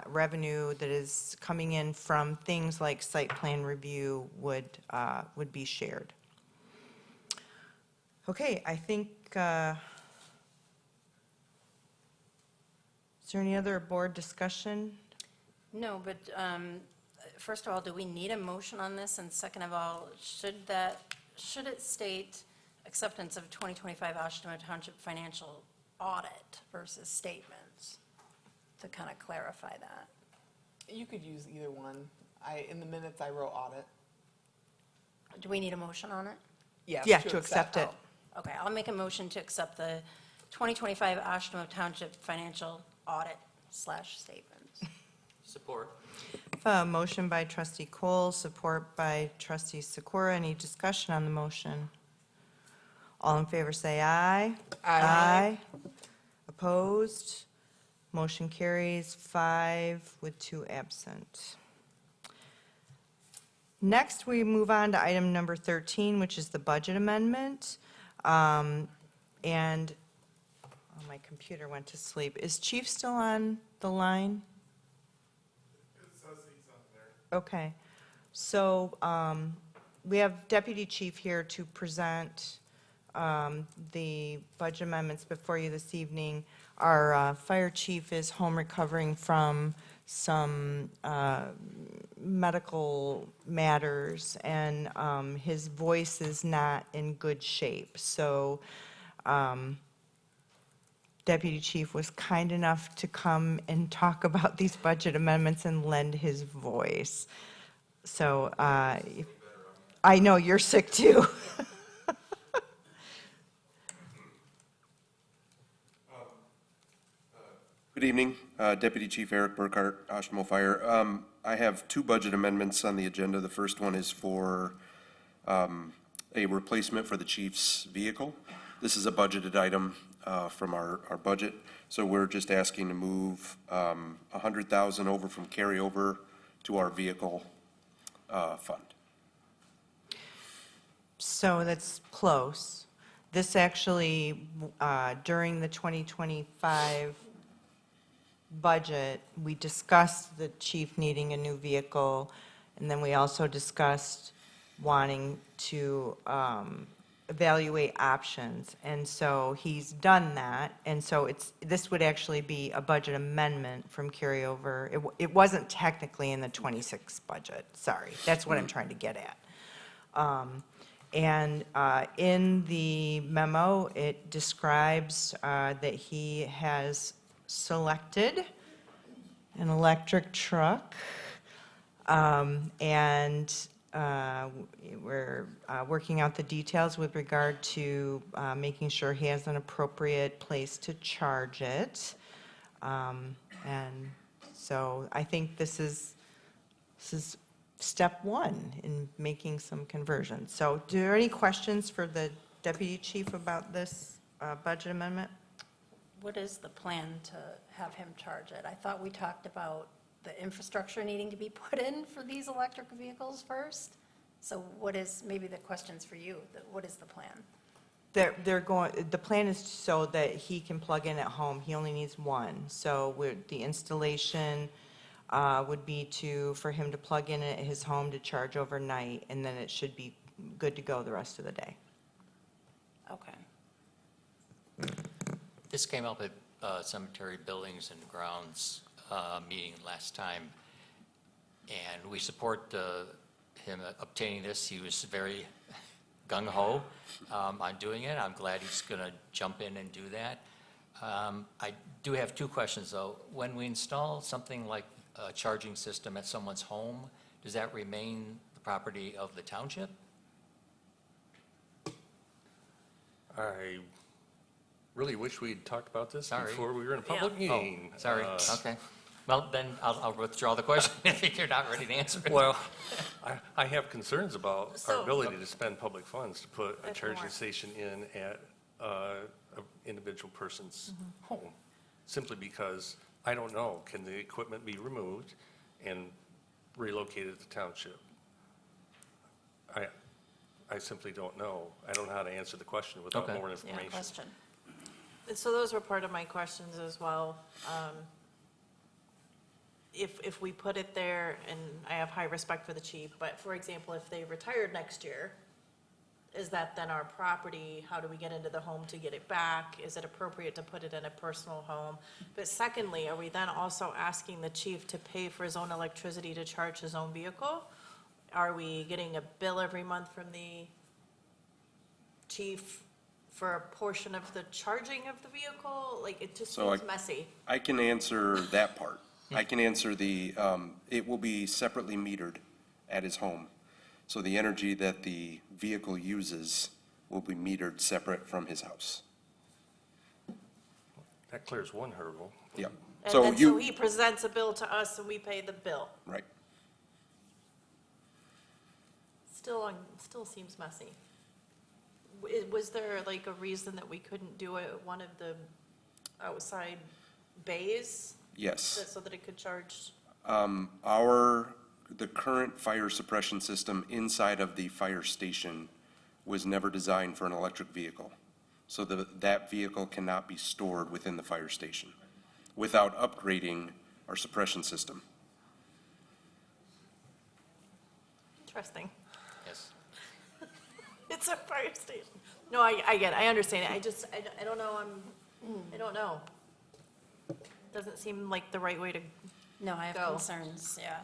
revenue that is coming in from things like site plan review would be shared. Okay, I think, is there any other board discussion? No, but first of all, do we need a motion on this? And second of all, should it state acceptance of 2025 Oshtemo Township financial audit versus statements, to kind of clarify that? You could use either one. In the minutes, I wrote audit. Do we need a motion on it? Yes, Yeah, to accept it. Oh, okay, I'll make a motion to accept the 2025 Oshtemo Township financial audit / statements. Support. A motion by trustee Cole, support by trustee Sikora. Any discussion on the motion? All in favor say aye. Aye. Opposed? Motion carries 5 with 2 absent. Next, we move on to item number 13, which is the budget amendment. And, oh, my computer went to sleep. Is Chief still on the line? Okay. So we have Deputy Chief here to present the budget amendments before you this evening. Our fire chief is home recovering from some medical matters, and his voice is not in good shape. So Deputy Chief was kind enough to come and talk about these budget amendments and lend his voice. So I know you're sick too. Good evening, Deputy Chief Eric Burkhart, Oshtemo Fire. I have 2 budget amendments on the agenda. The first one is for a replacement for the chief's vehicle. This is a budgeted item from our budget, so we're just asking to move $100,000 over from carryover to our vehicle fund. So that's close. This actually, during the 2025 budget, we discussed the chief needing a new vehicle, and then we also discussed wanting to evaluate options. And so he's done that, and so this would actually be a budget amendment from carryover. It wasn't technically in the '26 budget, sorry. That's what I'm trying to get at. And in the memo, it describes that he has selected an electric truck, and we're working out the details with regard to making sure he has an appropriate place to charge it. And so I think this is step one in making some conversions. So, are there any questions for the deputy chief about this budget amendment? What is the plan to have him charge it? I thought we talked about the infrastructure needing to be put in for these electric vehicles first. So what is, maybe the question's for you, what is the plan? The plan is so that he can plug in at home. He only needs one. So the installation would be for him to plug in at his home to charge overnight, and then it should be good to go the rest of the day. Okay. This came up at Cemetery Buildings and Grounds meeting last time, and we support him obtaining this. He was very gung-ho on doing it. I'm glad he's going to jump in and do that. I do have two questions, though. When we install something like a charging system at someone's home, does that remain the property of the township? I really wish we'd talked about this Sorry. before we were in a public meeting. Oh, sorry, okay. Well, then I'll withdraw the question if you're not ready to answer it. Well, I have concerns about our So- ability to spend public funds to put a That's charging more. station in at an individual person's home, simply because I don't know, can the equipment be removed and relocated to township? I simply don't know. I don't know how to answer the question without Okay. more Yeah, information. question. So those were part of my questions as well. If we put it there, and I have high respect for the chief, but for example, if they retired next year, is that then our property? How do we get into the home to get it back? Is it appropriate to put it in a personal home? But secondly, are we then also asking the chief to pay for his own electricity to charge his own vehicle? Are we getting a bill every month from the chief for a portion of the charging of the vehicle? Like, it just So seems messy. I can answer that part. I can answer it will be separately metered at his home. So the energy that the vehicle uses will be metered separate from his house. That clears one hurdle. Yep. And So then so he presents a bill to us and we pay the bill. right. Still seems messy. Was there like a reason that we couldn't do it at one of the outside bays? Yes. So that it could charge? The current fire suppression system inside of the fire station was never designed for an electric vehicle. So that vehicle cannot be stored within the fire station without upgrading our suppression system. Interesting. Yes. It's a fire station. No, I get it. I understand it. I don't know, I don't know. Doesn't seem like the right way to No, I have Go. concerns, yeah.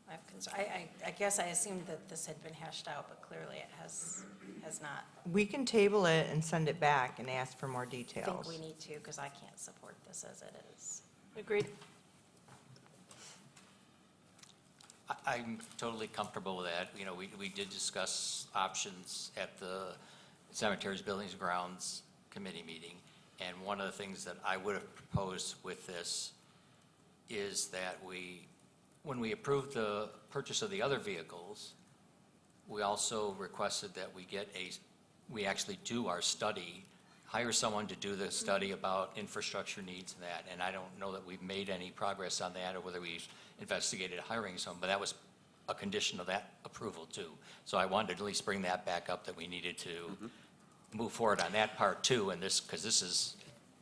I have concerns. I guess I assumed that this had been hashed out, but clearly it has not. We can table it and send it back and ask for more I details. think we need to, because I can't support this as it is. Agreed. I'm totally comfortable with that. You know, we did discuss options at the Cemeteries, Buildings, and Grounds Committee meeting. And one of the things that I would have proposed with this is that when we approved the purchase of the other vehicles, we also requested that we actually do our study, hire someone to do the study about infrastructure needs and that. And I don't know that we've made any progress on that or whether we've investigated hiring someone, but that was a condition of that approval too. So I wanted to at least bring that back up, that we needed to move forward on that part too, and this, because this is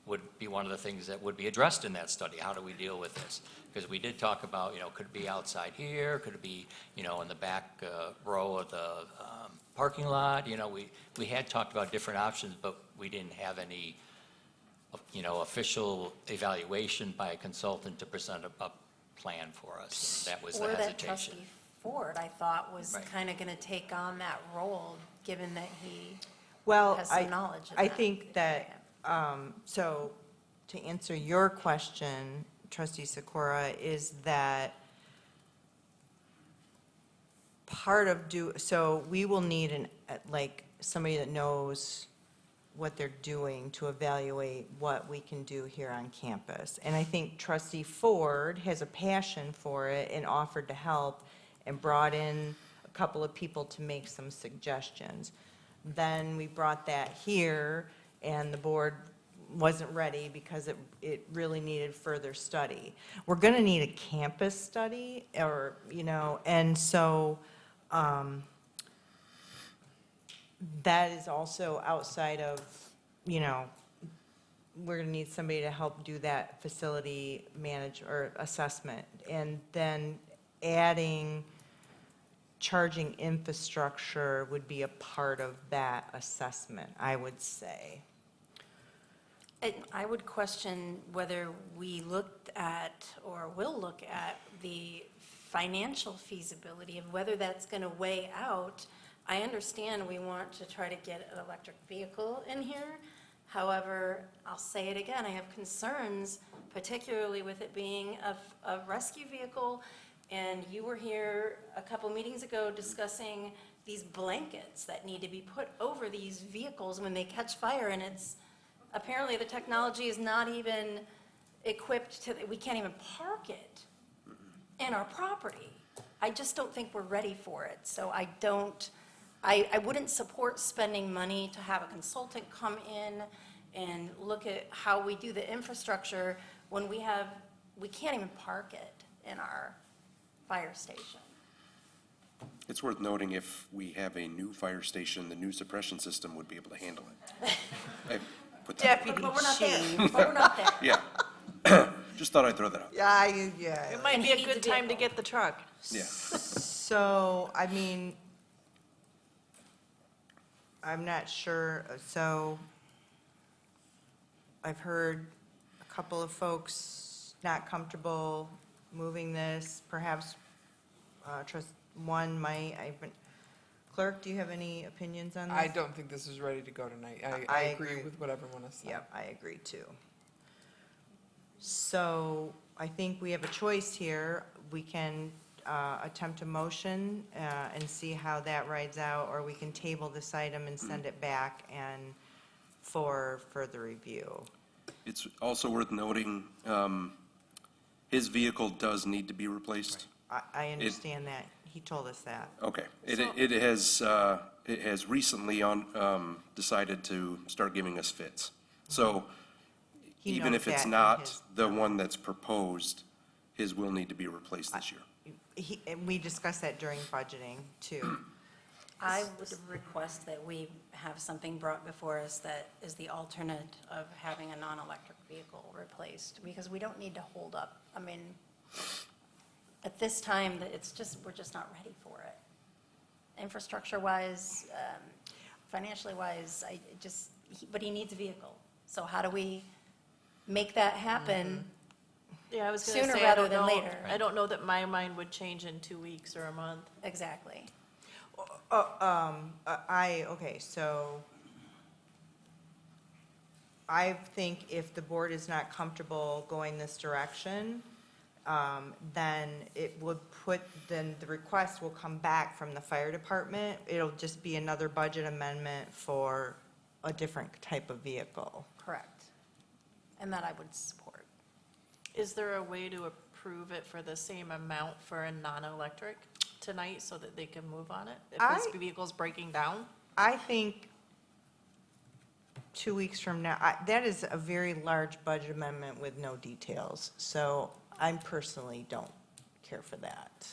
would be one of the things that would be addressed in that study. How do we deal with this? Because we did talk about, could it be outside here? Could it be, in the back row of the parking lot? We had talked about different options, but we didn't have any, official evaluation by a consultant to present a plan for us. And that was the Or that hesitation. Trustee Ford, I thought, was Right. kind of going to take on that role, given that he Well, has some knowledge of I that. think that, so to answer your question, Trustee Sikora, is that part of so we will need somebody that knows what they're doing to evaluate what we can do here on campus. And I think Trustee Ford has a passion for it and offered to help and brought in a couple of people to make some suggestions. Then we brought that here, and the board wasn't ready because it really needed further study. We're going to need a campus study, and so that is also outside of, we're going to need somebody to help do that facility or assessment. And then charging infrastructure would be a part of that assessment, I would say. I would question whether we looked at or will look at the financial feasibility of whether that's going to weigh out. I understand we want to try to get an electric vehicle in here. However, I'll say it again, I have concerns, particularly with it being a rescue vehicle. And you were here a couple meetings ago discussing these blankets that need to be put over these vehicles when they catch fire, and apparently the technology is not even equipped we can't even park it in our property. I just don't think we're ready for it. So I wouldn't support spending money to have a consultant come in and look at how we do the infrastructure when we can't even park it in our fire station. It's worth noting if we have a new fire station, the new suppression system would be able to handle it. I put that- Deputy But we're not there. Chief. But we're not there. Yeah. Just thought I'd throw that out. Yeah. It might be a good time to get the truck. Yeah. So, I'm not sure, so I've heard a couple of folks not comfortable moving this, perhaps Clerk, do you have any opinions on this? I don't think this is ready to go tonight. I agree with what everyone has said. Yep, I agree too. So I think we have a choice here. We can attempt a motion and see how that rides out, or we can table this item and send it back for further review. It's also worth noting, his vehicle does need to be replaced. I understand that. He told us that. Okay. It has recently decided to start giving us fits. So He even knows if it's that in not his- the one that's proposed, his will need to be replaced this year. And we discussed that during budgeting too. I would request that we have something brought before us that is the alternate of having a non-electric vehicle replaced, because we don't need to hold up. I mean, at this time, we're just not ready for it. Infrastructure-wise, financially-wise, but he needs a vehicle. So how do we make that happen? Yeah, I was going to Sooner say, rather than later. I don't know that my mind would change in 2 weeks or a month. Exactly. Okay, so I think if the board is not comfortable going this direction, then then the request will come back from the fire department. It'll just be another budget amendment for a different type of vehicle. Correct. And that I would support. Is there a way to approve it for the same amount for a non-electric tonight so that they can move on it? If this vehicle's breaking down? I think 2 weeks from now, that is a very large budget amendment with no details. So I personally don't care for that.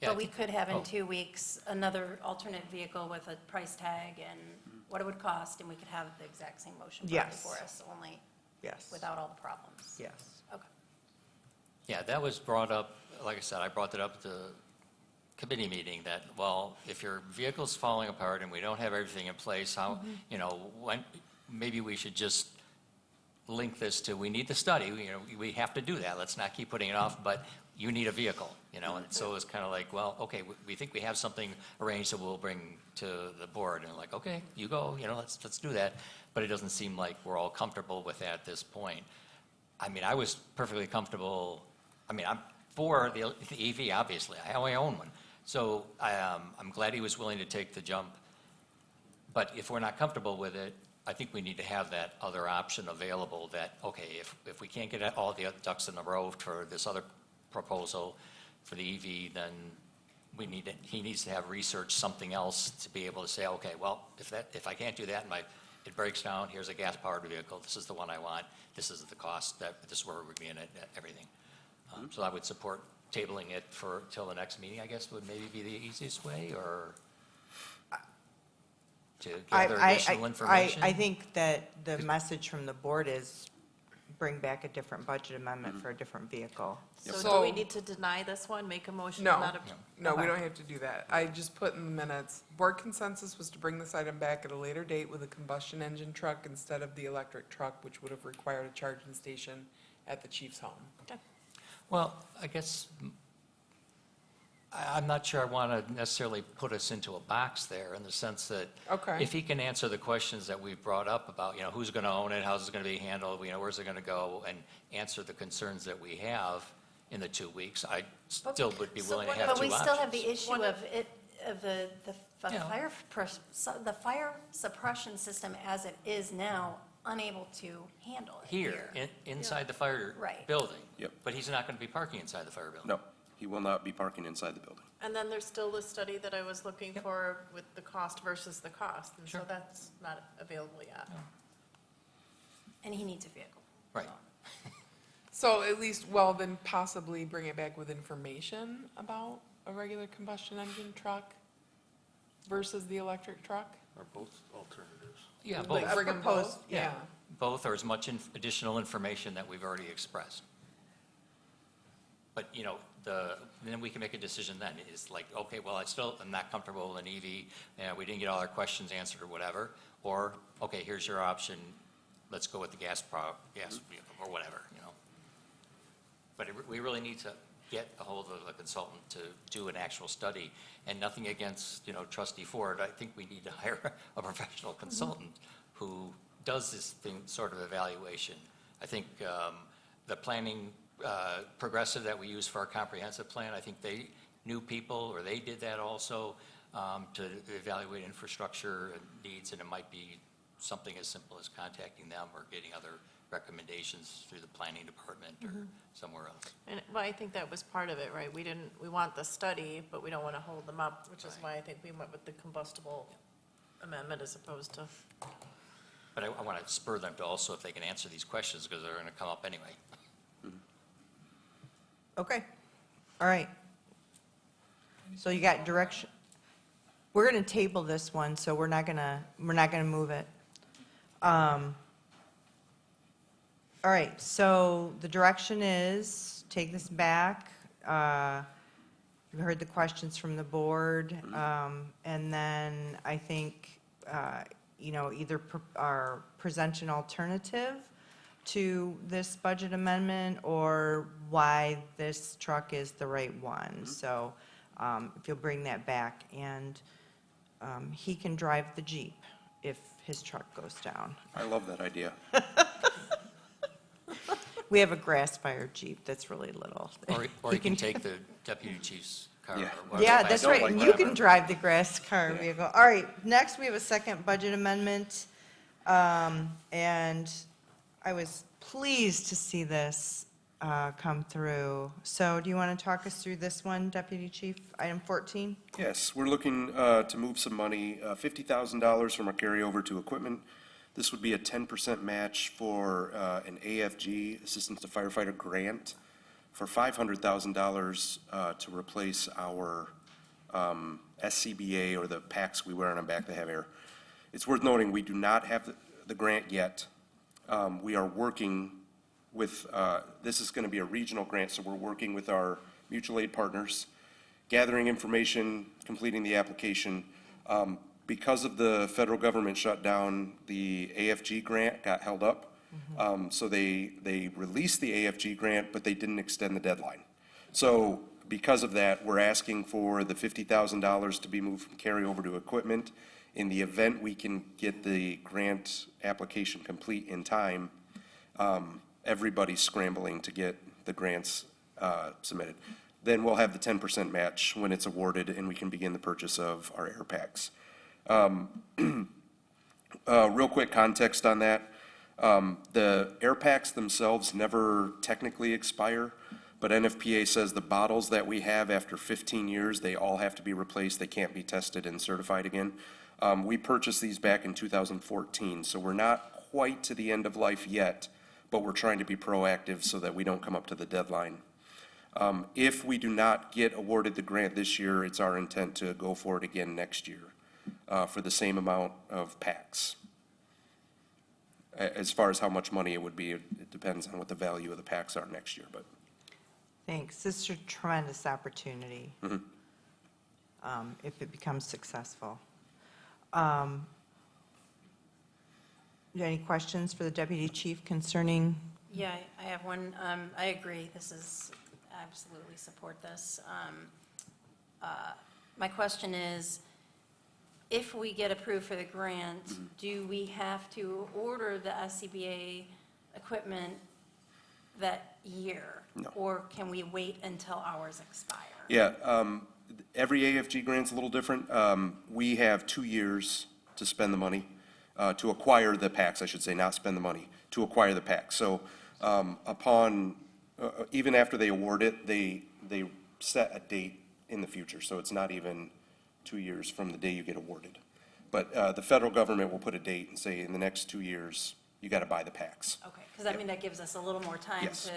Yeah, I But we think- could have in oh. 2 weeks another alternate vehicle with a price tag and what it would cost, and we could have the exact same motion brought Yes. before us, only Yes. without all the problems. Yes. Okay. Yeah, that was brought up, like I said, I brought it up at the committee meeting that, well, if your vehicle's falling apart and we don't have everything in place, how, you know, when, maybe we should just link this to, we need the study, you know, we have to do that, let's not keep putting it off, but you need a vehicle, you know, and so it's kind of like, well, okay, we think we have something arranged that we'll bring to the board, and like, okay, you go, you know, let's do that, but it doesn't seem like we're all comfortable with that at this point. I mean, I was perfectly comfortable, I mean, I'm for the EV, obviously, I only own one, so I'm glad he was willing to take the jump, but if we're not comfortable with it, I think we need to have that other option available that, okay, if we can't get all the ducks in the row for this other proposal for the EV, then he needs to have researched something else to be able to say, okay, well, if I can't do that and it breaks down, here's a gas-powered vehicle, this is the one I want, this is the cost, this is where we're being at, everything. So I would support tabling it till the next meeting, I guess, would maybe be the easiest way, or to gather additional information? I think that the message from the board is bring back a different budget amendment for a different vehicle. So do we need to deny this one, make a motion? No, not no, we Okay. don't have to do that. I just put in the minutes, board consensus was to bring this item back at a later date with a combustion engine truck instead of the electric truck, which would have required a charging station at the chief's home. Well, I guess, I'm not sure I want to necessarily put us into a box there in the sense that Okay. if he can answer the questions that we've brought up about, you know, who's going to own it, how's it going to be handled, you know, where's it going to go, and answer the concerns that we have in the 2 weeks, I still would be willing to have two But we options. still have the issue of it, of the Yeah. the fire suppression system as it is now, unable to handle it Here, inside the fire Right. building. Yep. But he's not going to be parking inside the fire building. No, he will not be parking inside the building. And then there's still the study that I was looking for with the cost versus the cost, and so Sure. that's not available yet. and he needs a vehicle. Right. So at least, well, then possibly bring it back with information about a regular combustion engine truck versus the electric truck? Or both alternatives. Yeah, Like both. bring 'em both? Yeah. Both, or as much additional information that we've already expressed. But, you know, then we can make a decision then. It's like, okay, well, I'm not comfortable with an EV, we didn't get all our questions answered or whatever. Or, okay, here's your option, let's go with the gas vehicle or whatever, you know. But we really need to get a hold of a consultant to do an actual study. And nothing against, you know, Trustee Ford, I think we need to hire a professional consultant who does this sort of evaluation. I think the planning progressive that we use for our comprehensive plan, I think they knew people, or they did that also, to evaluate infrastructure and needs, and it might be something as simple as contacting them or getting other recommendations through the planning department or somewhere else. And, well, I think that was part of it, right? We want the study, but we don't want to hold them up, which is why I think we went with the combustible amendment as opposed to. But I want to spur them to also, if they can answer these questions, because they're going to come up anyway. Okay, all right. So you got direction. We're going to table this one, so we're not going to move it. All right, so the direction is take this back. You've heard the questions from the board, and then I think, you know, either present an alternative to this budget amendment or why this truck is the right one. So if you'll bring that back, and he can drive the Jeep if his truck goes down. I love that idea. We have a grass-fired Jeep that's really little. Or you can take the deputy chief's car. Yeah. or whatever. Yeah, that's don't right, like and that. you can drive the grass car vehicle. All right, next, we have a second budget amendment, and I was pleased to see this come through. So do you want to talk us through this one, Deputy Chief, item 14? Yes, we're looking to move some money, $50,000 from our carryover to equipment. This would be a 10% match for an AFG, Assistance to Firefighter grant for $500,000 to replace our SCBA, or the packs we wear on our back that have air. It's worth noting, we do not have the grant yet. We are working with, this is going to be a regional grant, so we're working with our mutual aid partners, gathering information, completing the application. Because of the federal government shutdown, the AFG grant got held up. So they released the AFG grant, but they didn't extend the deadline. So because of that, we're asking for the $50,000 to be moved from carryover to equipment. In the event we can get the grant application complete in time, everybody's scrambling to get the grants submitted. Then we'll have the 10% match when it's awarded, and we can begin the purchase of our air packs. Real quick context on that. The air packs themselves never technically expire, but NFPA says the bottles that we have after 15 years, they all have to be replaced. They can't be tested and certified again. We purchased these back in 2014, so we're not quite to the end of life yet, but we're trying to be proactive so that we don't come up to the deadline. If we do not get awarded the grant this year, it's our intent to go for it again next year for the same amount of packs. As far as how much money it would be, it depends on what the value of the packs are next year, but. Thanks. This is a tremendous opportunity if it becomes successful. Any questions for the Deputy Chief concerning? Yeah, I have one. I agree. This is, absolutely support this. My question is, if we get approved for the grant, do we have to order the SCBA equipment that year? No. Or can we wait until ours expire? Yeah, every AFG grant's a little different. We have 2 years to spend the money, to acquire the packs, I should say, not spend the money, to acquire the packs. So upon, even after they award it, they set a date in the future. So it's not even 2 years from the day you get awarded. But the federal government will put a date and say, in the next 2 years, you got to buy the packs. Okay, because I mean, that gives us a little more time Yes. to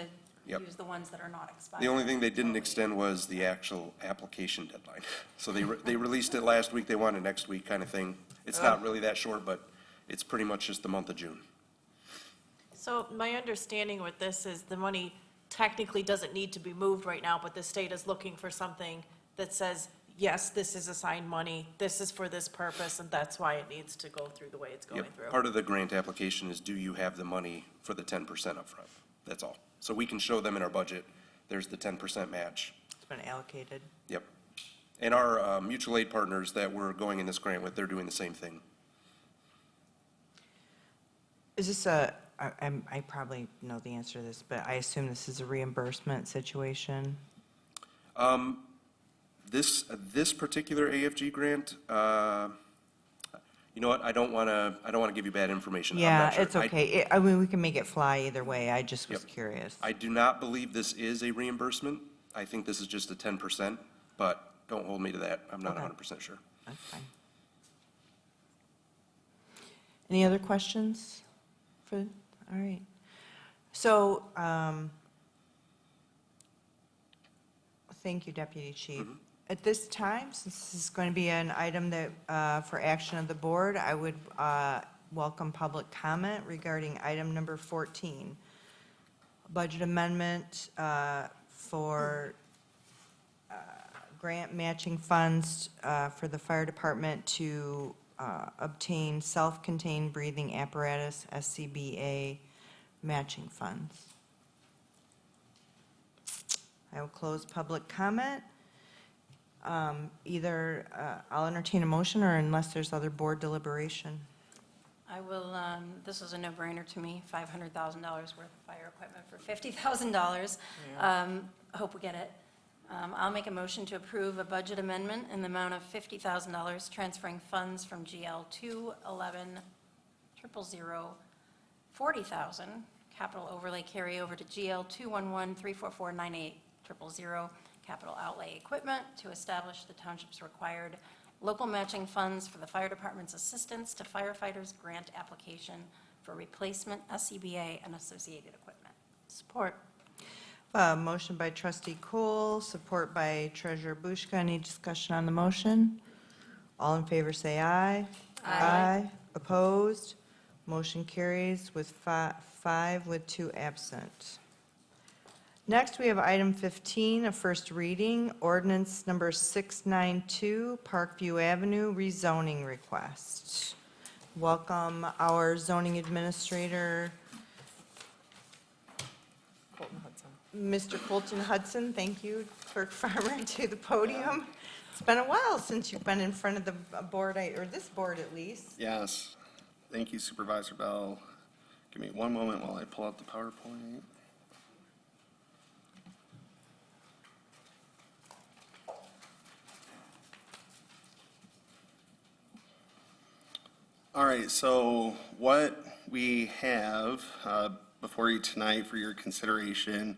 Yep. use the ones that are not expired. The only thing they didn't extend was the actual application deadline. So they released it last week, they want it next week kind of thing. It's not really that short, but it's pretty much just the month of June. So my understanding with this is the money technically doesn't need to be moved right now, but the state is looking for something that says, yes, this is assigned money, this is for this purpose, and that's why it needs to go through the way it's going Yep. through. Part of the grant application is, do you have the money for the 10% upfront? That's all. So we can show them in our budget, there's the 10% match. It's been allocated. Yep. And our mutual aid partners that we're going in this grant with, they're doing the same thing. Is this I probably know the answer to this, but I assume this is a reimbursement situation? This particular AFG grant, you know what, I don't want to give you bad information. I'm Yeah, not sure. it's okay. I mean, we can make it fly either way. I just was curious. I do not believe this is a reimbursement. I think this is just a 10%, but don't hold me to that. I'm not Okay. 100% sure. That's fine. Any other questions? All right. So, thank you, Deputy Chief. At this time, since this is going to be an item that, for action of the board, I would welcome public comment regarding item number 14. Budget amendment for grant matching funds for the fire department to obtain self-contained breathing apparatus, SCBA matching funds. I will close public comment. Either I'll entertain a motion, or unless there's other board deliberation. I will, this is a no-brainer to me, $500,000 worth of fire equipment for $50,000. Hope we get it. I'll make a motion to approve a budget amendment in the amount of $50,000, transferring funds from GL 211 000 $40,000 capital overlay carryover to GL 211 344 98 000 capital outlay equipment to establish the township's required local matching funds for the fire department's assistance to firefighters grant application for replacement SCBA and associated equipment. Support. Motion by trustee Cole, support by treasurer Bushka. Any discussion on the motion? All in favor say aye. Aye. Opposed? Motion carries with 5 with 2 absent. Next, we have item 15, a first reading, ordinance number 692, Parkview Avenue rezoning request. Welcome our zoning administrator, Mr. Colton Hudson. Thank you, Clerk Farmer, to the podium. It's been a while since you've been in front of the board, or this board at least. Yes. Thank you, Supervisor Bell. Give me one moment while I pull out the PowerPoint. All right, so what we have before you tonight for your consideration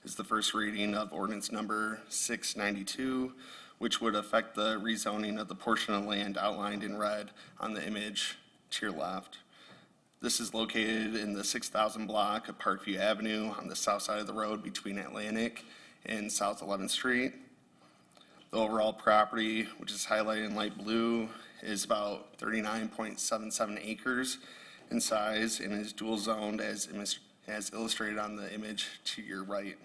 is the first reading of ordinance number 692, which would affect the rezoning of the portion of land outlined in red on the image to your left. This is located in the 6,000 block of Parkview Avenue on the south side of the road between Atlantic and South 11th Street. The overall property, which is highlighted in light blue, is about 39.77 acres in size and is dual zoned as illustrated on the image to your right.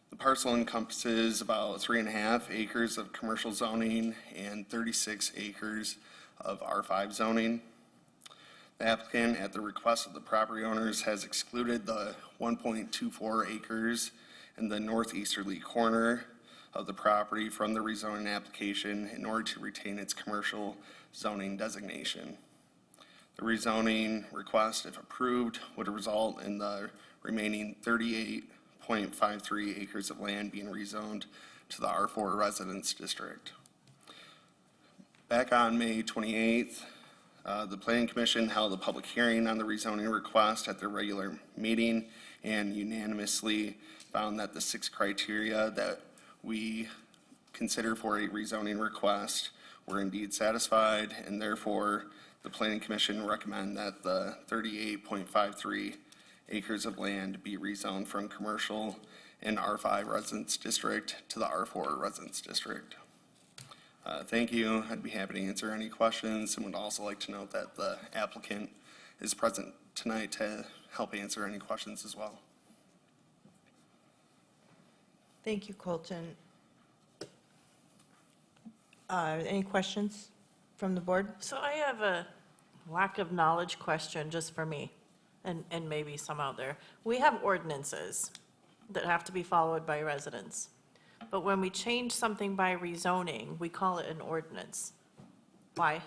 The parcel encompasses about 3.5 acres of commercial zoning and 36 acres of R5 zoning. The applicant, at the request of the property owners, has excluded the 1.24 acres in the northeasterly corner of the property from the rezoning application in order to retain its commercial zoning designation. The rezoning request, if approved, would result in the remaining 38.53 acres of land being rezoned to the R4 Residence District. Back on May 28th, the Planning Commission held a public hearing on the rezoning request at their regular meeting and unanimously found that the 6 criteria that we consider for a rezoning request were indeed satisfied, and therefore the Planning Commission recommend that the 38.53 acres of land be rezoned from commercial and R5 Residence District to the R4 Residence District. Thank you. I'd be happy to answer any questions, and would also like to note that the applicant is present tonight to help answer any questions as well. Thank you, Colton. Any questions from the board? So I have a lack of knowledge question just for me, and maybe some out there. We have ordinances that have to be followed by residents. But when we change something by rezoning, we call it an ordinance. Why?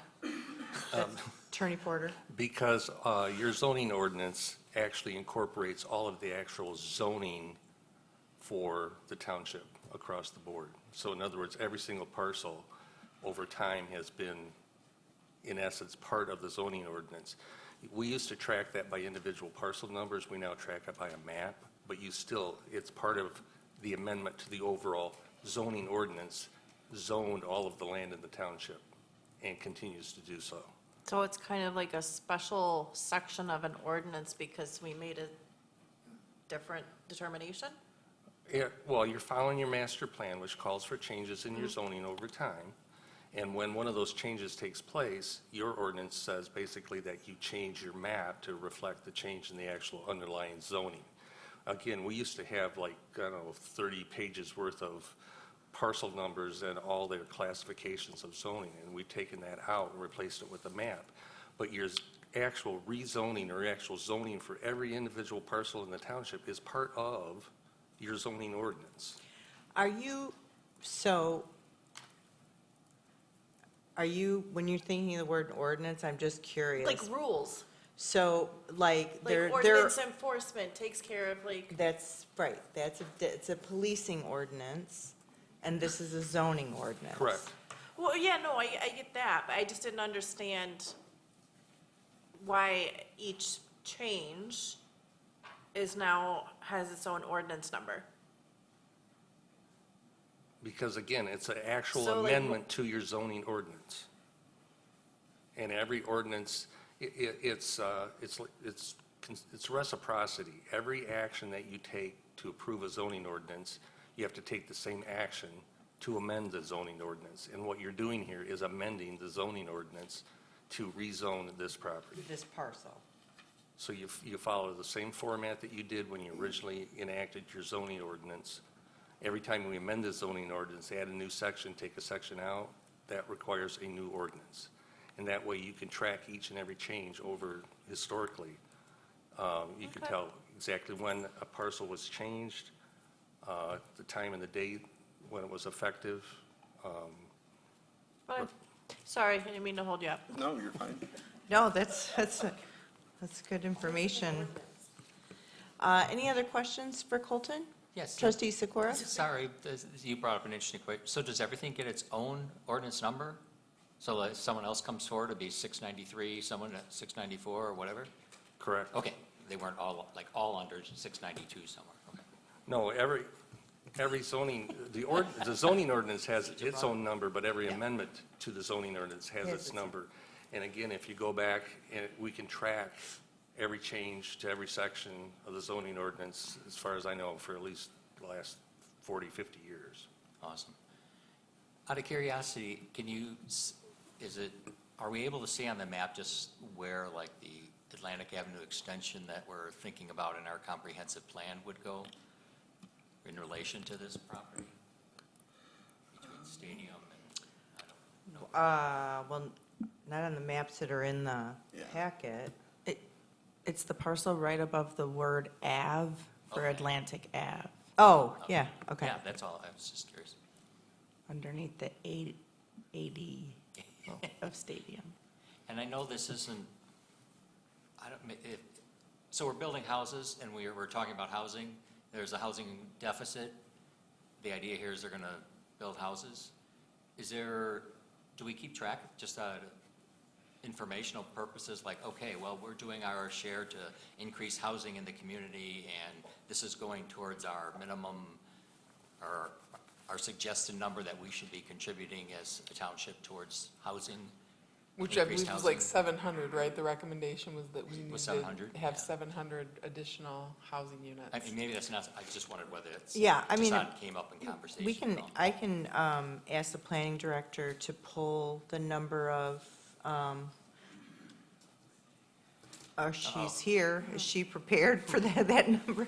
Attorney Porter. Because your zoning ordinance actually incorporates all of the actual zoning for the township across the board. So in other words, every single parcel over time has been, in essence, part of the zoning ordinance. We used to track that by individual parcel numbers. We now track it by a map, but it's part of the amendment to the overall zoning ordinance, zoned all of the land in the township and continues to do so. So it's kind of like a special section of an ordinance because we made a different determination? Yeah, well, you're following your master plan, which calls for changes in your zoning over time. And when one of those changes takes place, your ordinance says basically that you change your map to reflect the change in the actual underlying zoning. Again, we used to have 30 pages worth of parcel numbers and all their classifications of zoning, and we've taken that out and replaced it with a map. But your actual rezoning or actual zoning for every individual parcel in the township is part of your zoning ordinance. When you're thinking of the word ordinance, I'm just curious. Like rules. So, Like ordinance enforcement takes care of That's right, it's a policing ordinance, and this is a zoning ordinance. Correct. Well, yeah, no, I get that, but I just didn't understand why each change has its own ordinance number. Because again, it's an actual So, amendment to your zoning ordinance. And every ordinance, it's reciprocity. Every action that you take to approve a zoning ordinance, you have to take the same action to amend the zoning ordinance. And what you're doing here is amending the zoning ordinance to rezone this property. This parcel. So you follow the same format that you did when you originally enacted your zoning ordinance. Every time we amend the zoning ordinance, add a new section, take a section out, that requires a new ordinance. And that way you can track each and every change over historically. You can tell exactly when a parcel was changed, the time and the date, when it was effective. Sorry, I didn't mean to hold you up. No, you're fine. No, that's good information. Any other questions for Colton? Yes. Trustee Sikora? Sorry, you brought up an interesting question. So does everything get its own ordinance number? So like someone else comes forward, it'd be 693, someone at 694 or whatever? Correct. Okay, they weren't all under 692 somewhere, okay. No, every zoning, the zoning ordinance has its own number, but every amendment to the zoning ordinance has its number. And again, if you go back, and we can track every change to every section of the zoning ordinance, as far as I know, for at least the last 40, 50 years. Awesome. Out of curiosity, are we able to see on the map just where like the Atlantic Avenue extension that we're thinking about in our comprehensive plan would go in relation to this property? Between Stadium and, I don't know. Well, not on the maps that are in the packet. It's the parcel right above the word Ave for Atlantic Ave. Oh, yeah, okay. Yeah, that's all, I was just curious. Underneath the AD of Stadium. And I know this isn't, so we're building houses and we're talking about housing. There's a housing deficit. The idea here is they're going to build houses. Do we keep track just informational purposes like, okay, well, we're doing our share to increase housing in the community and this is going towards our minimum or our suggested number that we should be contributing as a township towards housing? Which I increased believe was housing? like 700, right? The recommendation was that we needed Was to 700? have Yeah. 700 additional housing units. I mean, maybe that's not, I just wondered whether it's. Yeah, I mean, Came up in conversation. I can ask the planning director to pull the number of, she's here. Is she prepared for that number?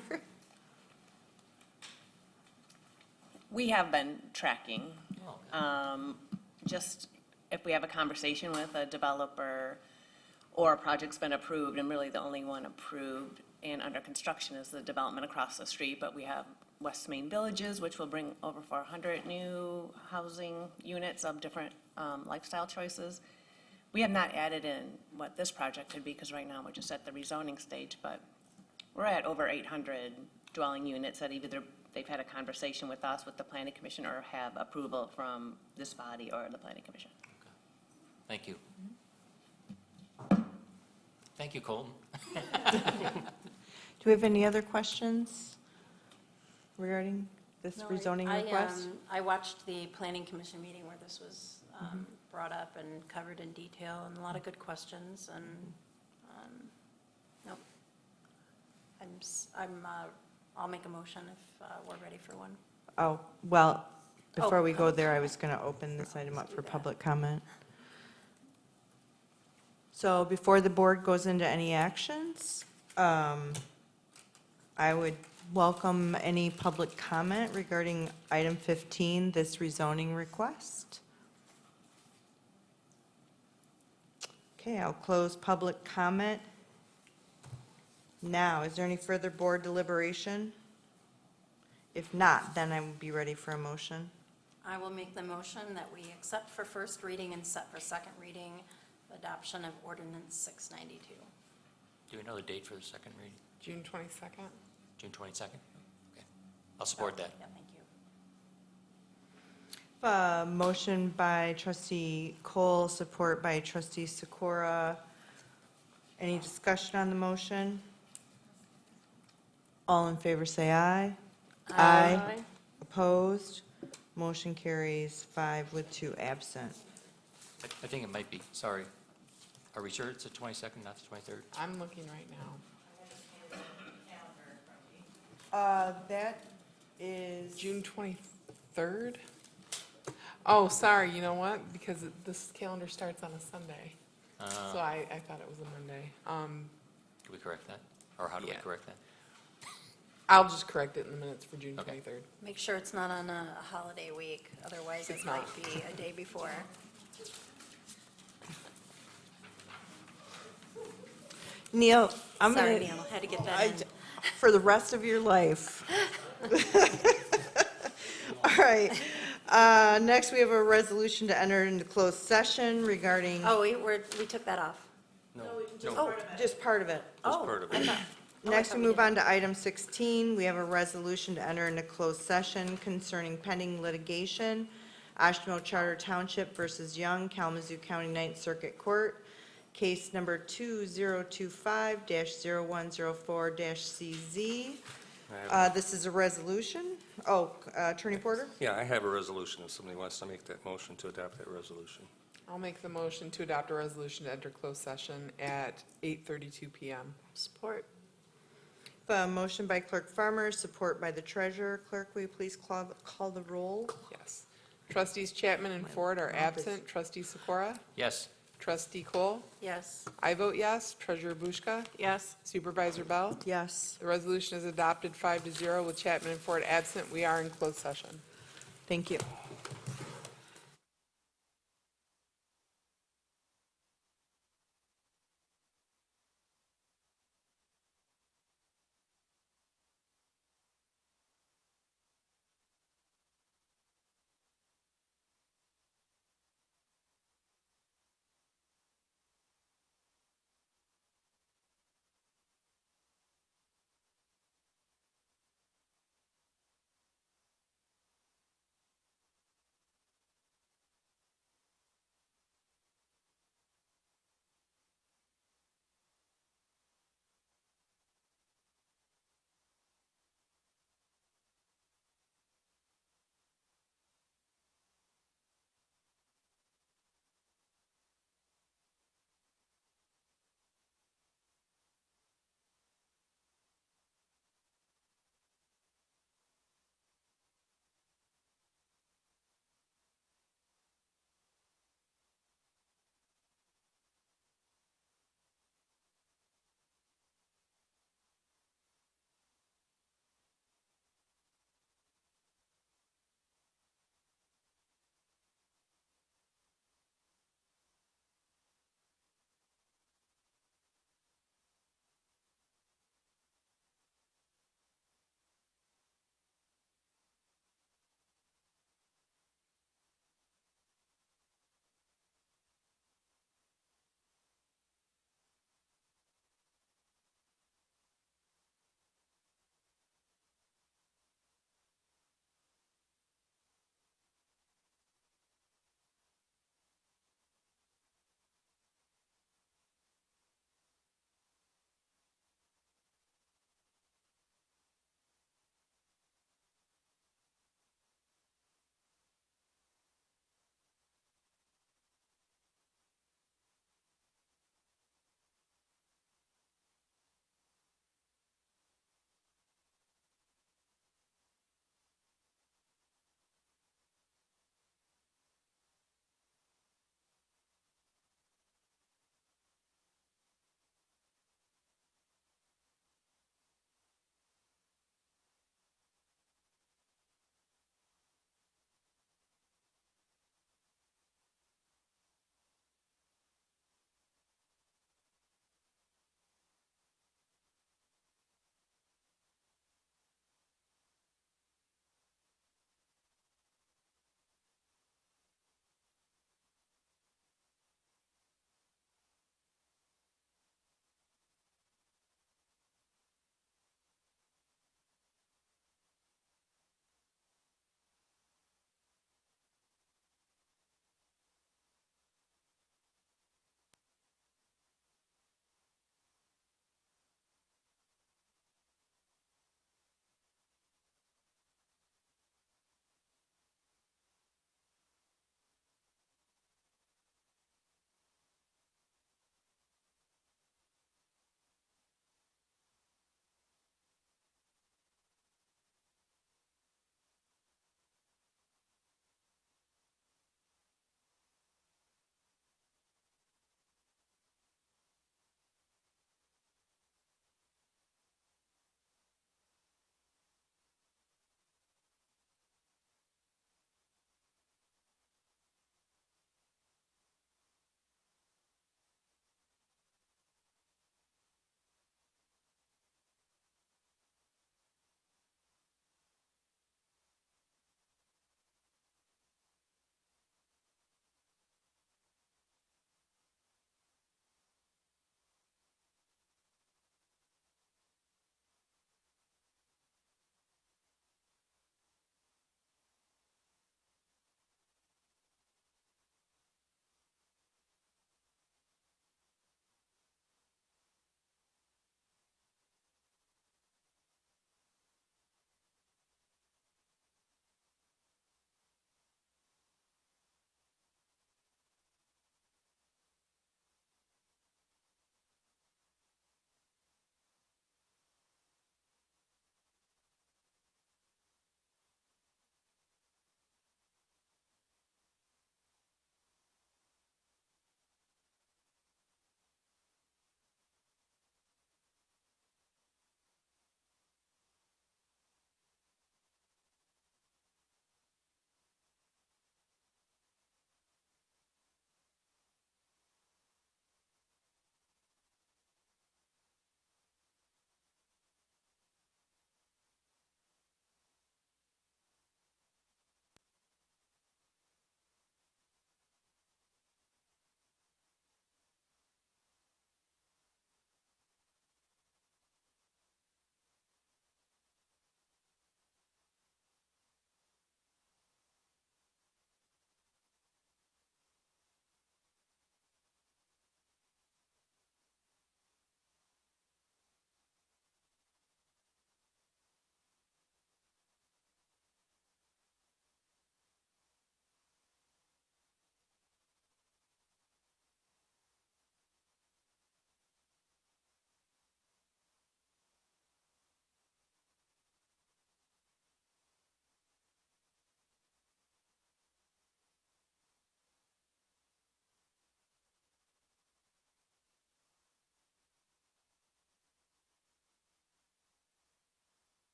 We have been tracking. Just if we have a conversation with a developer or a project's been approved, and really the only one approved and under construction is the development across the street, but we have West Main Villages, which will bring over 400 new housing units of different lifestyle choices. We have not added in what this project could be, because right now we're just at the rezoning stage, but we're at over 800 dwelling units that either they've had a conversation with us, with the planning commission, or have approval from this body or the planning commission. Thank you. Thank you, Colton. Do we have any other questions regarding this No, rezoning request? I watched the planning commission meeting where this was brought up and covered in detail, and a lot of good questions, and, nope. I'll make a motion if we're ready for one. Oh, well, before we go there, I was going to open this item up for public comment. So before the board goes into any actions, I would welcome any public comment regarding item 15, this rezoning request. Okay, I'll close public comment. Now, is there any further board deliberation? If not, then I will be ready for a motion. I will make the motion that we accept for first reading and set for second reading adoption of ordinance 692. Do we know the date for the second reading? June 22nd. June 22nd? Okay. I'll support that. Yeah, thank you. Motion by trustee Cole, support by trustee Sikora. Any discussion on the motion? All in favor, say aye. Aye. Opposed? Motion carries 5 with 2 absent. I think it might be, sorry. Are we sure it's the 22nd, not the 23rd? I'm looking right now. That is. June 23rd? Oh, sorry, you know what? Because this calendar starts on a Sunday. So I thought it was a Monday. Can we correct that? Or how do we Yeah. correct that? I'll just correct it in the minutes for June 23rd. Make sure it's not on a holiday week, otherwise it It's might not. be a day before. Neil, I'm Sorry, gonna. Neil, had to get that in. For the rest of your life. All right. Next, we have a resolution to enter into closed session regarding. Oh, we took that off. No. Oh, just part of it. Oh, part of I it. thought. Next, we move on to item 16. We have a resolution to enter into closed session concerning pending litigation, Oshtemo Charter Township versus Young, Kalamazoo County Ninth Circuit Court, case number 2025-0104-CZ. This is a resolution. Oh, Attorney Porter? Yeah, I have a resolution if somebody wants to make that motion to adopt that resolution. I'll make the motion to adopt a resolution to enter closed session at 8:32 PM. Support. A motion by Clerk Farmer, support by the Treasurer. Clerk, will you please call the roll? Yes. Trustees Chapman and Ford are absent. Trustee Sikora? Yes. Trustee Cole? Yes. I vote yes. Treasurer Bushka? Yes. Supervisor Bell? Yes. The resolution is adopted 5-0 with Chapman and Ford absent. We are in closed session. Thank you.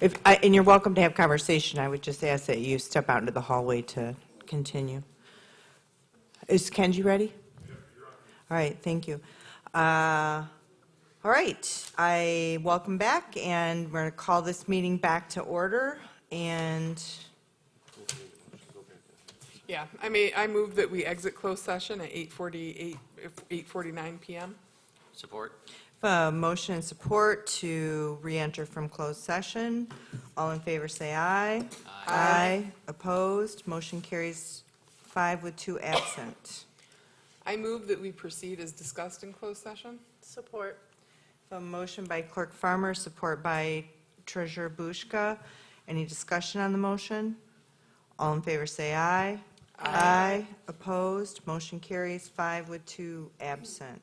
And you're welcome to have conversation. I would just ask that you step out into the hallway to continue. Is Kenji ready? All right, thank you. All right, I welcome back, and we're going to call this meeting back to order. And Yeah, I move that we exit closed session at 8:49 PM. Support? motion and support to re-enter from closed session. All in favor, say aye. Aye. Opposed? Motion carries 5 with 2 absent. I move that we proceed as discussed in closed session. Support. A motion by Clerk Farmer, support by Treasurer Bushka. Any discussion on the motion? All in favor, say aye. Aye. Opposed? Motion carries 5 with 2 absent.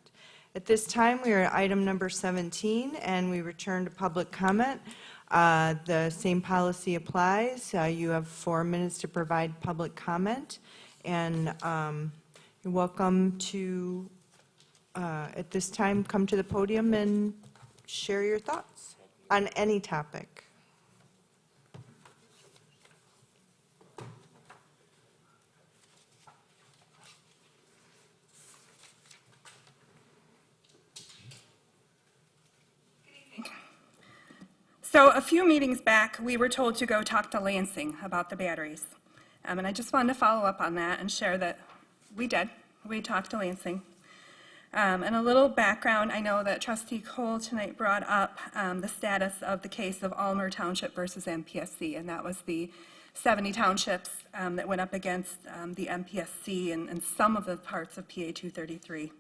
At this time, we are at item number 17, and we return to public comment. The same policy applies. You have 4 minutes to provide public comment, and you're welcome to, at this time, come to the podium and share your thoughts on any topic. So a few meetings back, we were told to go talk to Lansing about the batteries. And I just wanted to follow up on that and share that we did. We talked to Lansing. And a little background, I know that Trustee Cole tonight brought up the status of the case of Almer Township versus MPSC, and that was the 70 townships that went up against the MPSC and some of the parts of PA 233.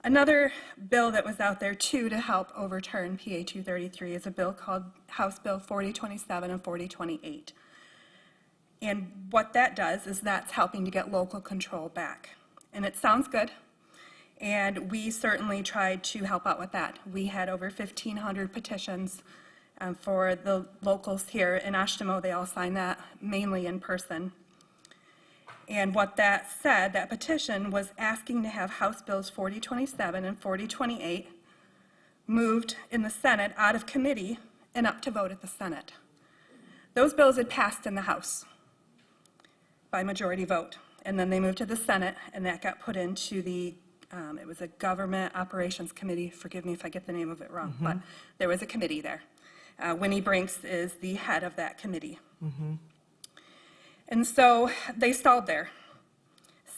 Another bill that was out there, too, to help overturn PA 233 is a bill called House Bill 4027 and 4028. And what that does is that's helping to get local control back. And it sounds good, and we certainly tried to help out with that. We had over 1,500 petitions for the locals here in Oshtemo. They all signed that, mainly in person. And what that said, that petition was asking to have House Bills 4027 and 4028 moved in the Senate out of committee and up to vote at the Senate. Those bills had passed in the House by majority vote, and then they moved to the Senate, and that got put into the, it was a Government Operations Committee, forgive me if I get the name of it wrong, but there was a committee there. Winnie Brinks is the head of that committee. And so they stalled there.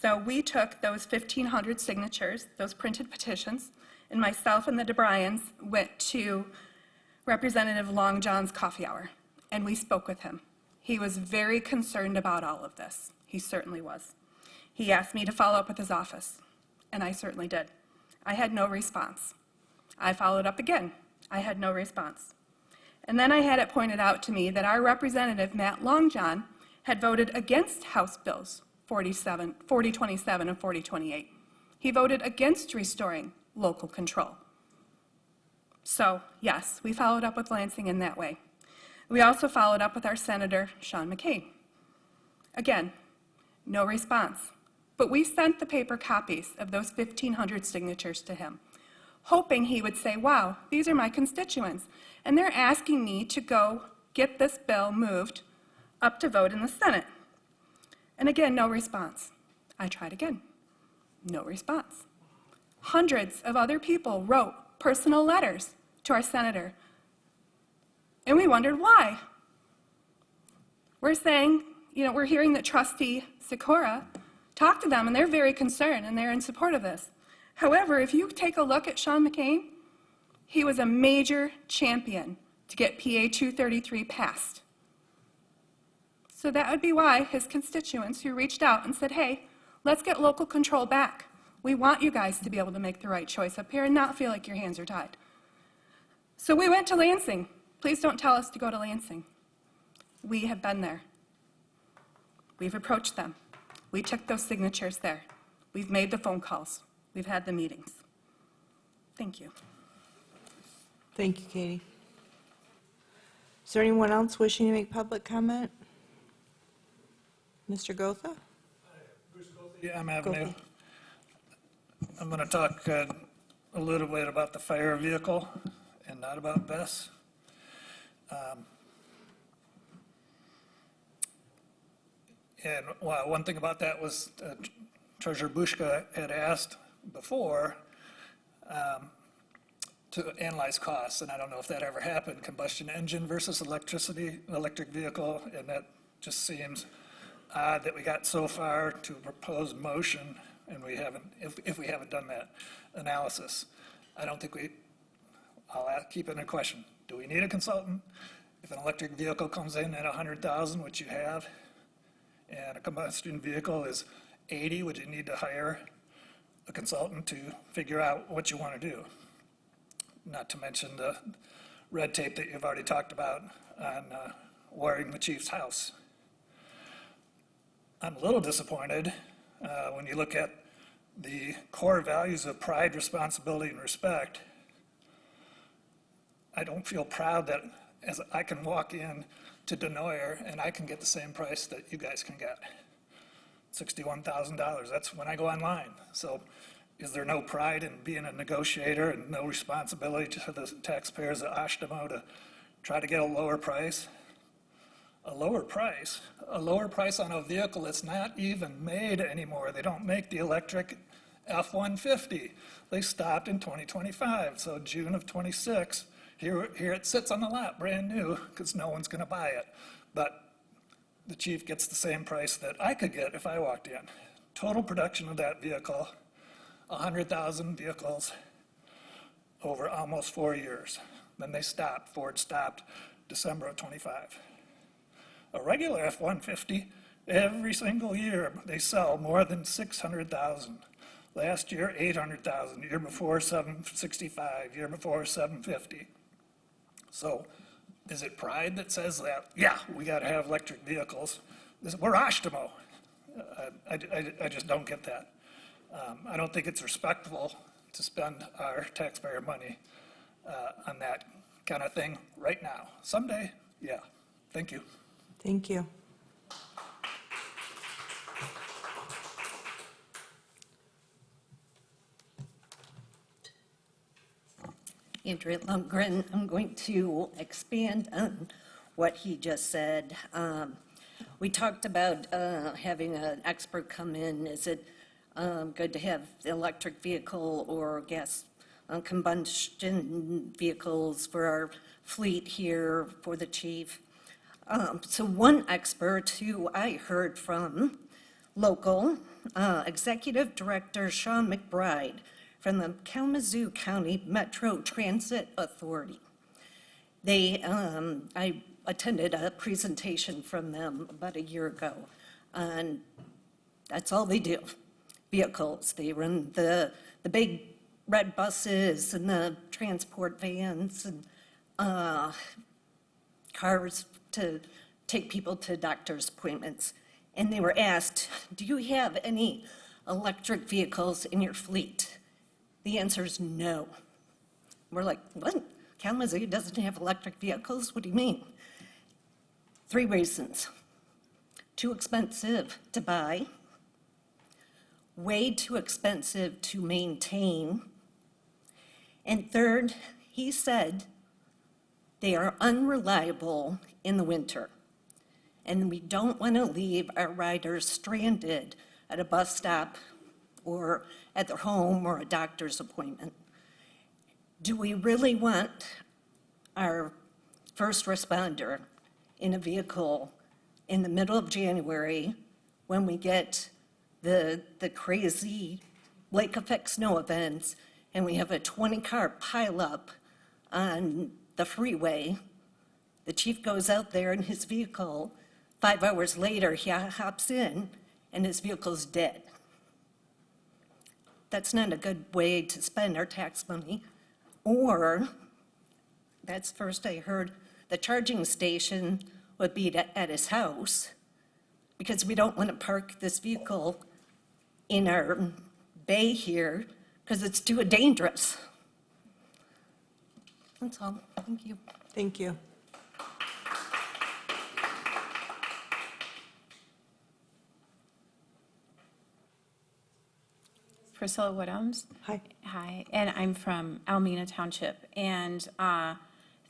So we took those 1,500 signatures, those printed petitions, and myself and the DeBryans went to Representative Long John's coffee hour, and we spoke with him. He was very concerned about all of this. He certainly was. He asked me to follow up with his office, and I certainly did. I had no response. I followed up again. I had no response. And then I had it pointed out to me that our representative, Matt Longjohn, had voted against House Bills 4027 and 4028. He voted against restoring local control. So, yes, we followed up with Lansing in that way. We also followed up with our Senator, Sean McCain. Again, no response. But we sent the paper copies of those 1,500 signatures to him, hoping he would say, wow, these are my constituents, and they're asking me to go get this bill moved up to vote in the Senate. And again, no response. I tried again. No response. Hundreds of other people wrote personal letters to our senator, and we wondered why. We're saying, we're hearing that Trustee Sikora talked to them, and they're very concerned, and they're in support of this. However, if you take a look at Sean McCain, he was a major champion to get PA 233 passed. So that would be why his constituents who reached out and said, hey, let's get local control back. We want you guys to be able to make the right choice up here and not feel like your hands are tied. So we went to Lansing. Please don't tell us to go to Lansing. We have been there. We've approached them. We took those signatures there. We've made the phone calls. We've had the meetings. Thank you. Thank you, Katie. Is there anyone else wishing to make public comment? Mr. Gotha? Yeah, I'm Avenue. I'm going to talk a little bit about the fire vehicle and not about Bess. And one thing about that was Treasurer Bushka had asked before to analyze costs, and I don't know if that ever happened, combustion engine versus electric vehicle, and that just seems odd that we got so far to propose motion and we haven't, if we haven't done that analysis. I don't think keep it in question. Do we need a consultant? If an electric vehicle comes in at 100,000, which you have, and a combustion vehicle is 80, would you need to hire a consultant to figure out what you want to do? Not to mention the red tape that you've already talked about on wiring the chief's house. I'm a little disappointed when you look at the core values of pride, responsibility, and respect. I don't feel proud that as I can walk in to Denoyer and I can get the same price that you guys can get. $61,000, that's when I go online. So is there no pride in being a negotiator and no responsibility to the taxpayers of Oshtemo to try to get a lower price? A lower price on a vehicle that's not even made anymore. They don't make the electric F-150. They stopped in 2025, so June of 26. Here it sits on the lot, brand new, because no one's going to buy it. But the chief gets the same price that I could get if I walked in. Total production of that vehicle, 100,000 vehicles over almost 4 years. Then they stopped, Ford stopped December of 25. A regular F-150, every single year, they sell more than 600,000. Last year, 800,000. Year before, 765. Year before, 750. So is it pride that says that, yeah, we got to have electric vehicles? We're Oshtemo. I just don't get that. I don't think it's respectful to spend our taxpayer money on that kind of thing right now. Someday, yeah. Thank you. Thank you. Andrea Lundgren, I'm going to expand on what he just said. We talked about having an expert come in. Is it good to have electric vehicle or gas combustion vehicles for our fleet here for the chief? So one expert who I heard from, local, Executive Director Sean McBride from the Kalamazoo County Metro Transit Authority. I attended a presentation from them about a year ago, and that's all they do, vehicles. They run the big red buses and the transport vans and cars to take people to doctor's appointments. And they were asked, do you have any electric vehicles in your fleet? The answer is no. We're like, what? Kalamazoo doesn't have electric vehicles? What do you mean? 3 reasons. Too expensive to buy, way too expensive to maintain, and third, he said, they are unreliable in the winter, and we don't want to leave our riders stranded at a bus stop or at their home or a doctor's appointment. Do we really want our first responder in a vehicle in the middle of January when we get the crazy lake effect snow events and we have a 20-car pileup on the freeway? The chief goes out there in his vehicle. 5 hours later, he hops in and his vehicle's dead. That's not a good way to spend our tax money. Or, that's first I heard, the charging station would be at his house because we don't want to park this vehicle in our bay here because it's too dangerous. That's all. Thank you. Thank you. Priscilla Woodhams. Hi. Hi, and I'm from Alameda Township. And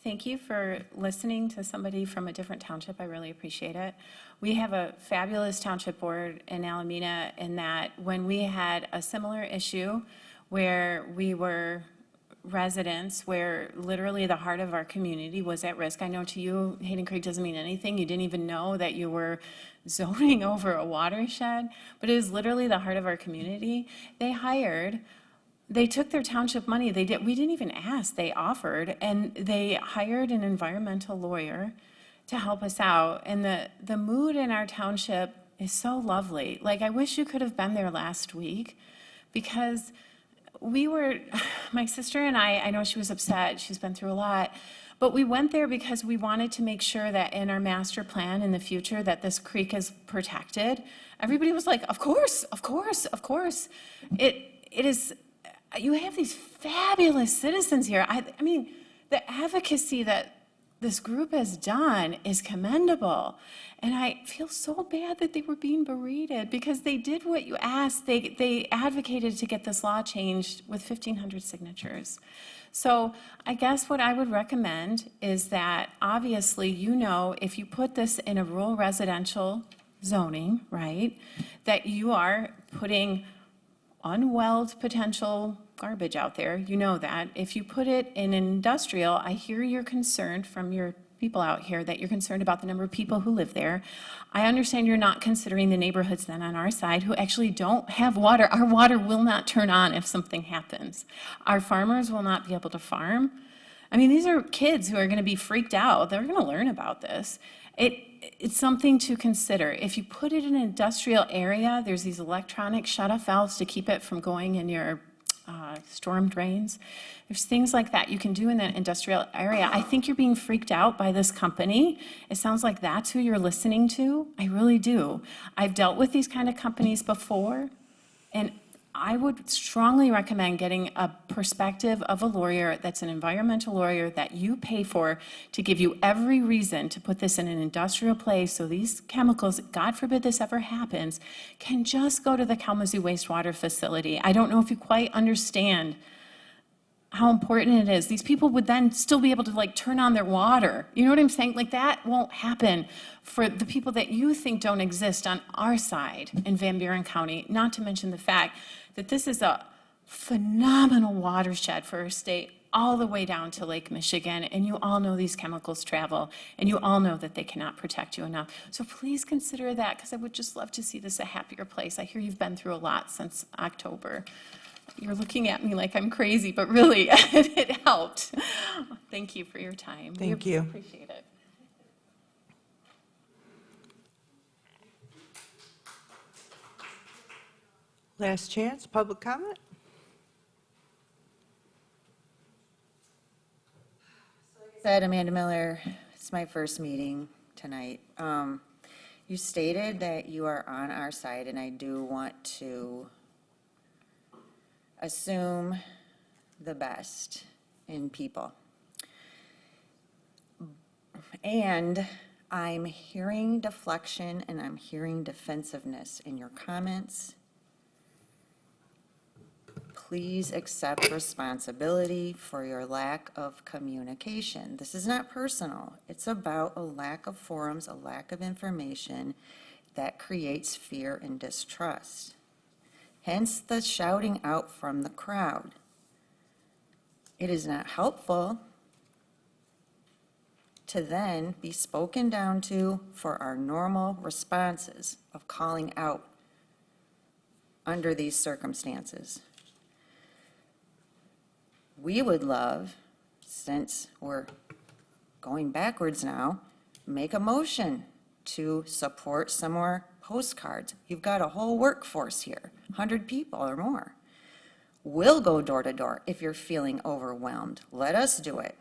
Thank you for listening to somebody from a different township. I really appreciate it. We have a fabulous township board in Alameda in that when we had a similar issue where we were residents, where literally the heart of our community was at risk. I know to you, Hayden Creek doesn't mean anything. You didn't even know that you were zoning over a watershed, but it was literally the heart of our community. They took their township money. We didn't even ask. They offered, and they hired an environmental lawyer to help us out. And the mood in our township is so lovely. Like, I wish you could have been there last week, because my sister and I know she was upset. She's been through a lot. But we went there because we wanted to make sure that in our master plan in the future that this creek is protected. Everybody was like, of course, of course, of course. It is. You have these fabulous citizens here. I mean, the advocacy that this group has done is commendable. And I feel so bad that they were being berated, because they did what you asked. They advocated to get this law changed with 1,500 signatures. So I guess what I would recommend is that, obviously, if you put this in a rural residential zoning, right, that you are putting unwelled potential garbage out there, that. If you put it in industrial, I hear you're concerned from your people out here that you're concerned about the number of people who live there. I understand you're not considering the neighborhoods then on our side who actually don't have water. Our water will not turn on if something happens. Our farmers will not be able to farm. I mean, these are kids who are going to be freaked out. They're going to learn about this. It's something to consider. If you put it in an industrial area, there's these electronic shut-off valves to keep it from going in your storm drains. There's things like that you can do in that industrial area. I think you're being freaked out by this company. It sounds like that's who you're listening to. I really do. I've dealt with these kind of companies before, and I would strongly recommend getting a perspective of a lawyer that's an environmental lawyer that you pay for to give you every reason to put this in an industrial place so these chemicals, God forbid this ever happens, can just go to the Kalamazoo wastewater facility. I don't know if you quite understand how important it is. These people would then still be able to turn on their water. You know what I'm saying? That won't happen for the people that you think don't exist on our side in Van Buren County, not to mention the fact that this is a phenomenal watershed for our state all the way down to Lake Michigan, and you all know these chemicals travel, and you all know that they cannot protect you enough. So please consider that, because I would just love to see this a happier place. I hear you've been through a lot since October. You're looking at me like I'm crazy, but really, it helped. Thank you for your time. Thank you. Appreciate it. Last chance, public comment? Said Amanda Miller, it's my first meeting tonight. You stated that you are on our side, and I do want to assume the best in people. And I'm hearing deflection and I'm hearing defensiveness in your comments. Please accept responsibility for your lack of communication. This is not personal. It's about a lack of forums, a lack of information that creates fear and distrust. Hence the shouting out from the crowd. It is not helpful to then be spoken down to for our normal responses of calling out under these circumstances. We would love, since we're going backwards now, make a motion to support some more postcards. You've got a whole workforce here, 100 people or more. We'll go door to door if you're feeling overwhelmed. Let us do it.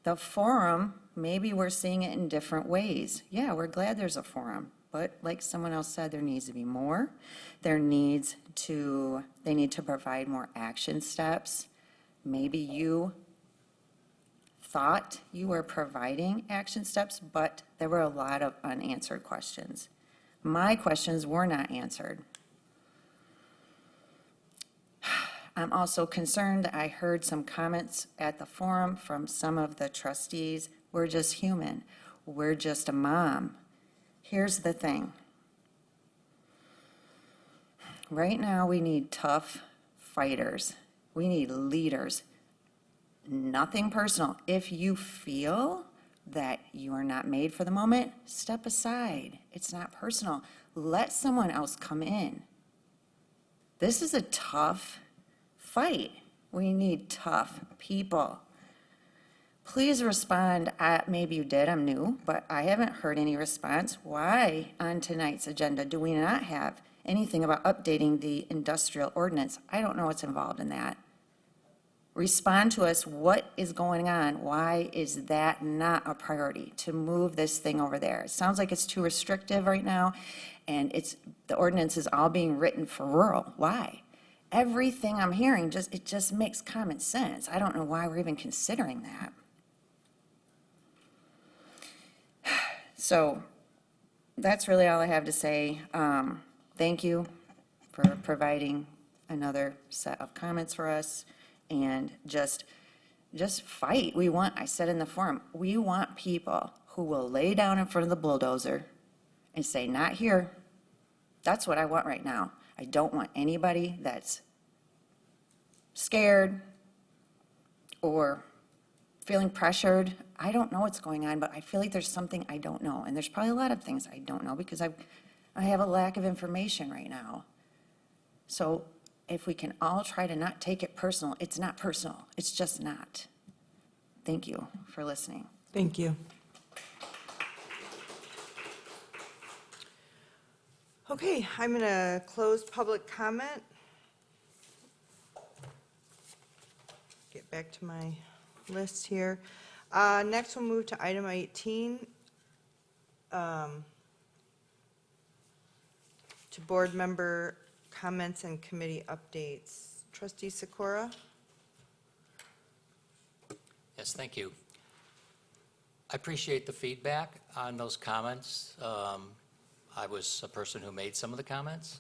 The forum, maybe we're seeing it in different ways. Yeah, we're glad there's a forum, but like someone else said, there needs to be more. They need to provide more action steps. Maybe you thought you were providing action steps, but there were a lot of unanswered questions. My questions were not answered. I'm also concerned, I heard some comments at the forum from some of the trustees, we're just human, we're just a mom. Here's the thing. Right now, we need tough fighters. We need leaders. Nothing personal. If you feel that you are not made for the moment, step aside. It's not personal. Let someone else come in. This is a tough fight. We need tough people. Please respond. Maybe you did, I'm new, but I haven't heard any response. Why on tonight's agenda do we not have anything about updating the industrial ordinance? I don't know what's involved in that. Respond to us, what is going on? Why is that not a priority to move this thing over there? It sounds like it's too restrictive right now, and the ordinance is all being written for rural. Why? Everything I'm hearing, it just makes common sense. I don't know why we're even considering that. So that's really all I have to say. Thank you for providing another set of comments for us, and just fight. I said in the forum, we want people who will lay down in front of the bulldozer and say, not here. That's what I want right now. I don't want anybody that's scared or feeling pressured. I don't know what's going on, but I feel like there's something I don't know. And there's probably a lot of things I don't know because I have a lack of information right now. So if we can all try to not take it personal, it's not personal. It's just not. Thank you for listening. Thank you. Okay, I'm going to close public comment. Get back to my list here. Next, we'll move to item 18. To board member comments and committee updates. Trustee Sikora? Yes, thank you. I appreciate the feedback on those comments. I was a person who made some of the comments.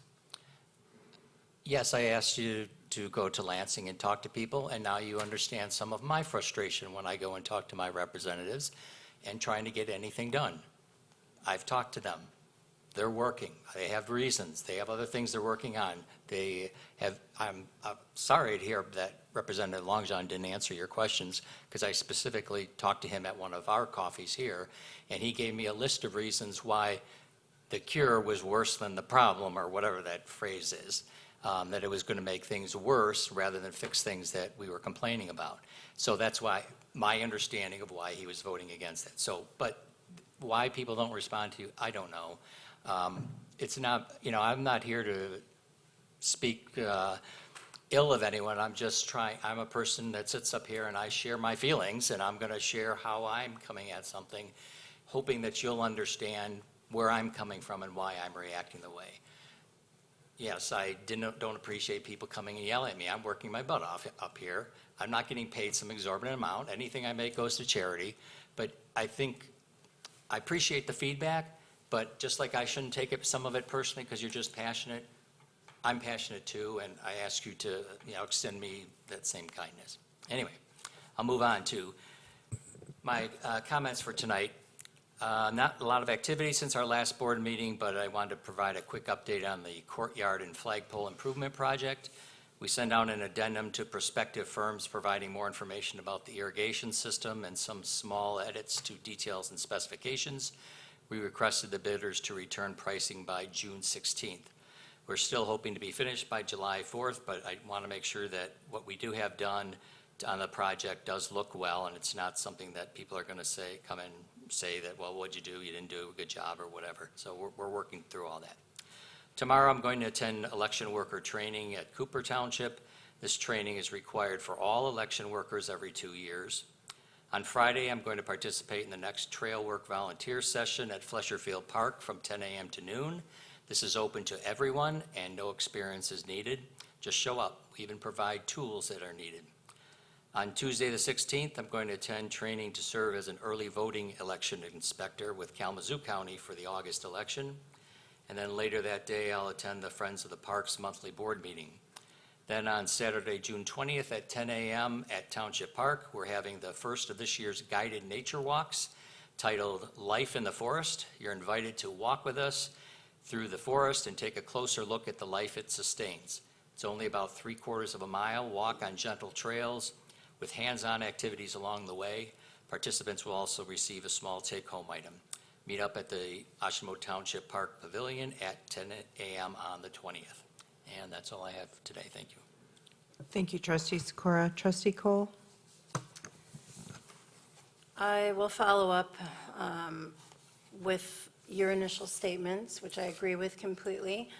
Yes, I asked you to go to Lansing and talk to people, and now you understand some of my frustration when I go and talk to my representatives and trying to get anything done. I've talked to them. They're working. They have reasons. They have other things they're working on. I'm sorry to hear that Representative Longjohn didn't answer your questions, because I specifically talked to him at one of our coffees here, and he gave me a list of reasons why the cure was worse than the problem, or whatever that phrase is, that it was going to make things worse rather than fix things that we were complaining about. So that's why my understanding of why he was voting against it. So, but why people don't respond to you, I don't know. It's not, I'm not here to speak ill of anyone. I'm a person that sits up here and I share my feelings, and I'm going to share how I'm coming at something, hoping that you'll understand where I'm coming from and why I'm reacting the way. Yes, I don't appreciate people coming and yelling at me. I'm working my butt off up here. I'm not getting paid some exorbitant amount. Anything I make goes to charity. But I appreciate the feedback, but just like I shouldn't take some of it personally because you're just passionate, I'm passionate too, and I ask you to extend me that same kindness. Anyway, I'll move on to my comments for tonight. Not a lot of activity since our last board meeting, but I wanted to provide a quick update on the courtyard and flagpole improvement project. We sent out an addendum to prospective firms providing more information about the irrigation system and some small edits to details and specifications. We requested the bidders to return pricing by June 16th. We're still hoping to be finished by July 4th, but I want to make sure that what we do have done on the project does look well, and it's not something that people are going to come and say that, well, what'd you do? You didn't do a good job or whatever. So we're working through all that. Tomorrow I'm going to attend election worker training at Cooper Township. This training is required for all election workers every 2 years. On Friday, I'm going to participate in the next trail work volunteer session at Flesherfield Park from 10 a.m. to noon. This is open to everyone and no experience is needed. Just show up. We even provide tools that are needed. On Tuesday the 16th, I'm going to attend training to serve as an early voting election inspector with Kalamazoo County for the August election. And then later that day, I'll attend the Friends of the Parks monthly board meeting. Then on Saturday, June 20th at 10 a.m. at Township Park, we're having the first of this year's guided nature walks titled Life in the Forest. You're invited to walk with us through the forest and take a closer look at the life it sustains. It's only about 3/4 of a mile walk on gentle trails with hands-on activities along the way. Participants will also receive a small take-home item. Meet up at the Oshtemo Township Park Pavilion at 10 a.m. on the 20th. And that's all I have today. Thank you. Thank you, Trustee Sikora. Trustee Cole? I will follow up with your initial statements, which I agree with completely.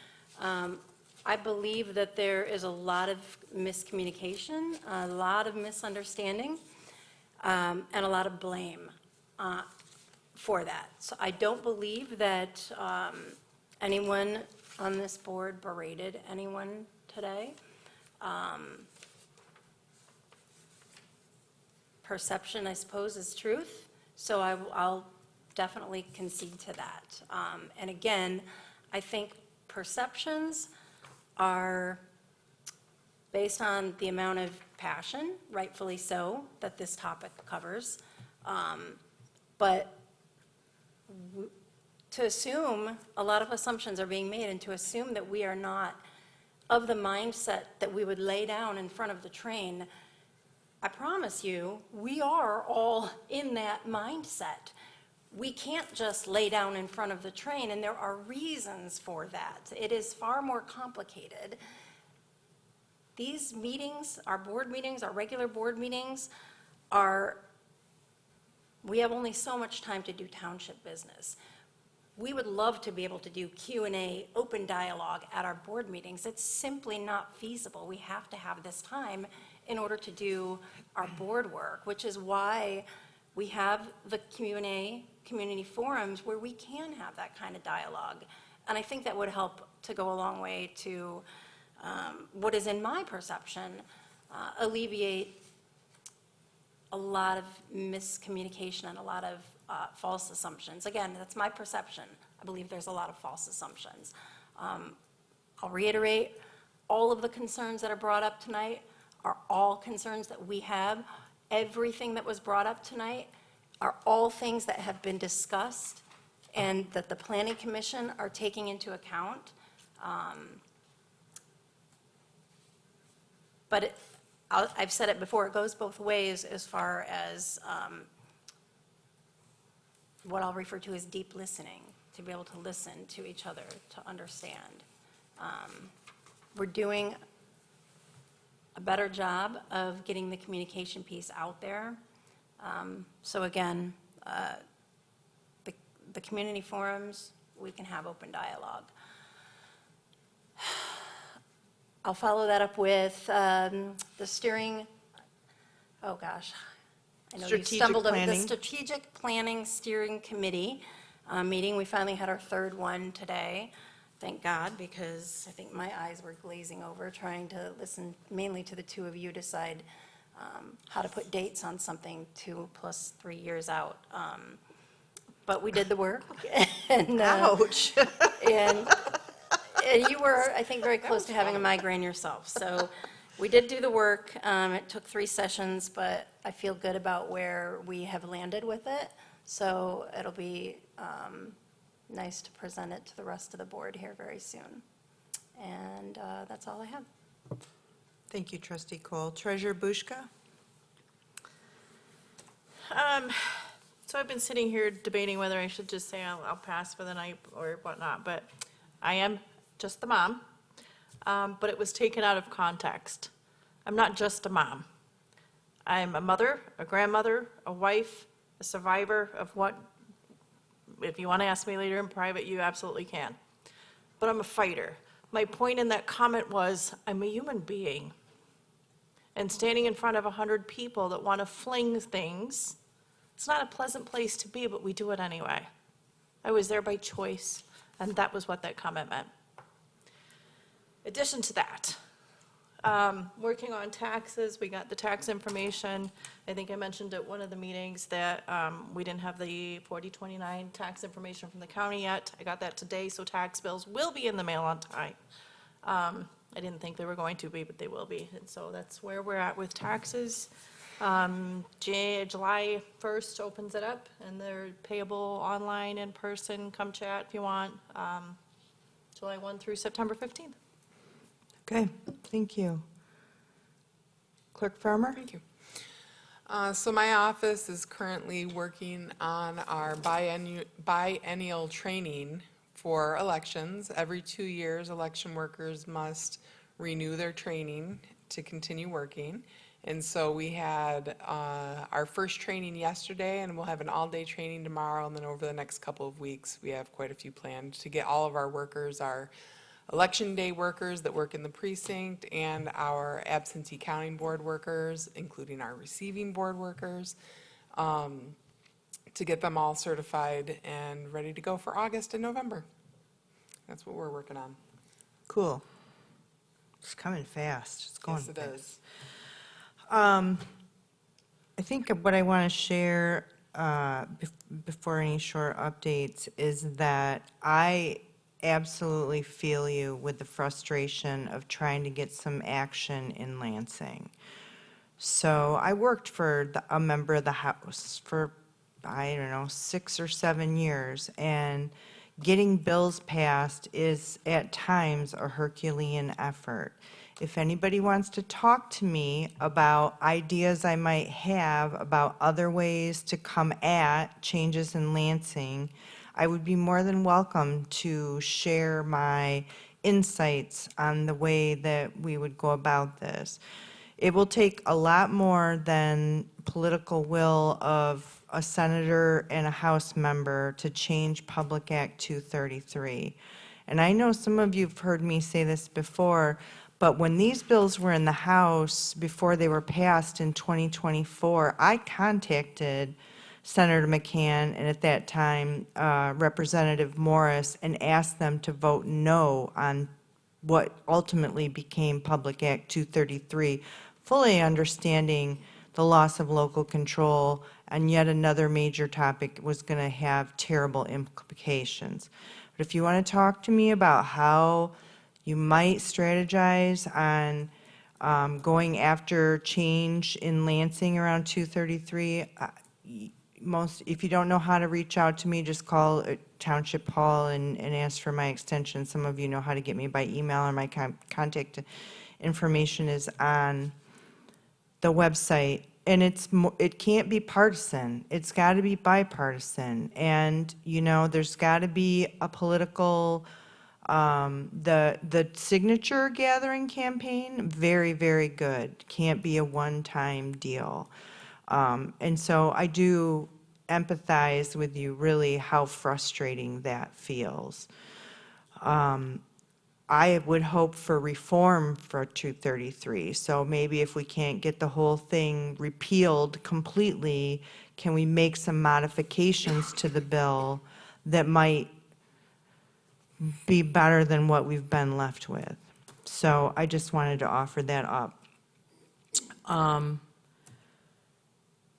I believe that there is a lot of miscommunication, a lot of misunderstanding, and a lot of blame for that. So I don't believe that anyone on this board berated anyone today. Perception, I suppose, is truth, so I'll definitely concede to that. And again, I think perceptions are based on the amount of passion, rightfully so, that this topic covers. But to assume, a lot of assumptions are being made, and to assume that we are not of the mindset that we would lay down in front of the train, I promise you, we are all in that mindset. We can't just lay down in front of the train, and there are reasons for that. It is far more complicated. These meetings, our board meetings, our regular board meetings, we have only so much time to do township business. We would love to be able to do Q&A, open dialogue at our board meetings. It's simply not feasible. We have to have this time in order to do our board work, which is why we have the Q&A, community forums, where we can have that kind of dialogue. And I think that would help to go a long way to, what is in my perception, alleviate a lot of miscommunication and a lot of false assumptions. Again, that's my perception. I believe there's a lot of false assumptions. I'll reiterate, all of the concerns that are brought up tonight are all concerns that we have. Everything that was brought up tonight are all things that have been discussed and that the Planning Commission are taking into account. But I've said it before, it goes both ways as far as what I'll refer to as deep listening, to be able to listen to each other, to understand. We're doing a better job of getting the communication piece out there. So again, the community forums, we can have open dialogue. I'll follow that up with the steering, oh gosh, I know you Strategic stumbled over the planning. Strategic Planning Steering Committee meeting. We finally had our third one today. Thank God, because I think my eyes were glazing over trying to listen mainly to the two of you decide how to put dates on something 2 + 3 years out. But we did the work. And, Ouch. And you were, I think, very close to having a migraine yourself. So we did do the work. It took 3 sessions, but I feel good about where we have landed with it. So it'll be nice to present it to the rest of the board here very soon. And that's all I have. Thank you, Trustee Cole. Treasurer Bushka? So I've been sitting here debating whether I should just say I'll pass for the night or whatnot, but I am just the mom. But it was taken out of context. I'm not just a mom. I'm a mother, a grandmother, a wife, a survivor of what, if you want to ask me later in private, you absolutely can. But I'm a fighter. My point in that comment was, I'm a human being. And standing in front of 100 people that want to fling things, it's not a pleasant place to be, but we do it anyway. I was there by choice, and that was what that comment meant. Addition to that, working on taxes, we got the tax information. I think I mentioned at one of the meetings that we didn't have the 4029 tax information from the county yet. I got that today, so tax bills will be in the mail on time. I didn't think they were going to be, but they will be. And so that's where we're at with taxes. July 1st opens it up, and they're payable online, in person, come chat if you want, July 1 through September 15th. Okay, thank you. Clerk Farmer? Thank you. So my office is currently working on our biennial training for elections. Every 2 years, election workers must renew their training to continue working. And so we had our first training yesterday, and we'll have an all-day training tomorrow, and then over the next couple of weeks, we have quite a few planned to get all of our workers, our election day workers that work in the precinct, and our absentee counting board workers, including our receiving board workers, to get them all certified and ready to go for August and November. That's what we're working on. Cool. It's coming fast. It's going Yes, it fast. is. I think what I want to share before any short updates is that I absolutely feel you with the frustration of trying to get some action in Lansing. So I worked for a member of the House for, I don't know, 6 or 7 years, and getting bills passed is at times a Herculean effort. If anybody wants to talk to me about ideas I might have about other ways to come at changes in Lansing, I would be more than welcome to share my insights on the way that we would go about this. It will take a lot more than political will of a senator and a House member to change Public Act 233. And I know some of you have heard me say this before, but when these bills were in the House before they were passed in 2024, I contacted Senator McCann and at that time Representative Morris and asked them to vote no on what ultimately became Public Act 233, fully understanding the loss of local control and yet another major topic was going to have terrible implications. But if you want to talk to me about how you might strategize on going after change in Lansing around 233, if you don't know how to reach out to me, just call Township Hall and ask for my extension. Some of you know how to get me by email, or my contact information is on the website. And it can't be partisan. It's got to be bipartisan. And, you know, there's got to be a political, the signature gathering campaign, very, very good. Can't be a one-time deal. And so I do empathize with you really how frustrating that feels. I would hope for reform for 233. So maybe if we can't get the whole thing repealed completely, can we make some modifications to the bill that might be better than what we've been left with? So I just wanted to offer that up.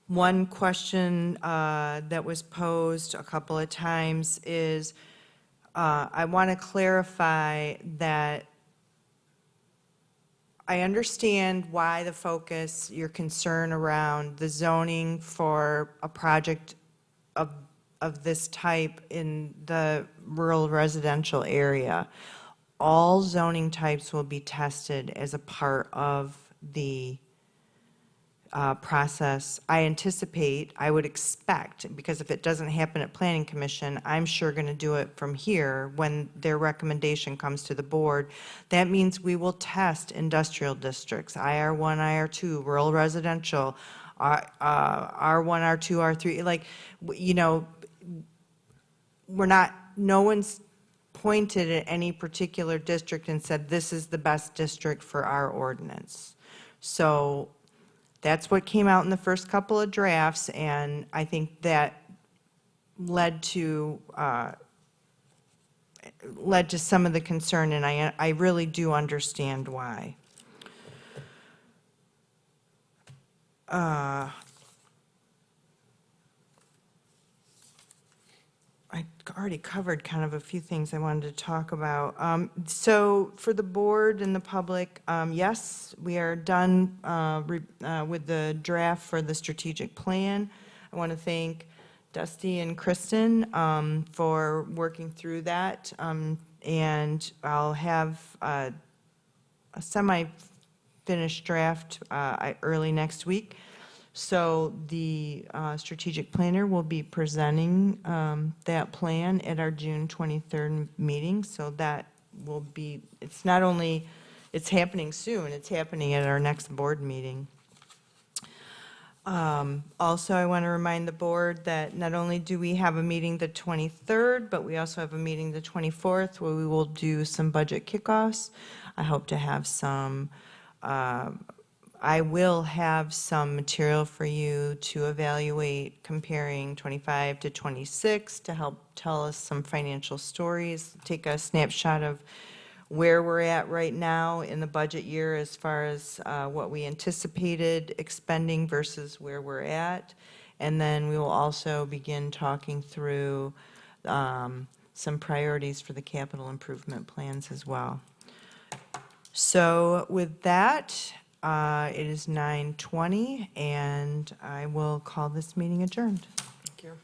One question that was posed a couple of times is, I want to clarify that I understand why the focus, your concern around the zoning for a project of this type in the rural residential area. All zoning types will be tested as a part of the process. I anticipate, I would expect, because if it doesn't happen at Planning Commission, I'm sure going to do it from here when their recommendation comes to the board. That means we will test industrial districts, IR1, IR2, rural residential, R1, R2, R3, like, you know, no one's pointed at any particular district and said, this is the best district for our ordinance. So that's what came out in the first couple of drafts, and I think that led to some of the concern, and I really do understand why. already covered kind of a few things I wanted to talk about. So for the board and the public, yes, we are done with the draft for the strategic plan. I want to thank Dusty and Kristen for working through that. And I'll have a semi-finished draft early next week. So the strategic planner will be presenting that plan at our June 23rd meeting. So that will be, it's not only, it's happening soon, it's happening at our next board meeting. Also, I want to remind the board that not only do we have a meeting the 23rd, but we also have a meeting the 24th where we will do some budget kickoffs. I hope to have some, I will have some material for you to evaluate comparing 25 to 26 to help tell us some financial stories, take a snapshot of where we're at right now in the budget year as far as what we anticipated expending versus where we're at. And then we will also begin talking through some priorities for the capital improvement plans as well. So with that, it is 9:20, and I will call this meeting adjourned. Thank you.